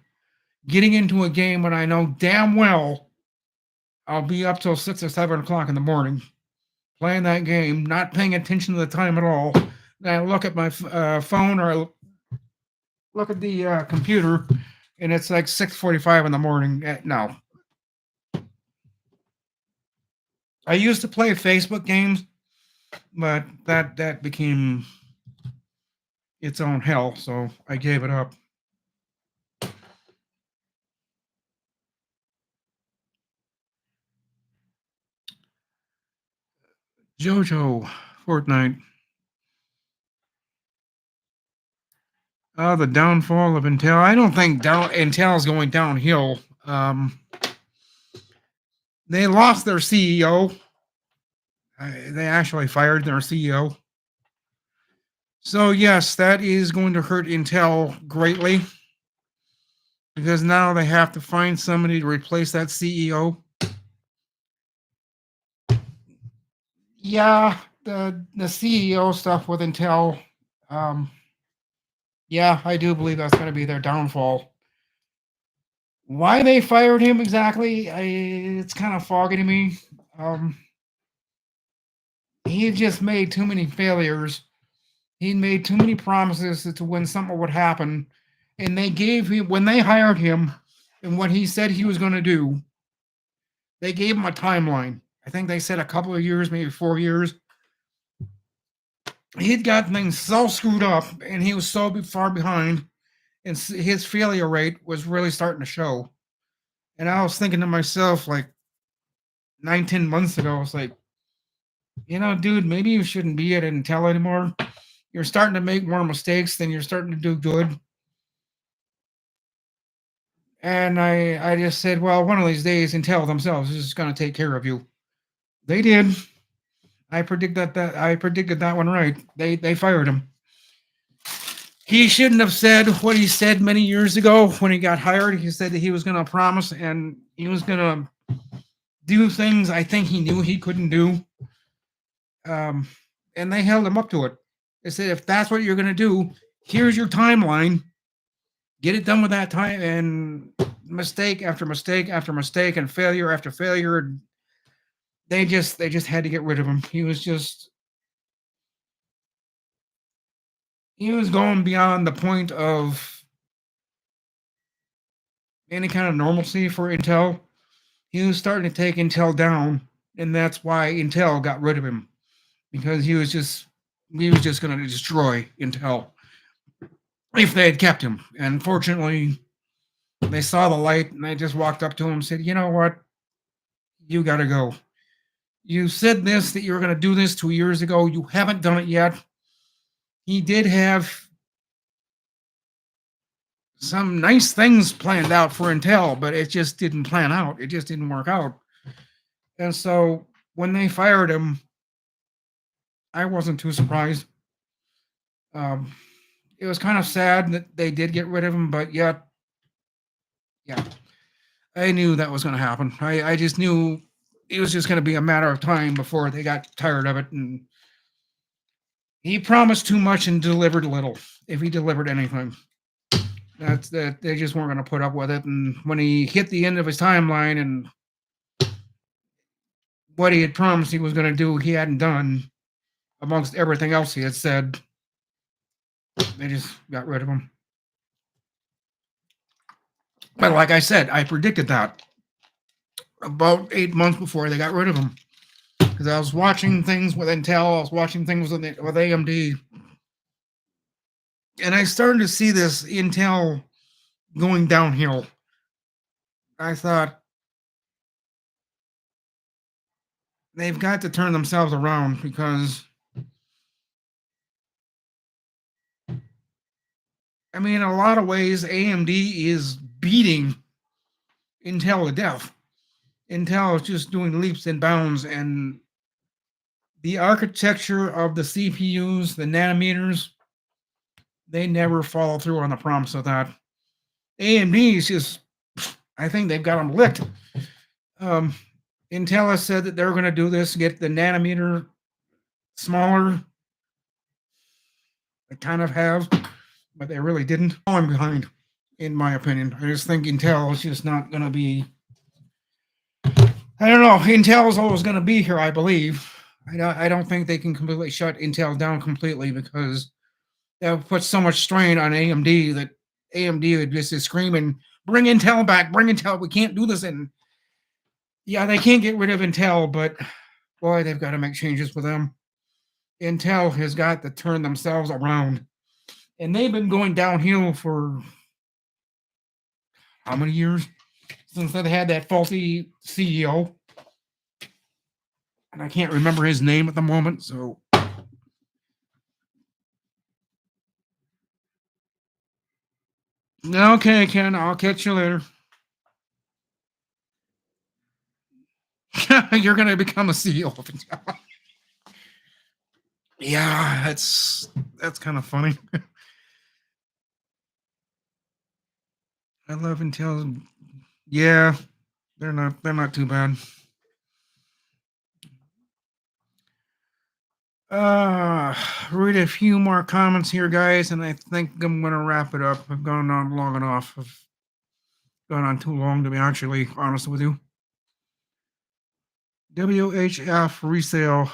getting into a game when I know damn well I'll be up till 6 or 7 o'clock in the morning playing that game, not paying attention to the time at all. Then I look at my phone or I look at the computer, and it's like 6:45 in the morning. No. I used to play Facebook games, but that became its own hell, so I gave it up. Jojo, Fortnite. The downfall of Intel. I don't think Intel is going downhill. They lost their CEO. They actually fired their CEO. So yes, that is going to hurt Intel greatly because now they have to find somebody to replace that CEO. Yeah, the CEO stuff with Intel, um, yeah, I do believe that's going to be their downfall. Why they fired him exactly, it's kind of foggy to me. He just made too many failures. He made too many promises as to when something would happen, and they gave him when they hired him and what he said he was going to do. They gave him a timeline. I think they said a couple of years, maybe 4 years. He'd got things so screwed up, and he was so far behind, and his failure rate was really starting to show. And I was thinking to myself, like 9, 10 months ago, I was like, dude, maybe you shouldn't be at Intel anymore. You're starting to make more mistakes than you're starting to do good. And I just said, well, one of these days, Intel themselves is just going to take care of you. They did. I predicted that one right. They fired him. He shouldn't have said what he said many years ago when he got hired. He said that he was going to promise and he was going to do things I think he knew he couldn't do. And they held him up to it. They said, if that's what you're going to do, here's your timeline. Get it done with that time. And mistake after mistake after mistake and failure after failure. They just had to get rid of him. He was going beyond the point of any kind of normalcy for Intel. He was starting to take Intel down, and that's why Intel got rid of him, because he was just going to destroy Intel if they had kept him. And fortunately, they saw the light, and they just walked up to him and said, you know what? You got to go. You said this, that you were going to do this 2 years ago. You haven't done it yet. He did have some nice things planned out for Intel, but it just didn't plan out. It just didn't work out. And so when they fired him, I wasn't too surprised. It was kind of sad that they did get rid of him, but yet, yeah, I knew that was going to happen. I just knew it was just going to be a matter of time before they got tired of it. And he promised too much and delivered little, if he delivered anything. That's that they just weren't going to put up with it. And when he hit the end of his timeline and what he had promised he was going to do, he hadn't done, amongst everything else he had said, they just got rid of him. But like I said, I predicted that about 8 months before they got rid of him, because I was watching things with Intel, I was watching things with AMD, and I started to see this Intel going downhill. I thought, they've got to turn themselves around, because I mean, in a lot of ways, AMD is beating Intel to death. Intel is just doing leaps and bounds, and the architecture of the CPUs, the nanometers, they never follow through on the promise of that. AMD is just, I think they've got them licked. Intel has said that they're going to do this, get the nanometer smaller. They kind of have, but they really didn't. I'm behind, in my opinion. I just think Intel is just not going to be. I don't know. Intel is always going to be here, I believe. I don't think they can completely shut Intel down completely, because that would put so much strain on AMD that AMD would just screaming, bring Intel back, bring Intel. We can't do this. And yeah, they can't get rid of Intel, but boy, they've got to make changes with them. Intel has got to turn themselves around. And they've been going downhill for how many years? Since they had that faulty CEO. And I can't remember his name at the moment, so. Okay, Ken, I'll catch you later. You're going to become a CEO of Intel. Yeah, that's kind of funny. I love Intel. Yeah, they're not too bad. Read a few more comments here, guys, and I think I'm gonna wrap it up. I've gone on long enough. I've gone on too long to be actually honest with you. WHF resale.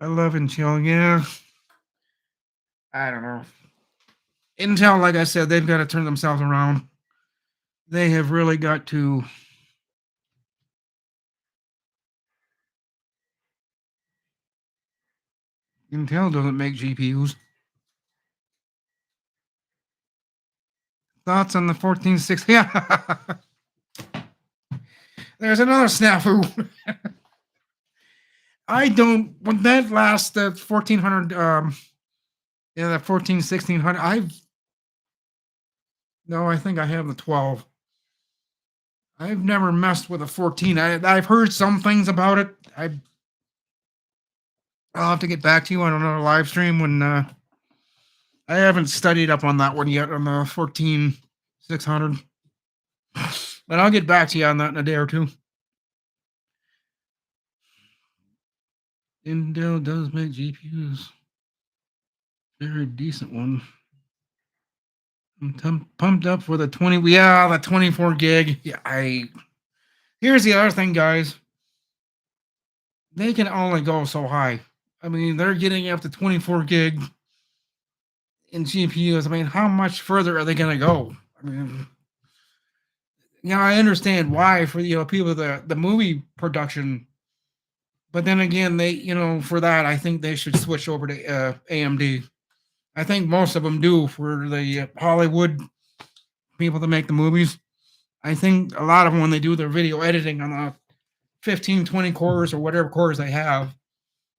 I love Intel. Yeah, I don't know. Intel, like I said, they've got to turn themselves around. They have really got to. Intel doesn't make GPUs. Thoughts on the 1460? Yeah. There's another snafu. I don't. When that last 1400, yeah, that 14 1600. No, I think I have the 12. I've never messed with a 14. I've heard some things about it. I'll have to get back to you on another live stream when I haven't studied up on that one yet on the 14 600. But I'll get back to you on that in a day or two. Intel does make GPUs. Very decent one. I'm pumped up for the 20. Yeah, the 24 gig. Yeah, here's the other thing, guys. They can only go so high. I mean, they're getting up to 24 gig in GPUs. I mean, how much further are they going to go? I mean, I understand why for people the movie production, but then again, they for that I think they should switch over to AMD. I think most of them do for the Hollywood people that make the movies. I think a lot of them when they do their video editing on the 15, 20 cores or whatever cores they have,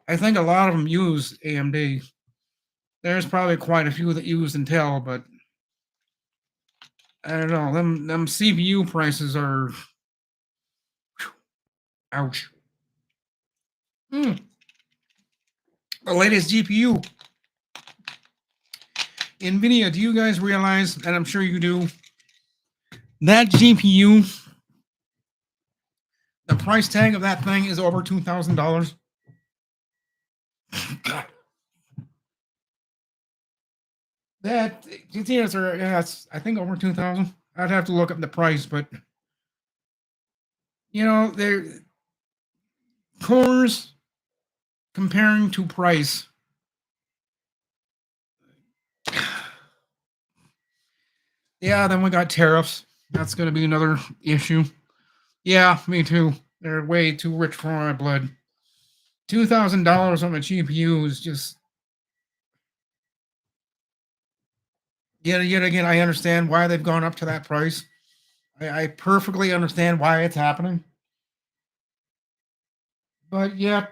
I think a lot of them use AMD. There's probably quite a few that use Intel, but I don't know. Them CPU prices are ouch. The latest GPU. NVIDIA, do you guys realize, and I'm sure you do, that GPU, the price tag of that thing is over $2,000? That GTS are, it's I think over 2,000. I'd have to look up the price, but they're cores comparing to price. Yeah, then we got tariffs. That's going to be another issue. Yeah, me too. They're way too rich for my blood. $2,000 on a GPU is just. Yet again, I understand why they've gone up to that price. I perfectly understand why it's happening. But yeah,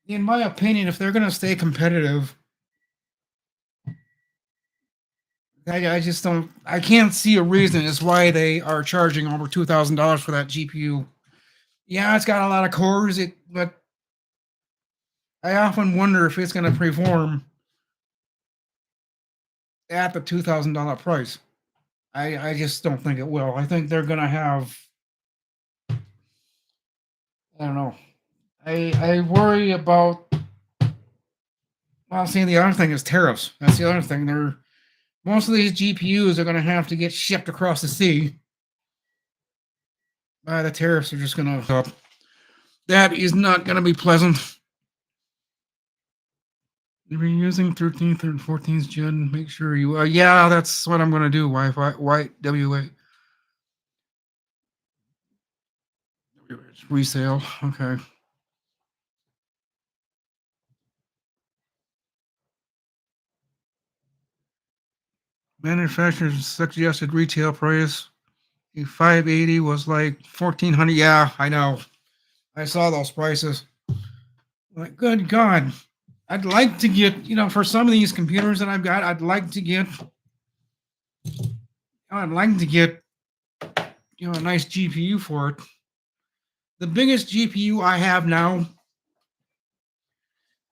in my opinion, if they're going to stay competitive, I just don't. I can't see a reason as why they are charging over $2,000 for that GPU. Yeah, it's got a lot of cores, but I often wonder if it's going to perform at the $2,000 price. I just don't think it will. I think they're going to have. I don't know. I worry about. Well, see, the other thing is tariffs. That's the other thing. Most of these GPUs are going to have to get shipped across the sea. The tariffs are just going to up. That is not going to be pleasant. If you're using 13th or 14th gen, make sure you. Yeah, that's what I'm going to do. Wi-Fi, WA. Resale. Okay. Manufacturer's suggested retail price. 580 was like 1,400. Yeah, I know. I saw those prices. Like, good God. I'd like to get, for some of these computers that I've got, I'd like to get a nice GPU for it. The biggest GPU I have now,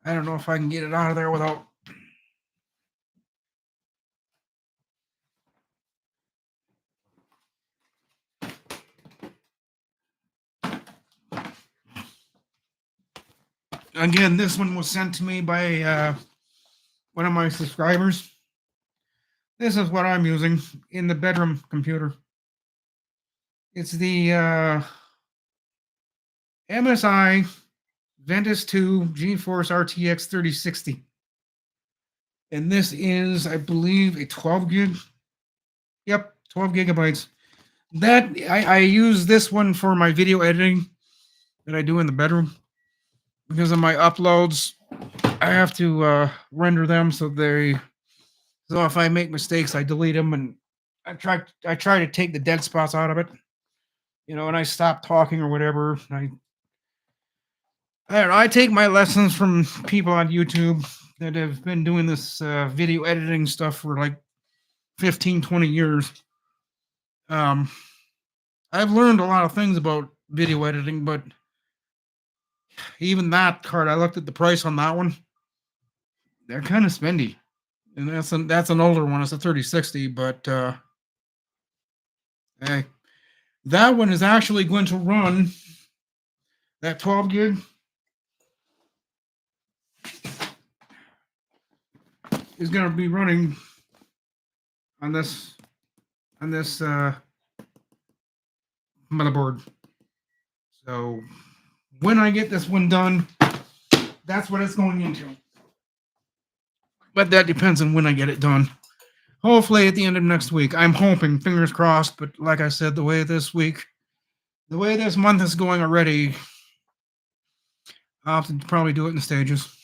I don't know if I can get it out of there without. Again, this one was sent to me by one of my subscribers. This is what I'm using in the bedroom computer. It's the MSI Ventus 2 GeForce RTX 3060. And this is, I believe, a 12 gig. Yep, 12 gigabytes. That I use this one for my video editing that I do in the bedroom. Because of my uploads, I have to render them so if I make mistakes, I delete them, and I try to take the dead spots out of it. And I stop talking or whatever. I don't know, I take my lessons from people on YouTube that have been doing this video editing stuff for like 15, 20 years. I've learned a lot of things about video editing, but even that card, I looked at the price on that one. They're kind of spendy. And that's an older one. It's a 3060, but hey, that one is actually going to run that 12 gig. Is going to be running on this motherboard. So when I get this one done, that's what it's going into. But that depends on when I get it done. Hopefully at the end of next week. I'm hoping, fingers crossed. But like I said, the way this month is going already, I'll have to probably do it in stages.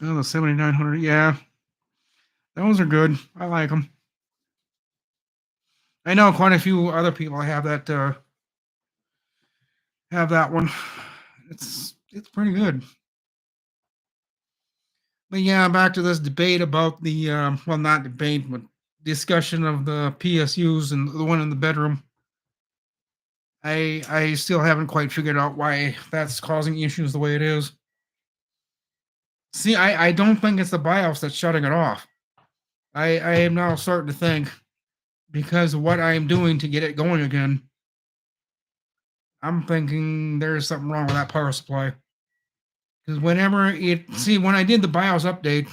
Oh, the 7900, yeah. Those are good. I like them. I know quite a few other people have that one. It's pretty good. But yeah, back to this debate about the well, not debate, but discussion of the PSUs and the one in the bedroom. I still haven't quite figured out why that's causing issues the way it is. See, I don't think it's the BIOS that's shutting it off. I am now starting to think, because of what I am doing to get it going again, I'm thinking there's something wrong with that power supply. Because when I did the BIOS update,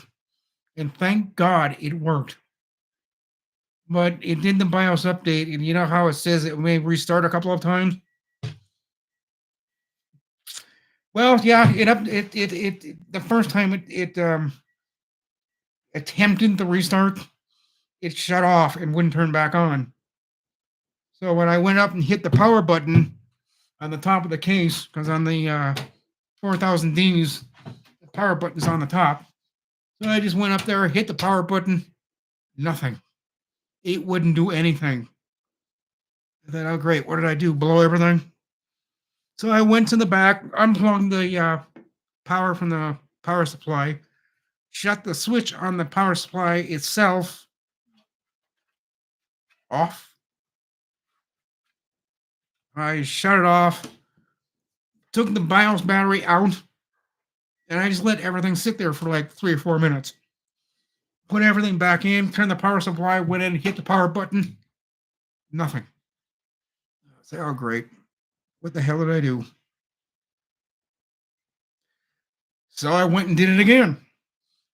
and thank God it worked. But it did the BIOS update, and you know how it says it may restart a couple of times? Well, yeah, the first time it attempted to restart, it shut off and wouldn't turn back on. So when I went up and hit the power button on the top of the case, because on the 4000Ds, the power button is on the top. So I just went up there, hit the power button, nothing. It wouldn't do anything. I thought, oh great, what did I do? Blow everything? So I went to the back, unplugged the power from the power supply, shut the switch on the power supply itself off. I shut it off, took the BIOS battery out, and I just let everything sit there for like 3 or 4 minutes. Put everything back in, turned the power supply, went in, hit the power button. Nothing. I say, oh great. What the hell did I do? So I went and did it again.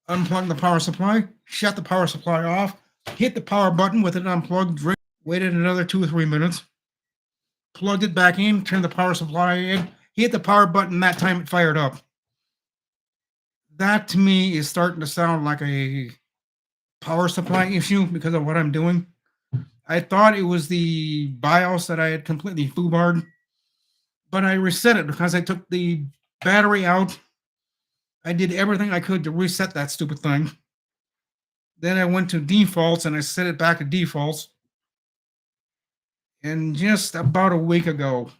Unplugged the power supply, shut the power supply off, hit the power button with it unplugged, waited another 2 or 3 minutes, plugged it back in, turned the power supply in, hit the power button, that time it fired up. That to me is starting to sound like a power supply issue because of what I'm doing. I thought it was the BIOS that I had completely foobarred, but I reset it because I took the battery out. I did everything I could to reset that stupid thing. Then I went to defaults and I set it back to defaults. And just about a week ago,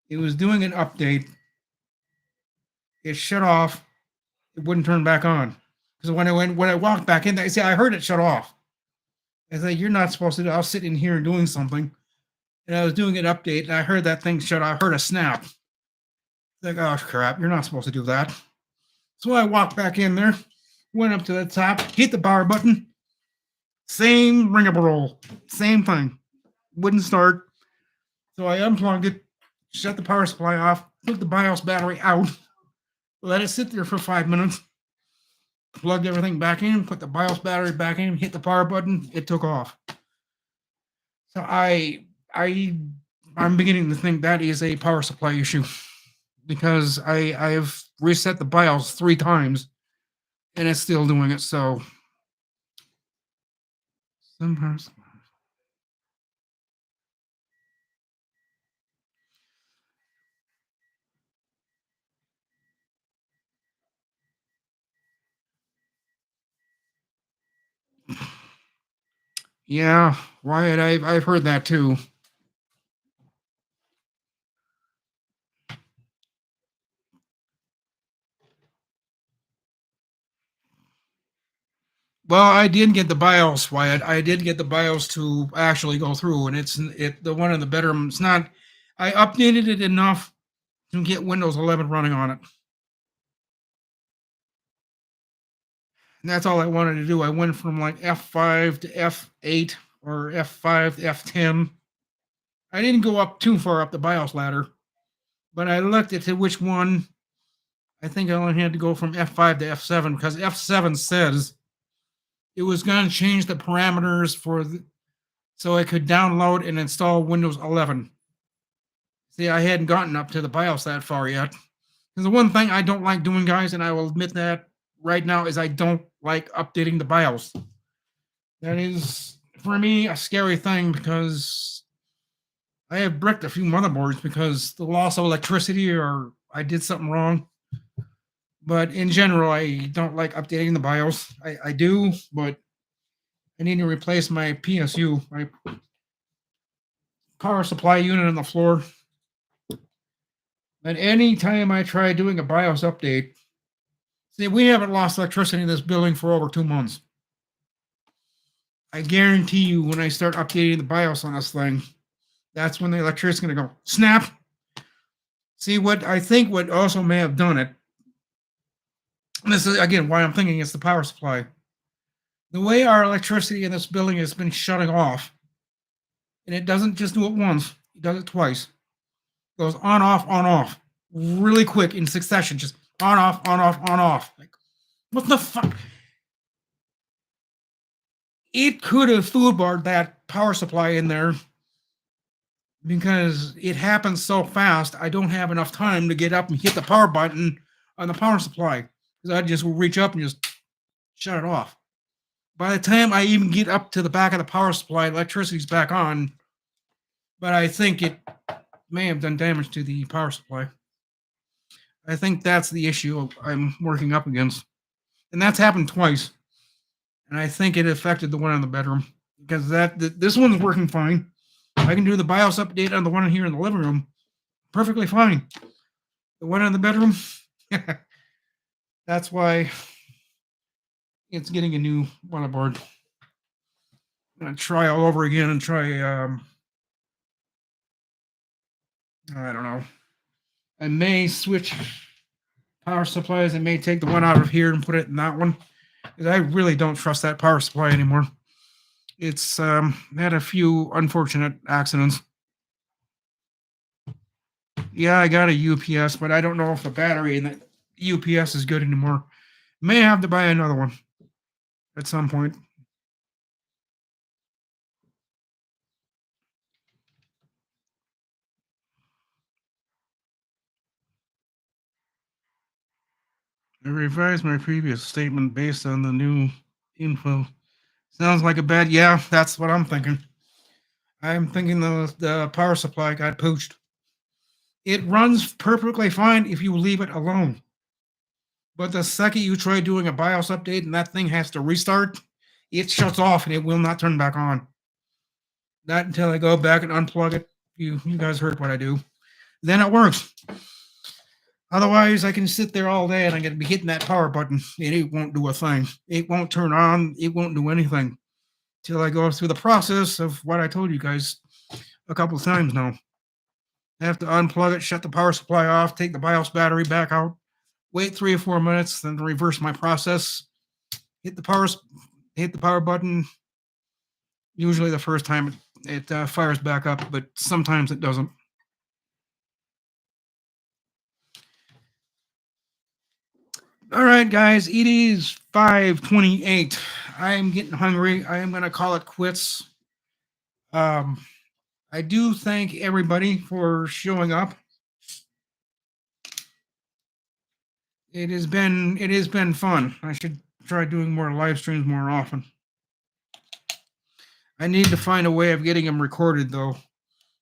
it was doing an update. It shut off. It wouldn't turn back on. Because when I walked back in, I heard it shut off. I said, you're not supposed to do. I was sitting here doing something, and I was doing an update, and I heard that thing shut off. I heard a snap. Like, oh crap, you're not supposed to do that. So I walked back in there, Went up to the top, hit the power button. Same rigmarole. Same thing. Wouldn't start. So I unplugged it, shut the power supply off, took the BIOS battery out, let it sit there for 5 minutes, plugged everything back in, put the BIOS battery back in, hit the power button, it took off. So I'm beginning to think that is a power supply issue because I've reset the BIOS 3 times and it's still doing it. So sometimes, yeah, Wyatt, I've heard that too. Well, I did get the BIOS, Wyatt. I did get the BIOS to actually go through, and it's the one in the bedroom. It's not. I updated it enough to get Windows 11 running on it. And that's all I wanted to do. I went from like F5 to F8 or F5 to F10. I didn't go up too far up the BIOS ladder, but I looked at which one. I think I only had to go from F5 to F7 because F7 says it was going to change the parameters so I could download and install Windows 11. See, I hadn't gotten up to the BIOS that far yet. Because the one thing I don't like doing, guys, and I will admit that right now, is I don't like updating the BIOS. That is, for me, a scary thing because I have bricked a few motherboards because the loss of electricity or I did something wrong. But in general, I don't like updating the BIOS. I do, but I need to replace my PSU, my power supply unit on the floor. And any time I try doing a BIOS update, see, we haven't lost electricity in this building for over 2 months. I guarantee you, when I start updating the BIOS on this thing, that's when the electricity is going to go snap. See, what I think what also may have done it, and this is again why I'm thinking it's the power supply. The way our electricity in this building has been shutting off, and it doesn't just do it once, it does it twice. It goes on, off, really quick in succession, just on, off, on, off, on, off. Like, what the fuck? It could have foodbarred that power supply in there because it happens so fast. I don't have enough time to get up and hit the power button on the power supply because I just will reach up and just shut it off. By the time I even get up to the back of the power supply, electricity's back on. But I think it may have done damage to the power supply. I think that's the issue I'm working up against. And that's happened twice. And I think it affected the one in the bedroom because this one's working fine. I can do the BIOS update on the one here in the living room perfectly fine. The one in the bedroom, that's why it's getting a new motherboard. I'm gonna try all over again and try. I don't know. I may switch power supplies. I may take the one out of here and put it in that one because I really don't trust that power supply anymore. It's had a few unfortunate accidents. Yeah, I got a UPS, but I don't know if the battery in the UPS is good anymore. May have to buy another one at some point. I revised my previous statement based on the new info. Sounds like a bad. Yeah, that's what I'm thinking. I'm thinking the power supply got poached. It runs perfectly fine if you leave it alone. But the second you try doing a BIOS update and that thing has to restart, it shuts off and it will not turn back on. Not until I go back and unplug it. You guys heard what I do. Then it works. Otherwise, I can sit there all day and I'm going to be hitting that power button and it won't do a thing. It won't turn on. It won't do anything till I go through the process of what I told you guys a couple of times now. I have to unplug it, shut the power supply off, take the BIOS battery back out, wait 3 or 4 minutes, then reverse my process, hit the power button. Usually the first time it fires back up, but sometimes it doesn't. All right, guys, it is 5:28. I am getting hungry. I am going to call it quits. I do thank everybody for showing up. It has been fun. I should try doing more live streams more often. I need to find a way of getting them recorded, though.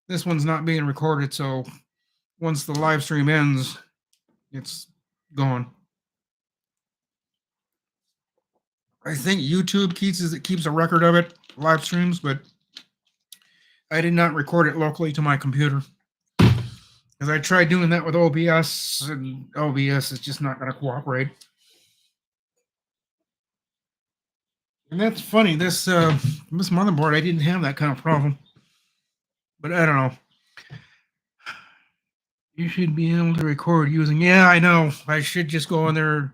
This one's not being recorded, so once the live stream ends, it's gone. I think YouTube keeps a record of it, live streams, but I did not record it locally to my computer. Because I tried doing that with OBS, and OBS is just not going to cooperate. And that's funny. This motherboard, I didn't have that kind of problem. But I don't know. You should be able to record using... Yeah, I know. I should just go in there.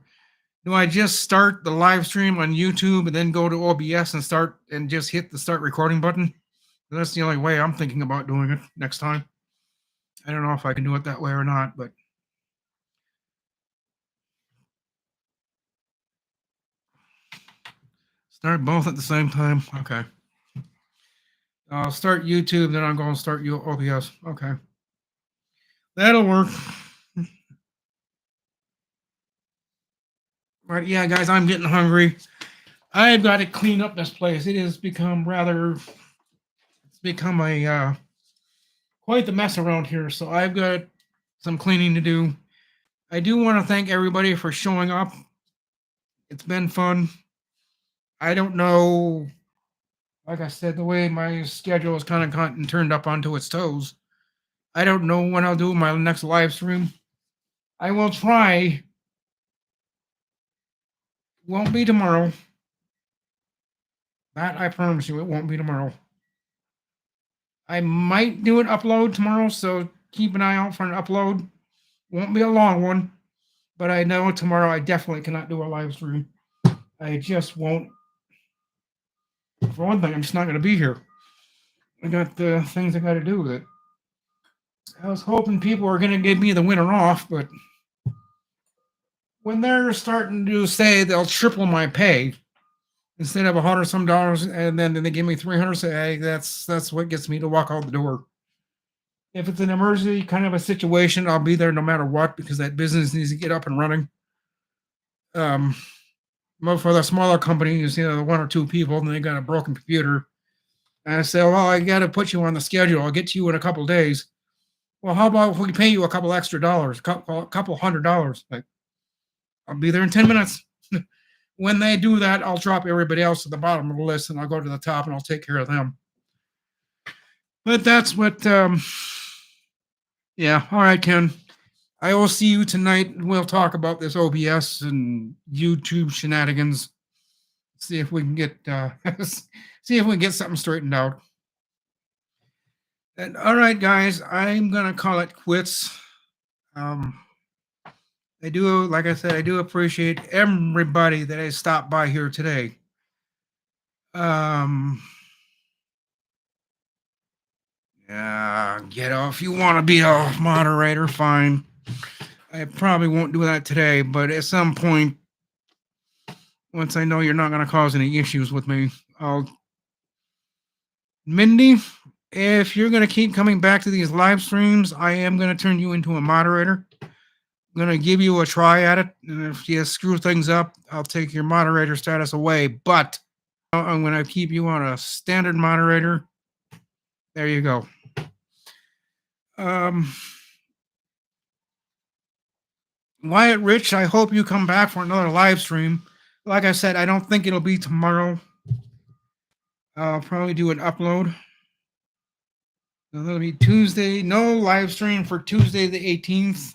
Do I just start the live stream on YouTube and then go to OBS and just hit the start recording button? That's the only way I'm thinking about doing it next time. I don't know if I can do it that way or not, but... Start both at the same time? Okay. I'll start YouTube, then I'm going to start OBS. Okay. That'll work. But yeah, guys, I'm getting hungry. I've got to clean up this place. It has become quite the mess around here. So I've got some cleaning to do. I do want to thank everybody for showing up. It's been fun. I don't know, like I said, the way my schedule is kind of gotten turned up onto its toes. I don't know when I'll do my next live stream. I will try. Won't be tomorrow. That I promise you, it won't be tomorrow. I might do an upload tomorrow, so keep an eye out for an upload. Won't be a long one, but I know tomorrow I definitely cannot do a live stream. I just won't. For one thing, I'm just not going to be here. I got things I got to do with it. I was hoping people were going to give me the winter off, but when they're starting to say they'll triple my pay instead of $100 some, and then they give me $300, say, hey, that's what gets me to walk out the door. If it's an emergency kind of a situation, I'll be there no matter what, because that business needs to get up and running. But for the smaller companies, the one or two people, and they got a broken computer, and I say, well, I got to put you on the schedule. I'll get to you in a couple of days. Well, how about if we pay you a couple extra dollars, a couple $100? Like, I'll be there in 10 minutes. When they do that, I'll drop everybody else at the bottom of the list, and I'll go to the top, and I'll take care of them. But that's what, yeah. All right, Ken. I will see you tonight, and we'll talk about this OBS and YouTube shenanigans. See if we can get something straightened out. And all right, guys, I'm gonna call it quits. I do, like I said, I do appreciate everybody that has stopped by here today. Yeah, if you want to be a moderator, fine. I probably won't do that today, but at some point, once I know you're not going to cause any issues with me, Mindy, if you're going to keep coming back to these live streams, I am going to turn you into a moderator. I'm going to give you a try at it, and if you screw things up, I'll take your moderator status away, but I'm going to keep you on a standard moderator. There you go. Wyatt Rich, I hope you come back for another live stream. Like I said, I don't think it'll be tomorrow. I'll probably do an upload. That'll be Tuesday. No live stream for Tuesday the 18th.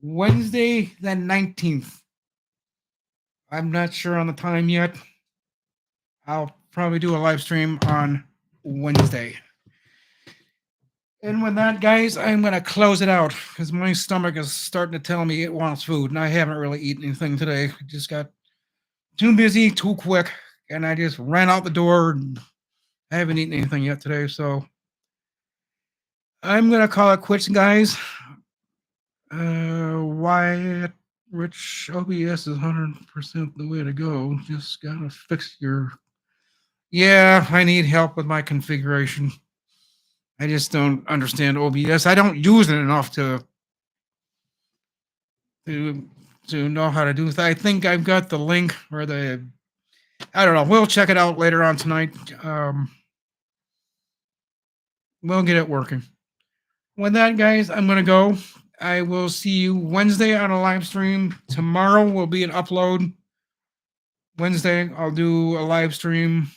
Wednesday the 19th. I'm not sure on the time yet. I'll probably do a live stream on Wednesday. And with that, guys, I'm going to close it out because my stomach is starting to tell me it wants food, and I haven't really eaten anything today. I just got too busy, too quick, and I just ran out the door. And I haven't eaten anything yet today, so I'm gonna call it quits, guys. Wyatt Rich OBS is 100% the way to go. Just gotta fix your. Yeah, I need help with my configuration. I just don't understand OBS. I don't use it enough to to know how to do it. I think I've got the link or the. I don't know. We'll check it out later on tonight. We'll get it working. With that, guys, I'm gonna go. I will see you Wednesday on a live stream. Tomorrow will be an upload. Wednesday, I'll do a live stream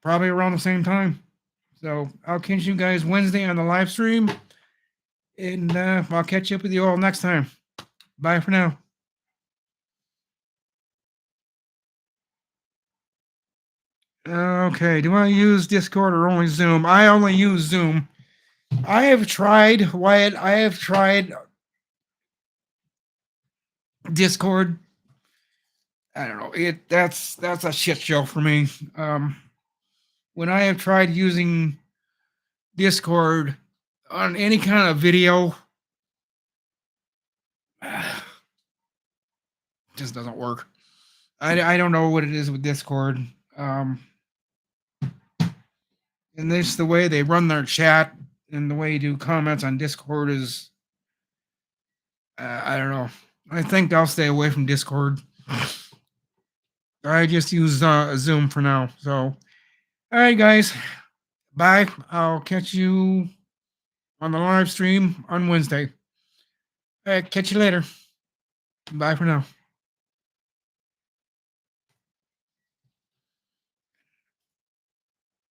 probably around the same time. So I'll catch you guys Wednesday on the live stream. And I'll catch up with you all next time. Bye for now. Okay, do I use Discord or only Zoom? I only use Zoom. I have tried, Wyatt, I have tried Discord. I don't know. That's a shit show for me. When I have tried using Discord on any kind of video, just doesn't work. I don't know what it is with Discord. And this the way they run their chat and the way you do comments on Discord is I don't know. I think I'll stay away from Discord. I just use Zoom for now. So, all right, guys. Bye. I'll catch you on the live stream on Wednesday. All right, catch you later. Bye for now.